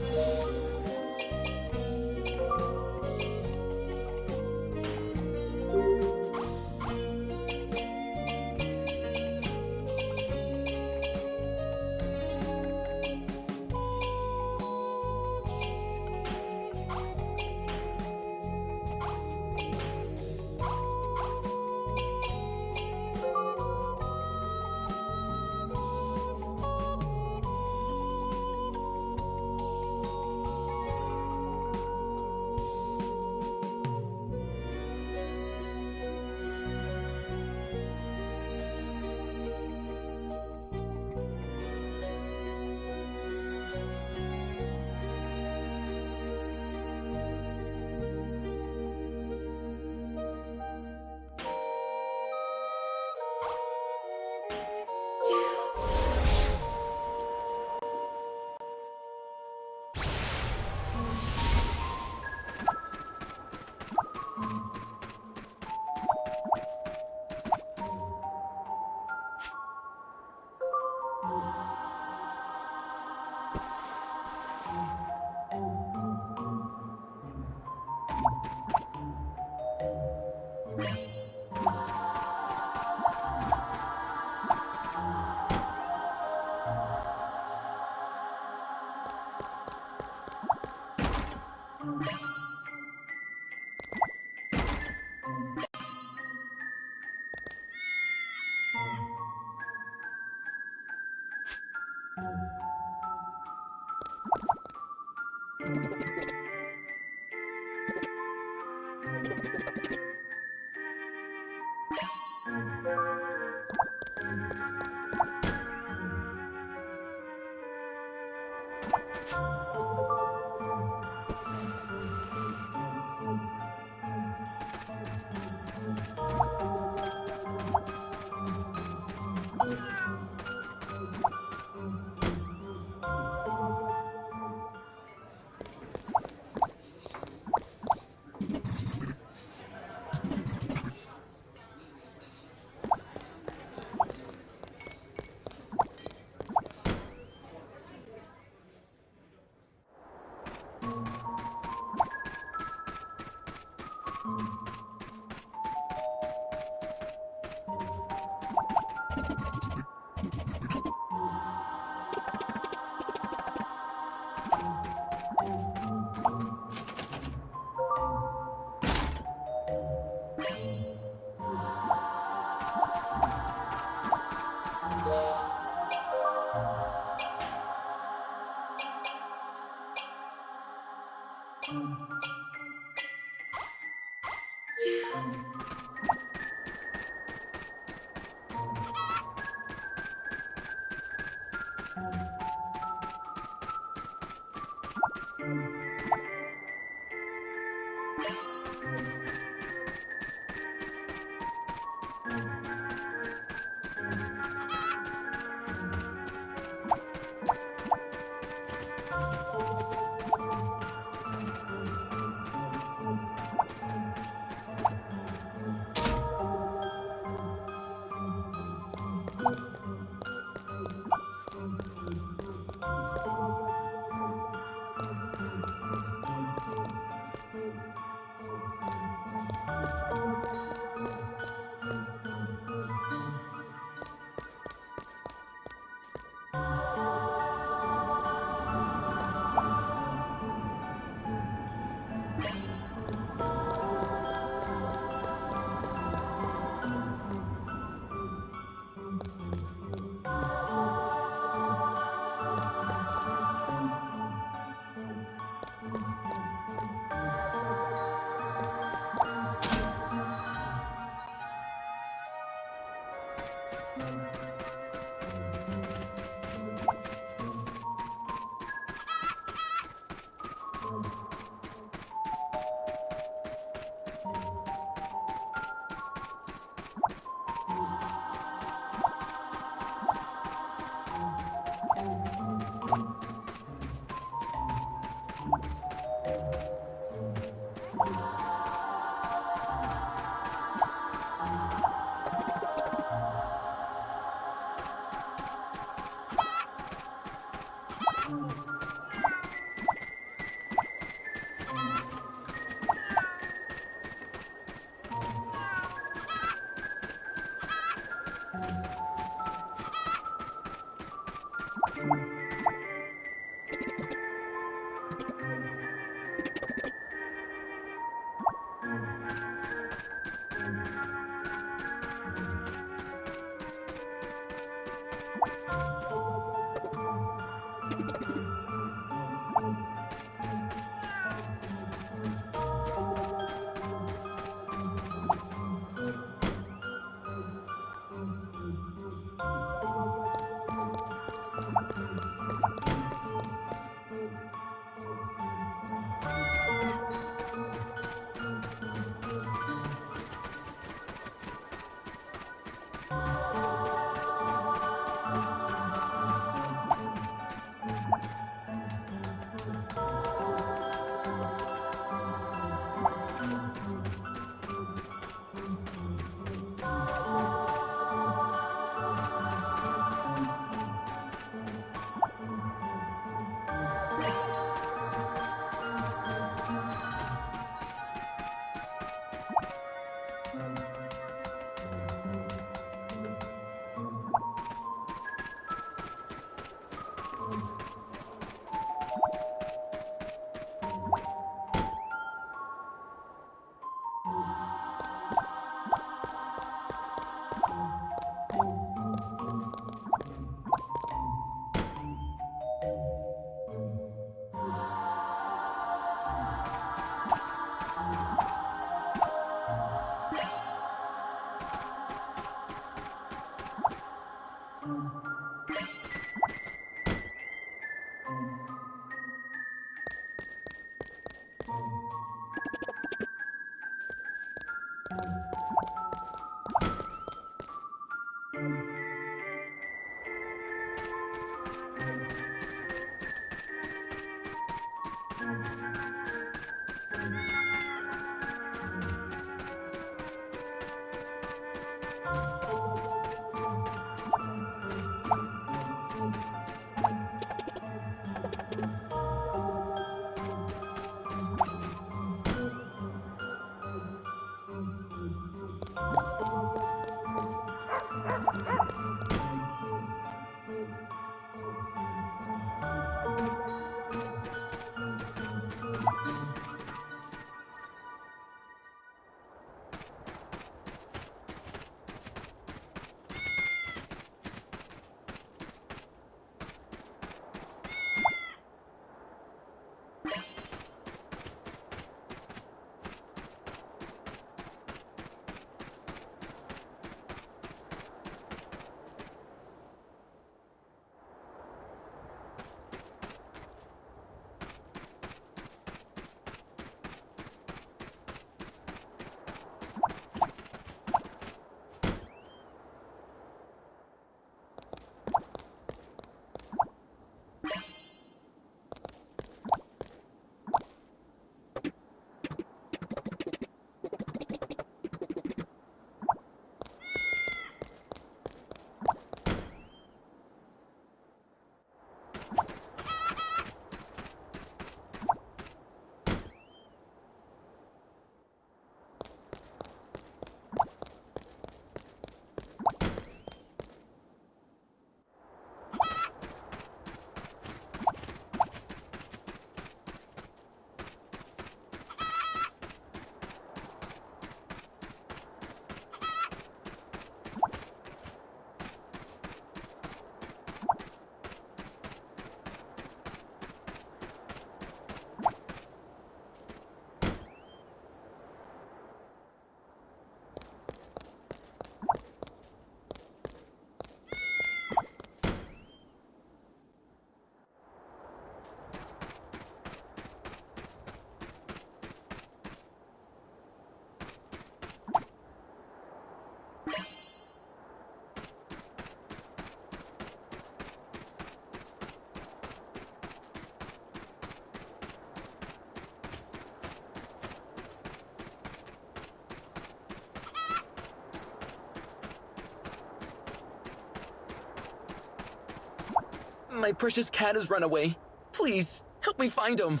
My precious cat has run away. Please, help me find him.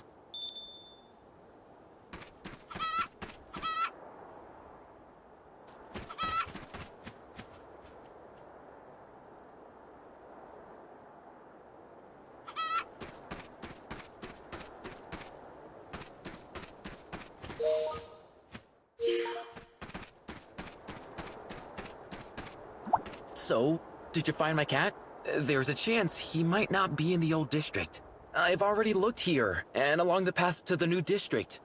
So, did you find my cat? There's a chance he might not be in the old district. I've already looked here, and along the path to the new district.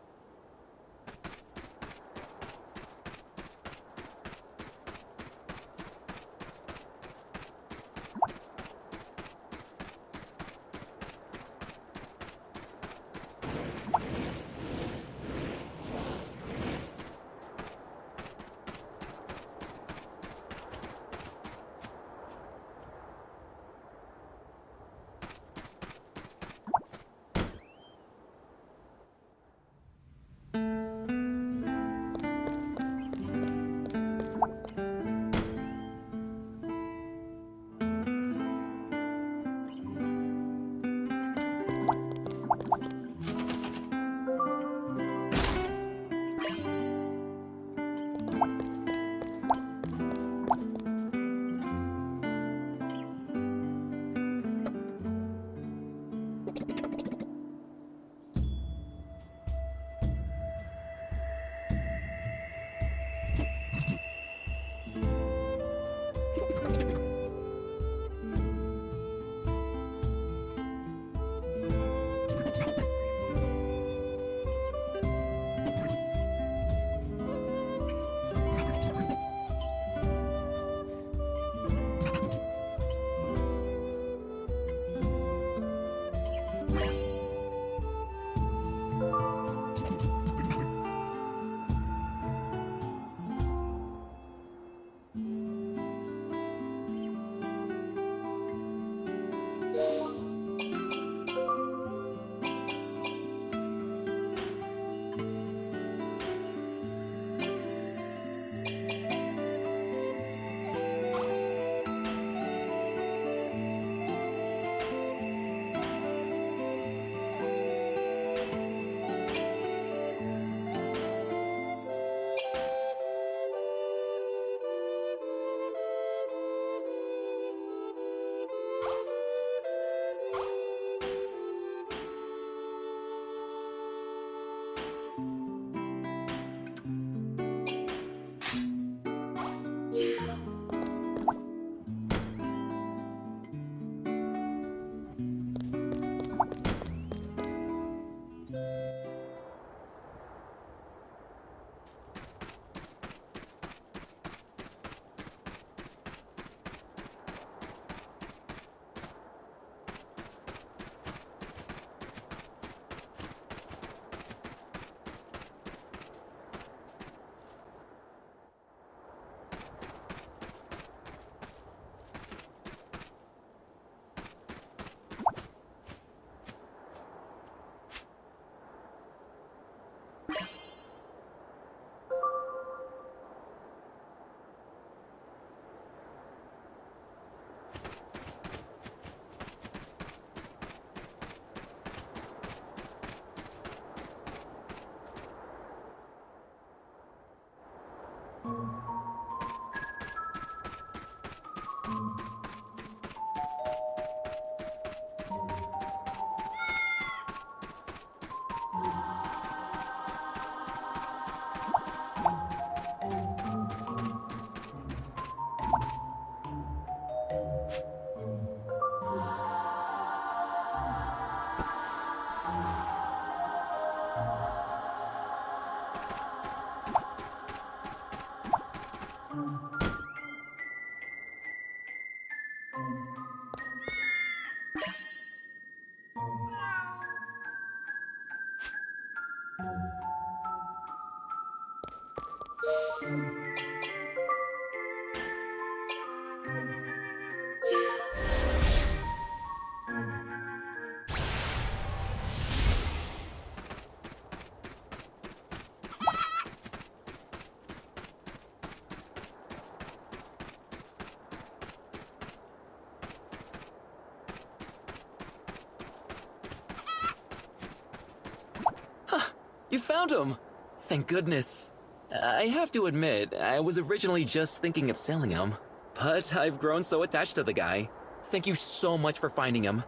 You found him! Thank goodness. I have to admit, I was originally just thinking of selling him, but I've grown so attached to the guy. Thank you so much for finding him.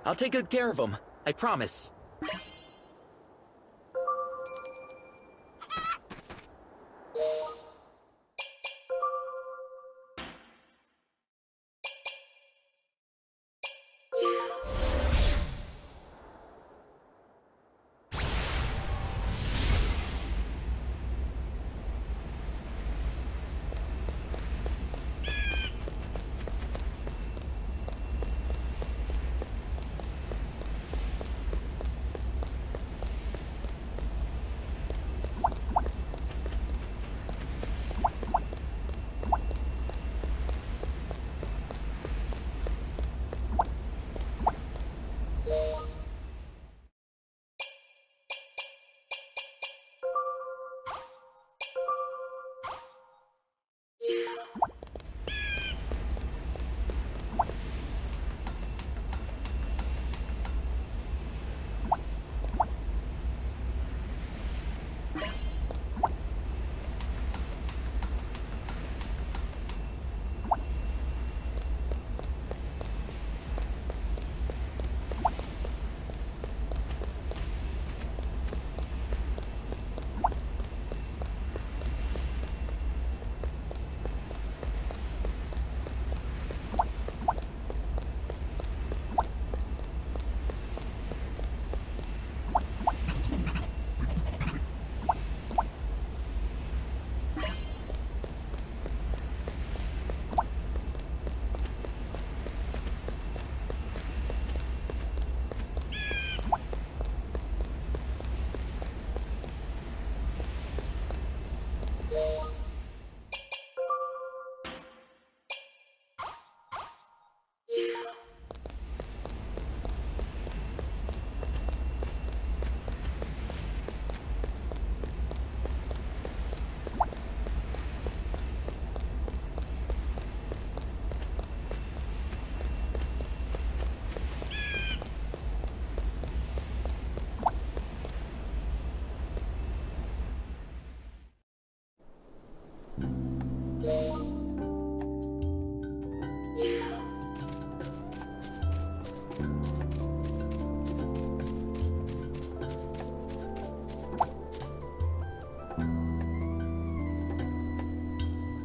I'll take good care of him, I promise.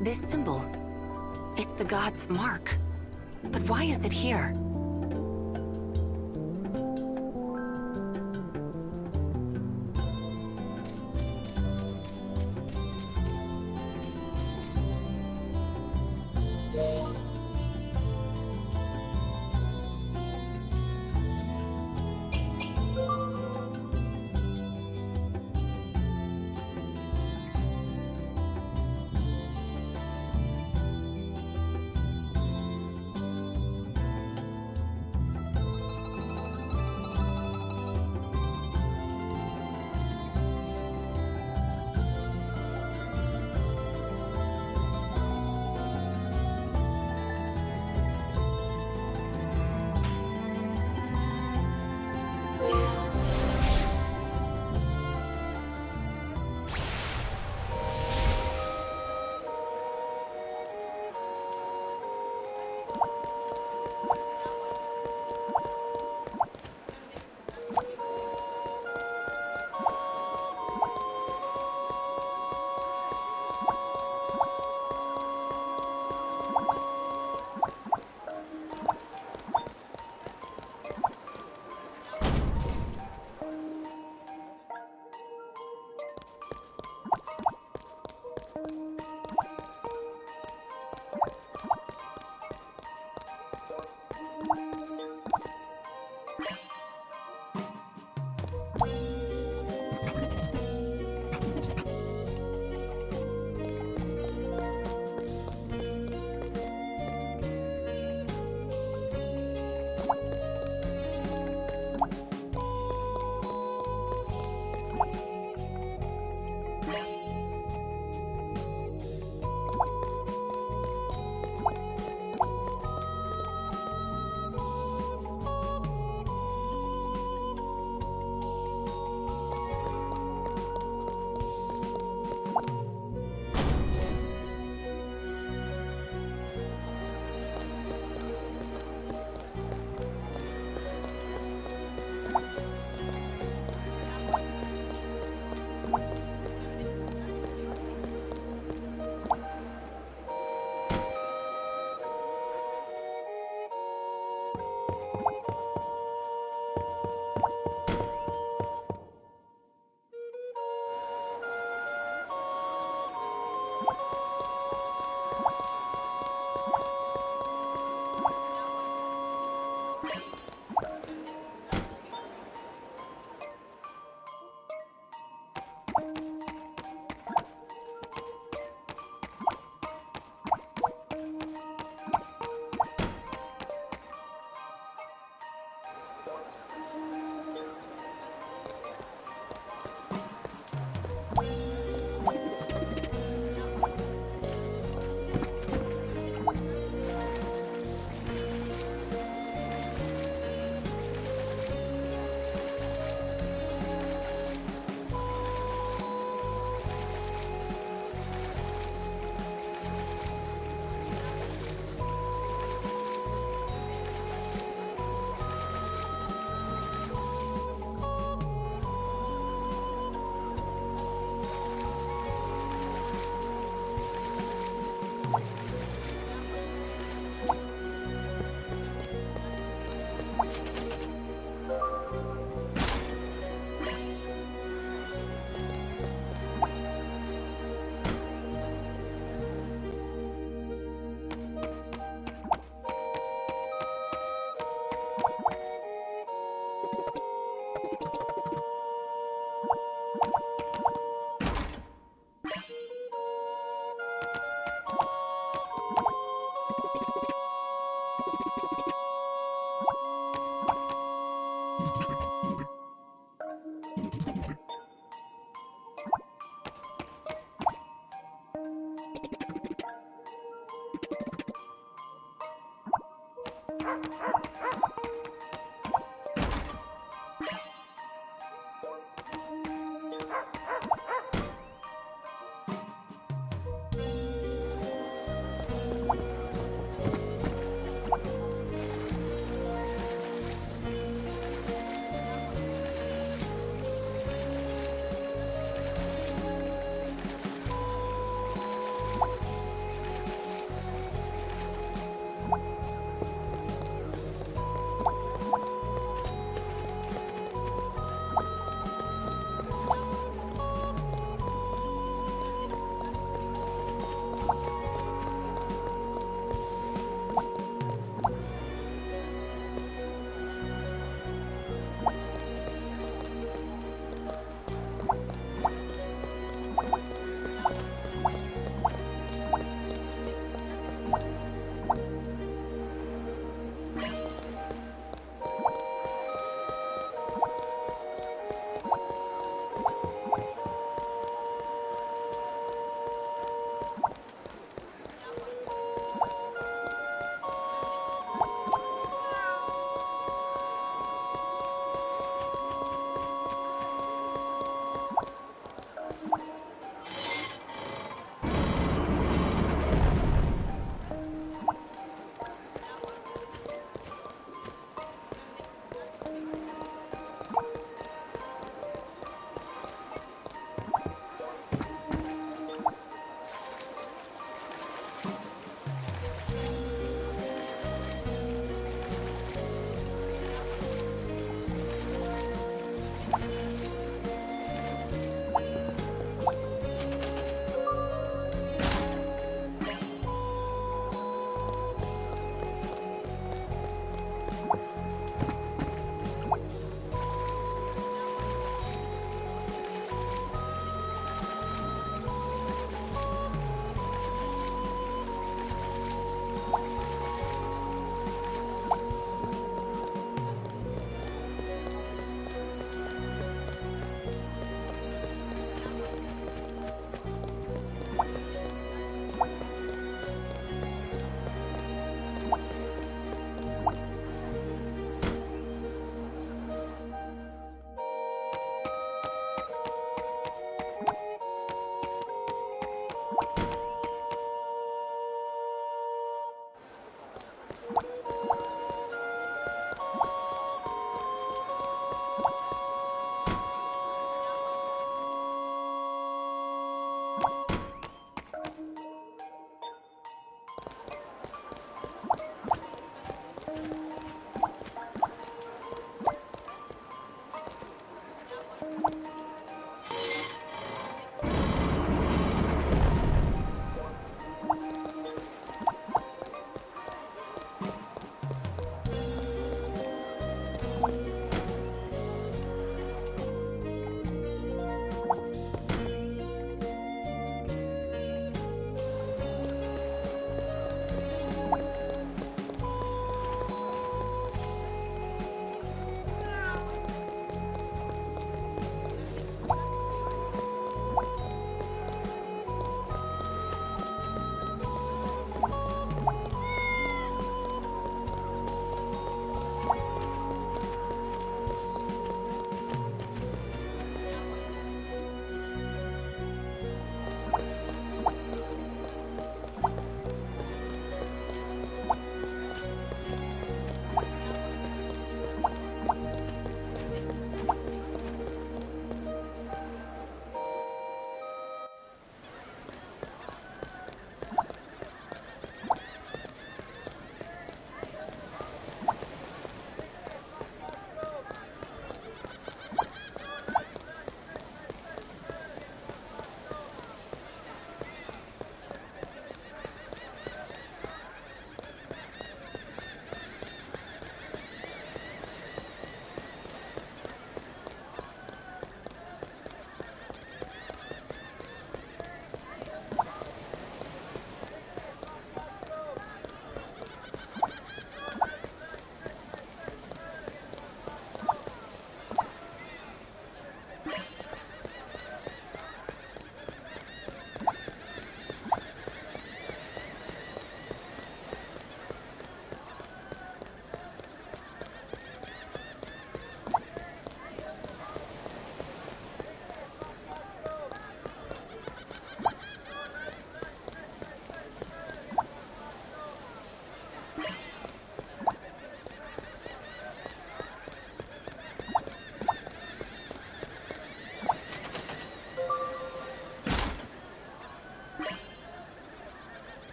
This symbol, it's the god's mark. But why is it here?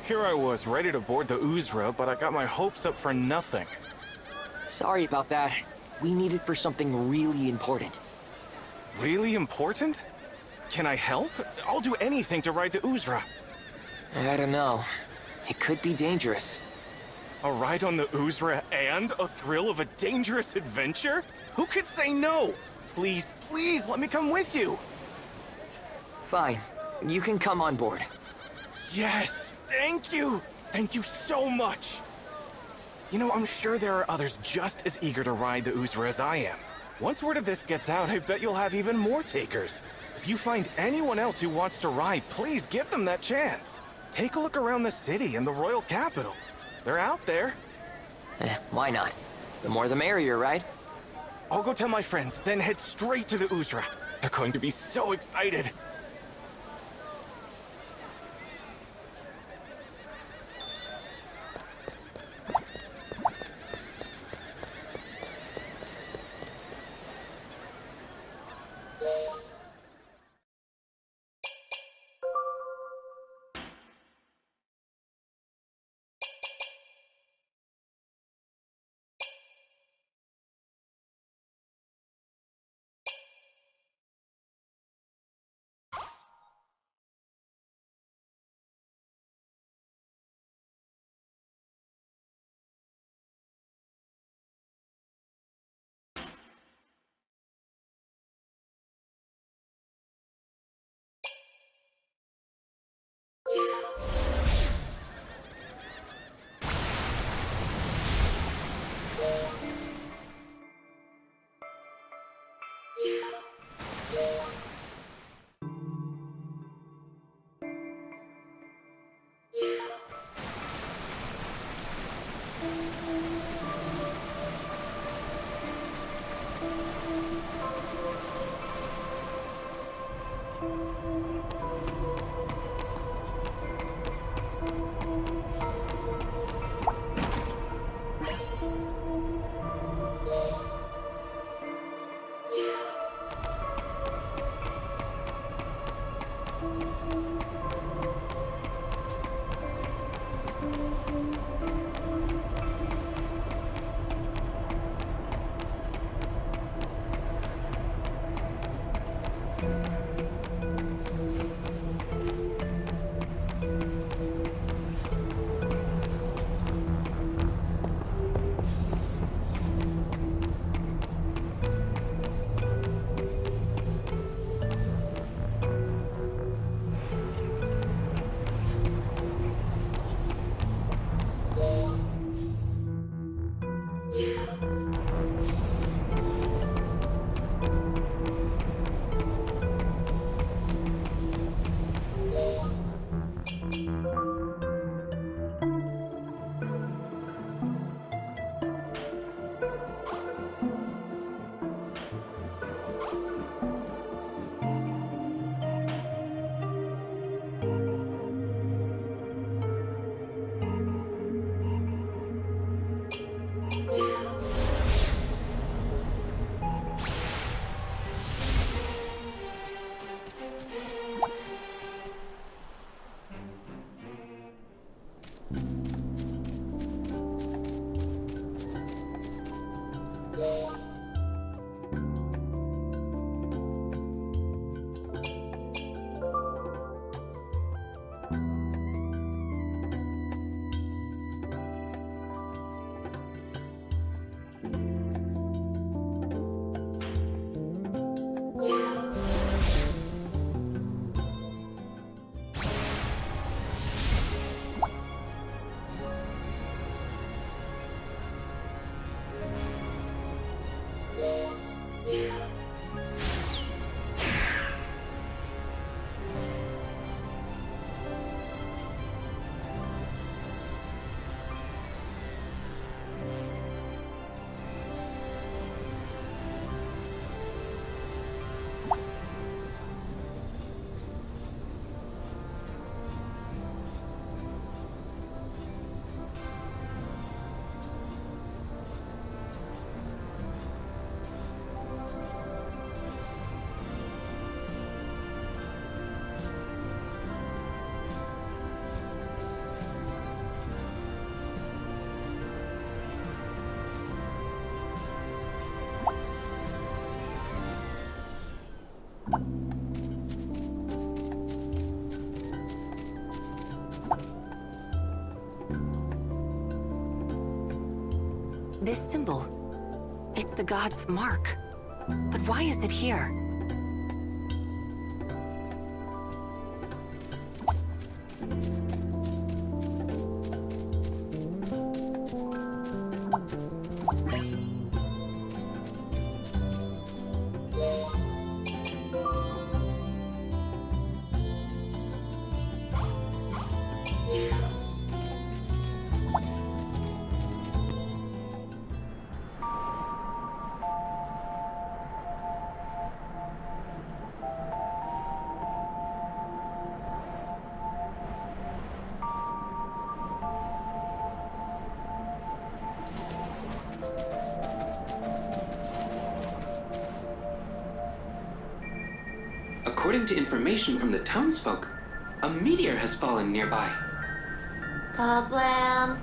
Here I was, ready to board the Uzra, but I got my hopes up for nothing. Sorry about that. We need it for something really important. Really important? Can I help? I'll do anything to ride the Uzra. I don't know. It could be dangerous. A ride on the Uzra and a thrill of a dangerous adventure? Who could say no? Please, please, let me come with you. Fine. You can come on board. Yes, thank you. Thank you so much. You know, I'm sure there are others just as eager to ride the Uzra as I am. Once word of this gets out, I bet you'll have even more takers. If you find anyone else who wants to ride, please give them that chance. Take a look around the city and the royal capital. They're out there. Why not? The more the merrier, right? I'll go tell my friends, then head straight to the Uzra. They're going to be so excited. This symbol. It's the god's mark. But why is it here? According to information from the townsfolk, a meteor has fallen nearby. Kablam!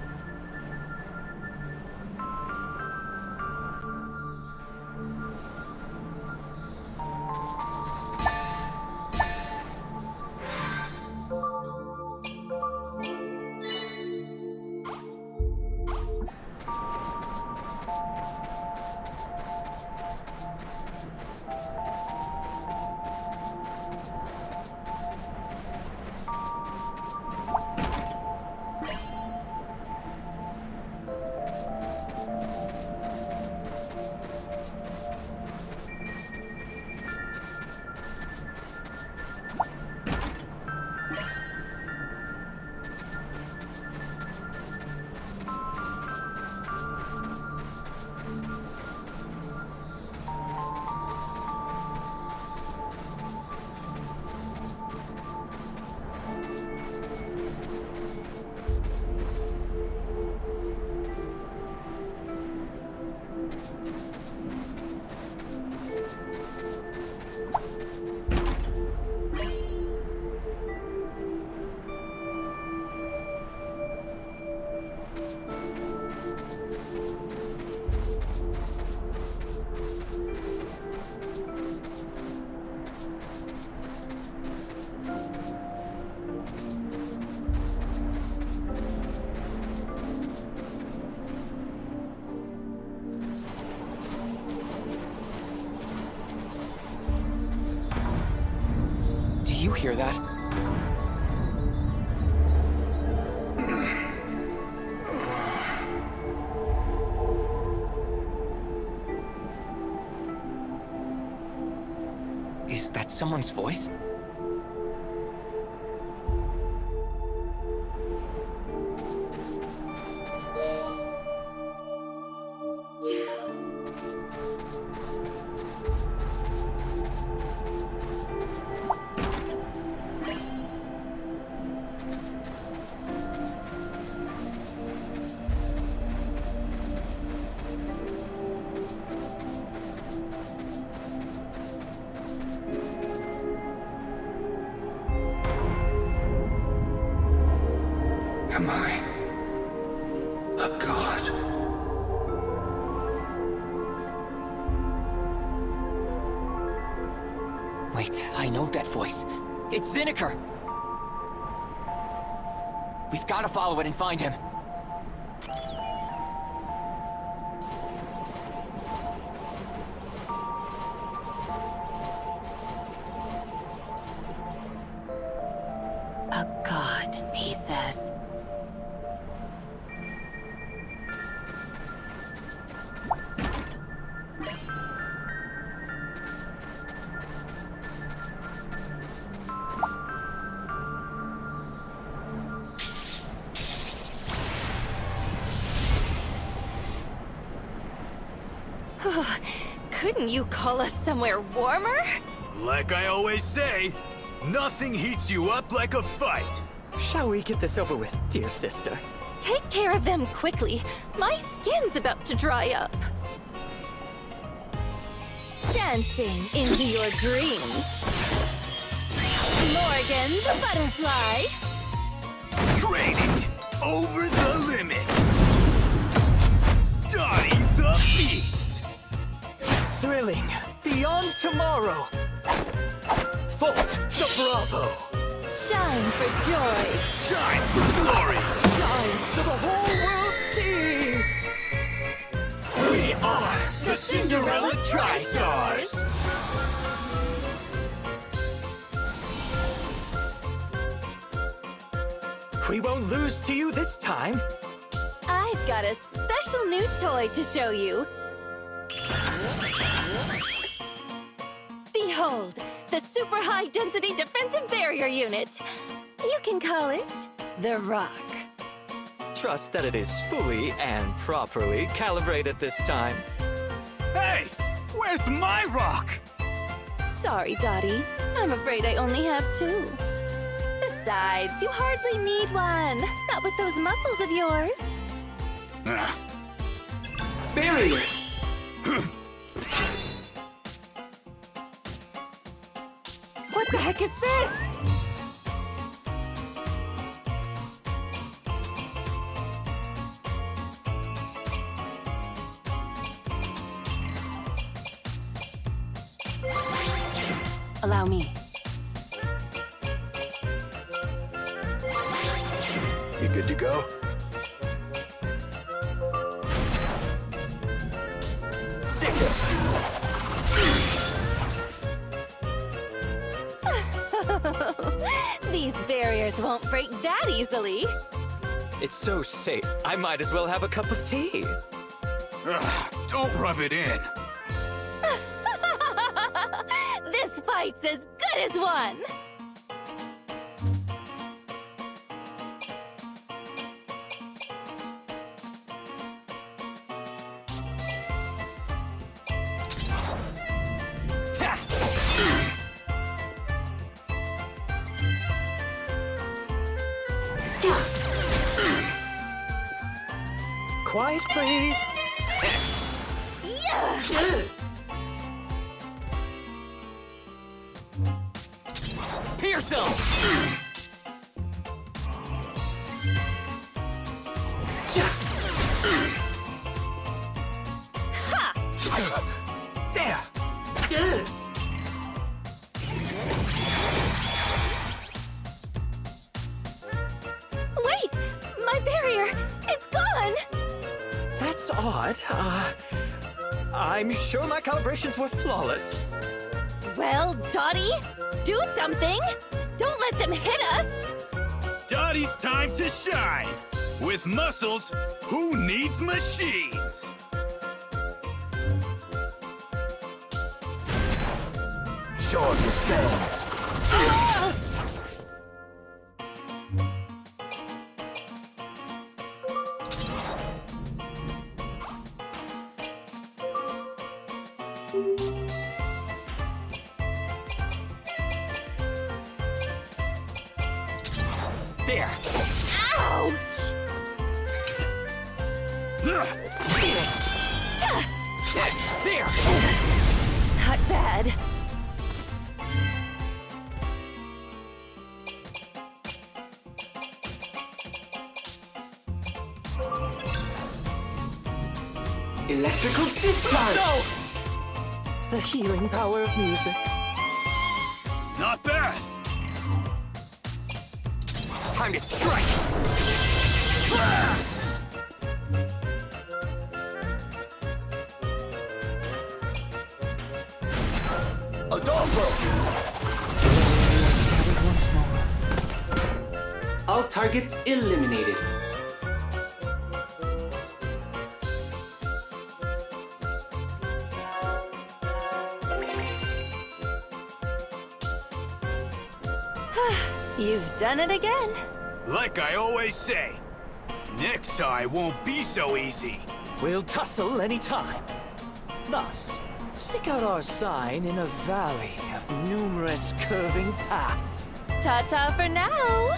Do you hear that? Is that someone's voice? Am I a god? Wait, I know that voice. It's Zinniker! We've got to follow it and find him. A god, he says. Couldn't you call us somewhere warmer? Like I always say, nothing heats you up like a fight. Shall we get this over with, dear sister? Take care of them quickly. My skin's about to dry up. Dancing into your dreams. Morgan the butterfly. Training over the limit. Dottie the beast. Thrilling beyond tomorrow. Volt the Bravo. Shine for joy. Shine for glory. Shine so the whole world sees. Cinderella Tri-Stars! We won't lose to you this time. I've got a special new toy to show you. Behold, the Super High Density Defensive Barrier Unit. You can call it the Rock. Trust that it is fully and properly calibrated this time. Hey! Where's my rock? Sorry, Dottie. I'm afraid I only have two. Besides, you hardly need one. Not with those muscles of yours. Barrier! What the heck is this? Allow me. You good to go? These barriers won't break that easily. It's so safe, I might as well have a cup of tea. Don't rub it in. This fight's as good as won. Quiet, please. Yeah! Pierce him! There! Wait! My barrier! It's gone! That's odd. I'm sure my calibrations were flawless. Well, Dottie, do something! Don't let them hit us! Dottie's time to shine! With muscles, who needs machines? Show off your fangs. There. Ouch! There. Not bad. Electrical discharge! No! The healing power of music. Not bad! Time to strike! Adolfo! All targets eliminated. You've done it again. Like I always say, next time won't be so easy. We'll tussle anytime. Thus, seek out our sign in a valley of numerous curving paths. Ta-ta for now.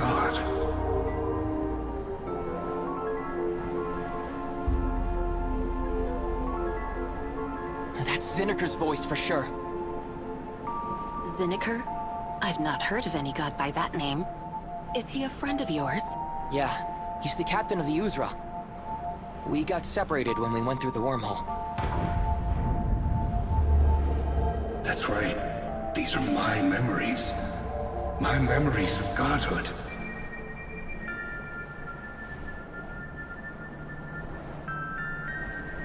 god. That's Zinniker's voice for sure. Zinniker? I've not heard of any god by that name. Is he a friend of yours? Yeah, he's the captain of the Uzra. We got separated when we went through the wormhole. That's right. These are my memories. My memories of godhood.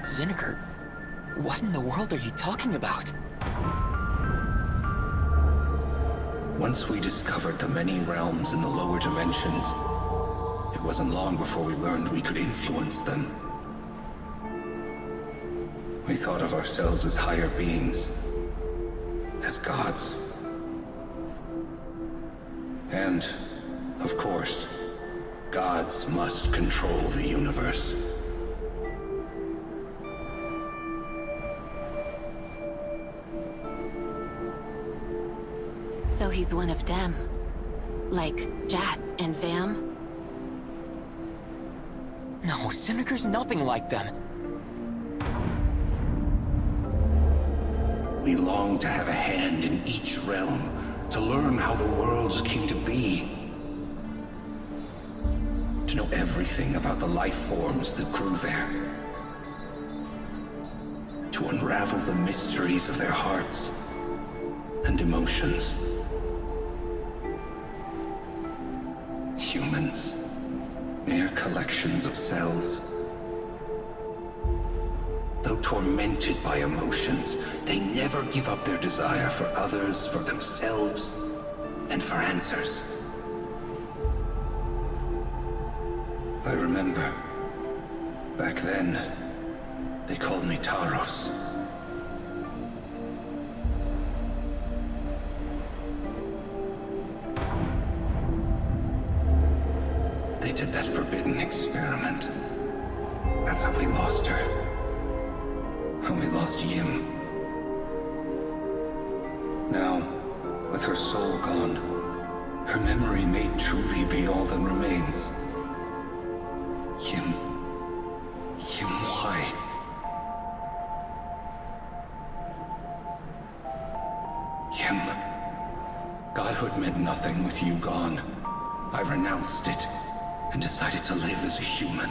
Zinniker, what in the world are you talking about? Once we discovered the many realms in the lower dimensions, it wasn't long before we learned we could influence them. We thought of ourselves as higher beings, as gods. And, of course, gods must control the universe. So he's one of them. Like Jas and Vam? No, Zinniker's nothing like them. We long to have a hand in each realm, to learn how the worlds came to be. To know everything about the life forms that grew there. To unravel the mysteries of their hearts and emotions. Humans, mere collections of cells. Though tormented by emotions, they never give up their desire for others, for themselves, and for answers. I remember, back then, they called me Taros. They did that forbidden experiment. That's how we lost her. How we lost Yim. Now, with her soul gone, her memory may truly be all that remains. Yim. Yim, why? Yim. Godhood meant nothing with you gone. I renounced it and decided to live as a human.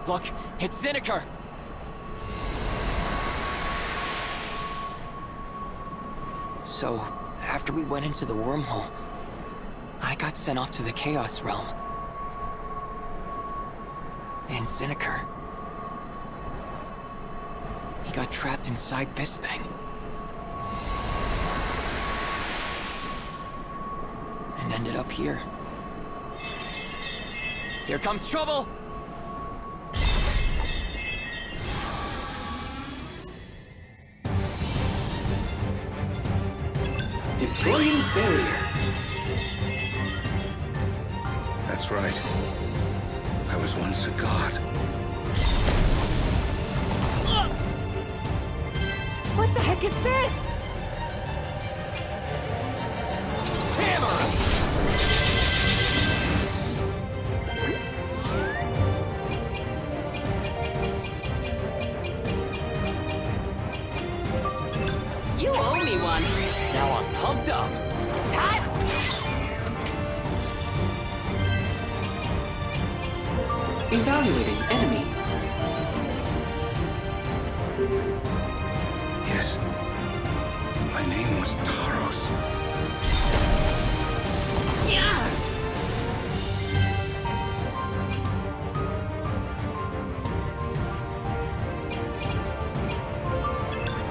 Look, it's Zinniker! So, after we went into the wormhole, I got sent off to the Chaos Realm. And Zineker, he got trapped inside this thing. And ended up here. Here comes trouble! Deploying barrier. That's right. I was once a god. What the heck is this? You owe me one. Now I'm pumped up. Evaluating enemy. Yes. My name was Taros. Yeah!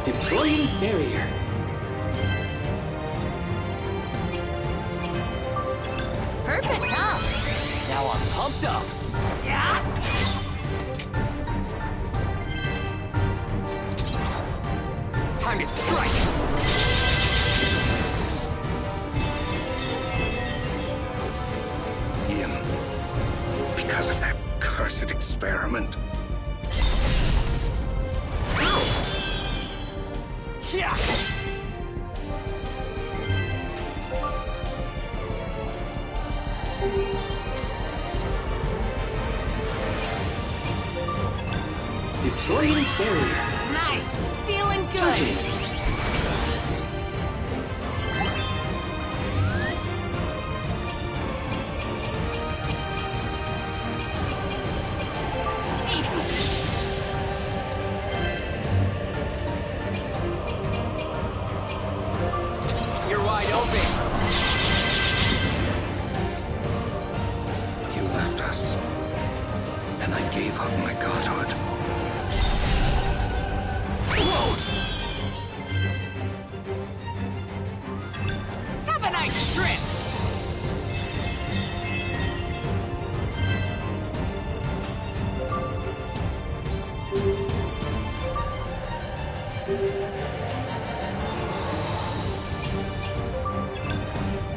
Deploying barrier. Perfect, huh? Now I'm pumped up. Yeah! Time to strike! Him. Because of that cursed experiment. Yeah! Deploying barrier. Nice! Feeling good! You're wide open. You left us. And I gave up my godhood. Have a nice trip!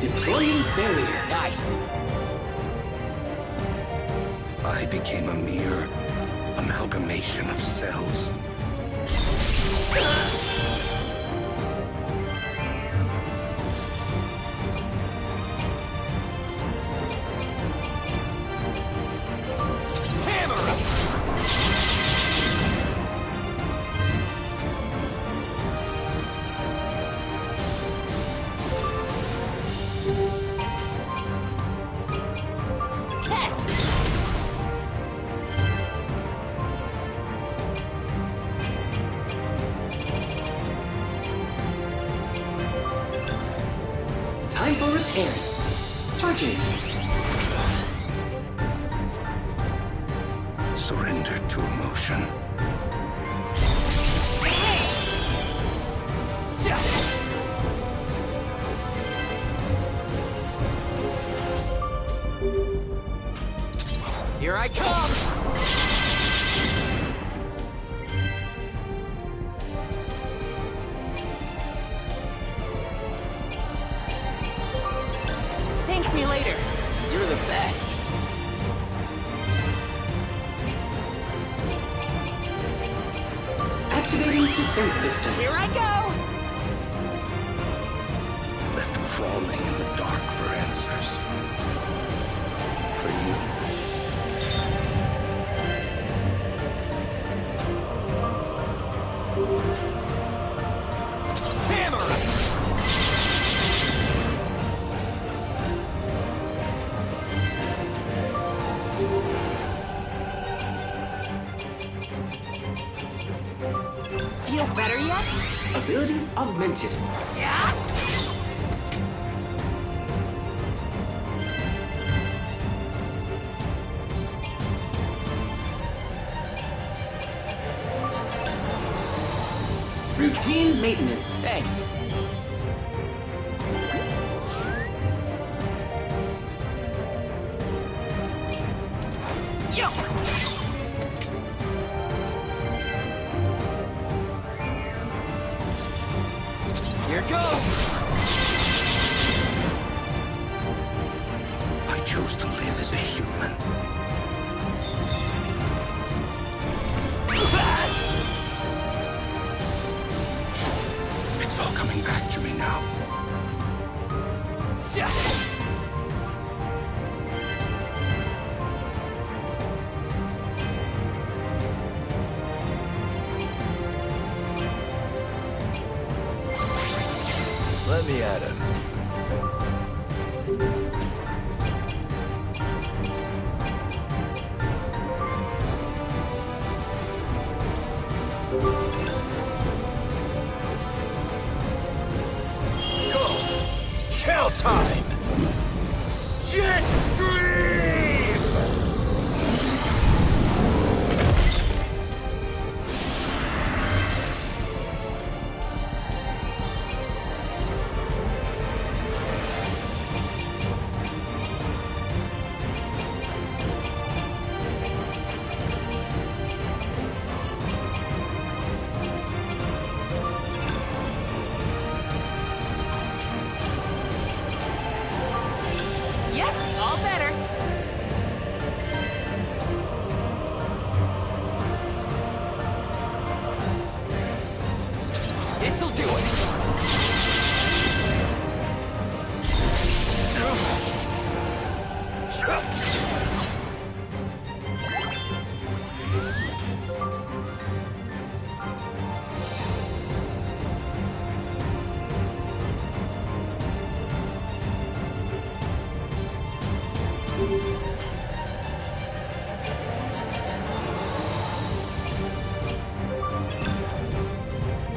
Deploying barrier. Nice. I became a mere amalgamation of cells. Time for repairs. Charging. Surrender to emotion. Here I come! Thank me later. You're the best. Activating defense system. Here I go! Left crawling in the dark for answers. For you. Feel better yet? Abilities augmented. Yeah? Routine maintenance. Thanks. Yo! Here goes! I chose to live as a human. It's all coming back to me now. Let me at him. Go! Chow time! Jet Stream! Yep, all better. This'll do it.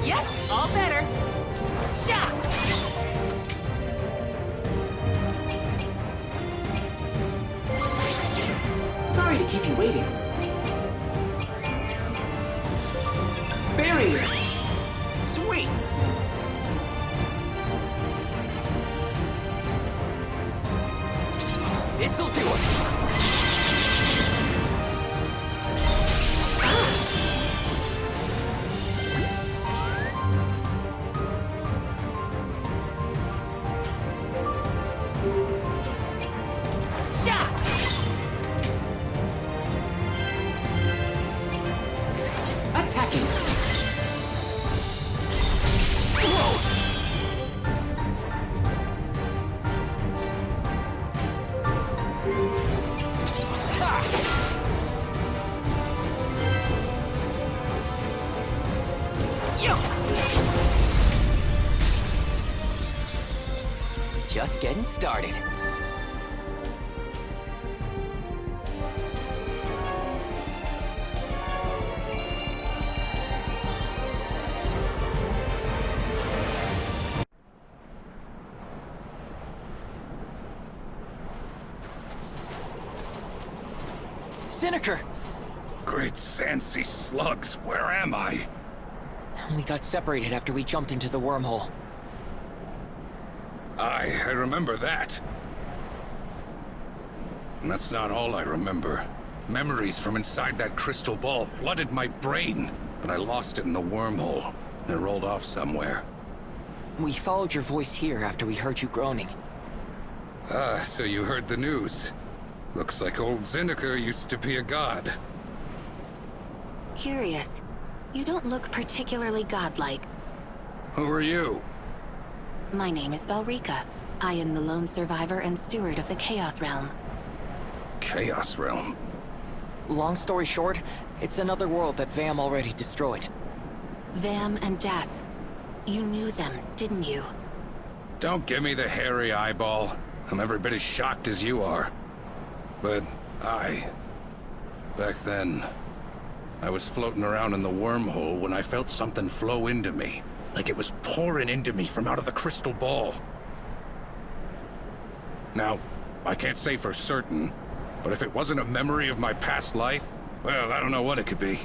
Yep, all better. Shot! Sorry to keep you waiting. Barrier! Sweet! This'll do it. Shot! Attacking! Just getting started. Seneca! Great Sansi slugs, where am I? We got separated after we jumped into the wormhole. I remember that. And that's not all I remember. Memories from inside that crystal ball flooded my brain, but I lost it in the wormhole. It rolled off somewhere. We followed your voice here after we heard you groaning. Ah, so you heard the news. Looks like old Zinniker used to be a god. Curious. You don't look particularly godlike. Who are you? My name is Valrika. I am the lone survivor and steward of the Chaos Realm. Chaos Realm? Long story short, it's another world that Vam already destroyed. Vam and Jas. You knew them, didn't you? Don't give me the hairy eyeball. I'm every bit as shocked as you are. But back then, I was floating around in the wormhole when I felt something flow into me. Like it was pouring into me from out of the crystal ball. Now, I can't say for certain, but if it wasn't a memory of my past life, well, I don't know what it could be.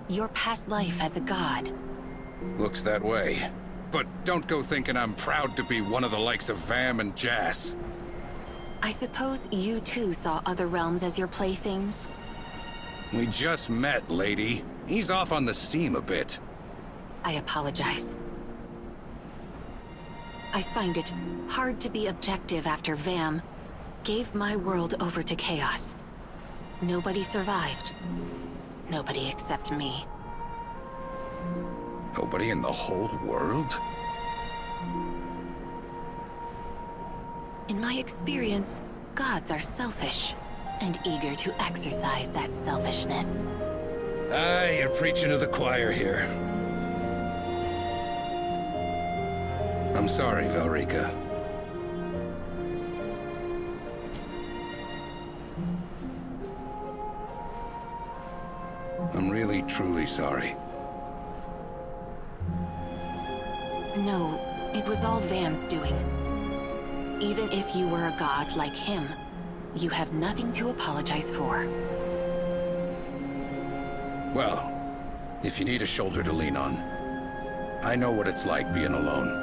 Your past life as a god. Looks that way. But don't go thinking I'm proud to be one of the likes of Vam and Jas. I suppose you too saw other realms as your playthings? We just met, lady. He's off on the steam a bit. I apologize. I find it hard to be objective after Vam gave my world over to chaos. Nobody survived. Nobody except me. Nobody in the whole world? In my experience, gods are selfish and eager to exercise that selfishness. Ah, you're preaching to the choir here. I'm sorry, Valrika. I'm really, truly sorry. No, it was all Vam's doing. Even if you were a god like him, you have nothing to apologize for. Well, if you need a shoulder to lean on, I know what it's like being alone.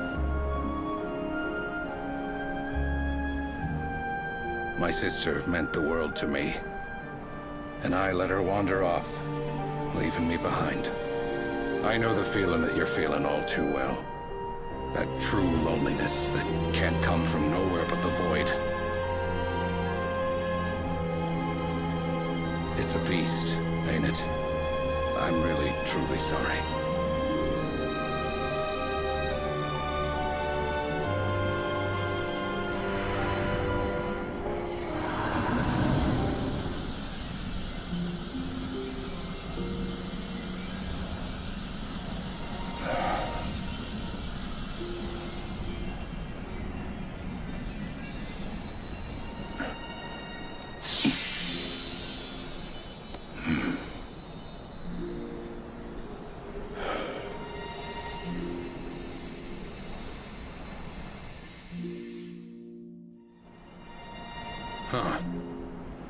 My sister meant the world to me, and I let her wander off, leaving me behind. I know the feeling that you're feeling all too well. That true loneliness that can't come from nowhere but the void. It's a beast, ain't it? I'm really, truly sorry. Huh.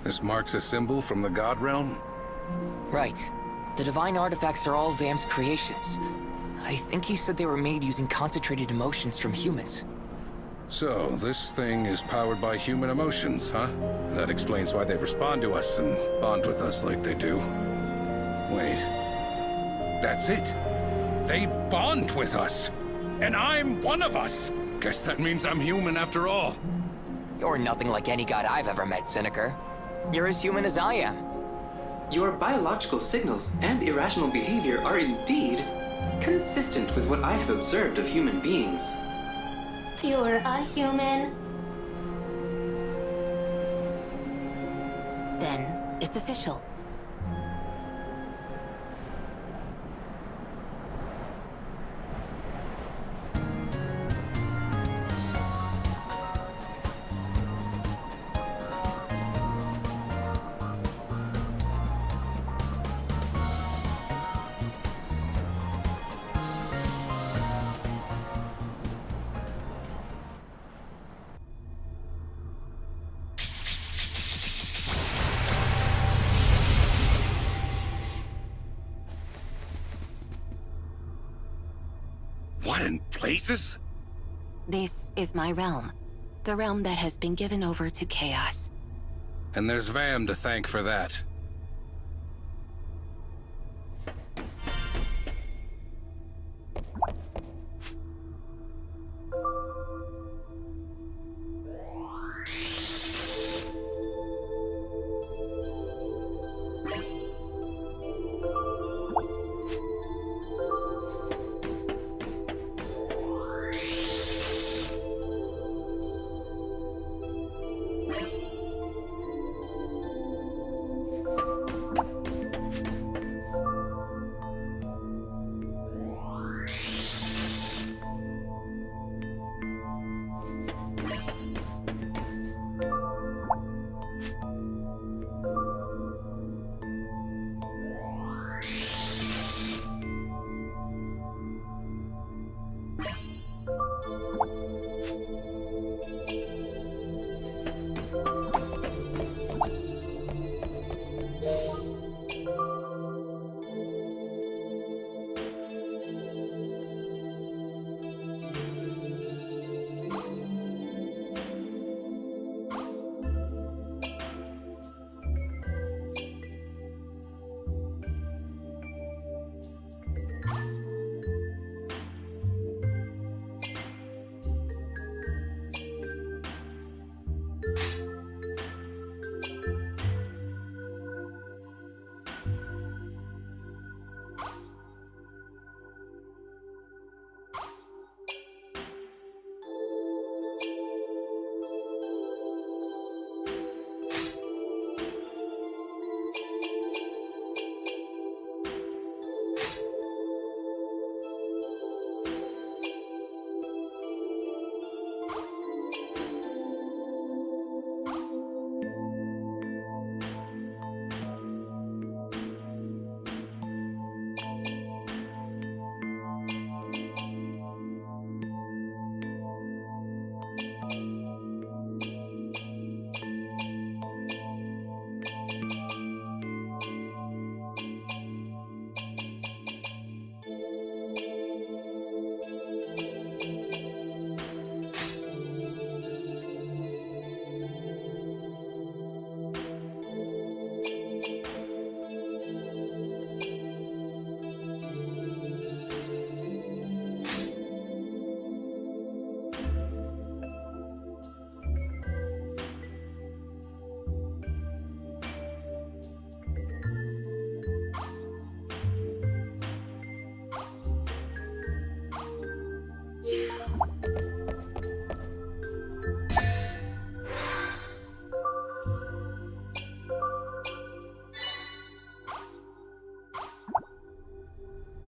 This marks a symbol from the God Realm? Right. The divine artifacts are all Vam's creations. I think he said they were made using concentrated emotions from humans. So, this thing is powered by human emotions, huh? That explains why they respond to us and bond with us like they do. Wait. That's it! They bond with us! And I'm one of us! Guess that means I'm human after all. You're nothing like any god I've ever met, Cyniker. You're as human as I am. Your biological signals and irrational behavior are indeed consistent with what I have observed of human beings. You're a human. Then, it's official. What in places? This is my realm. The realm that has been given over to chaos. And there's Vam to thank for that.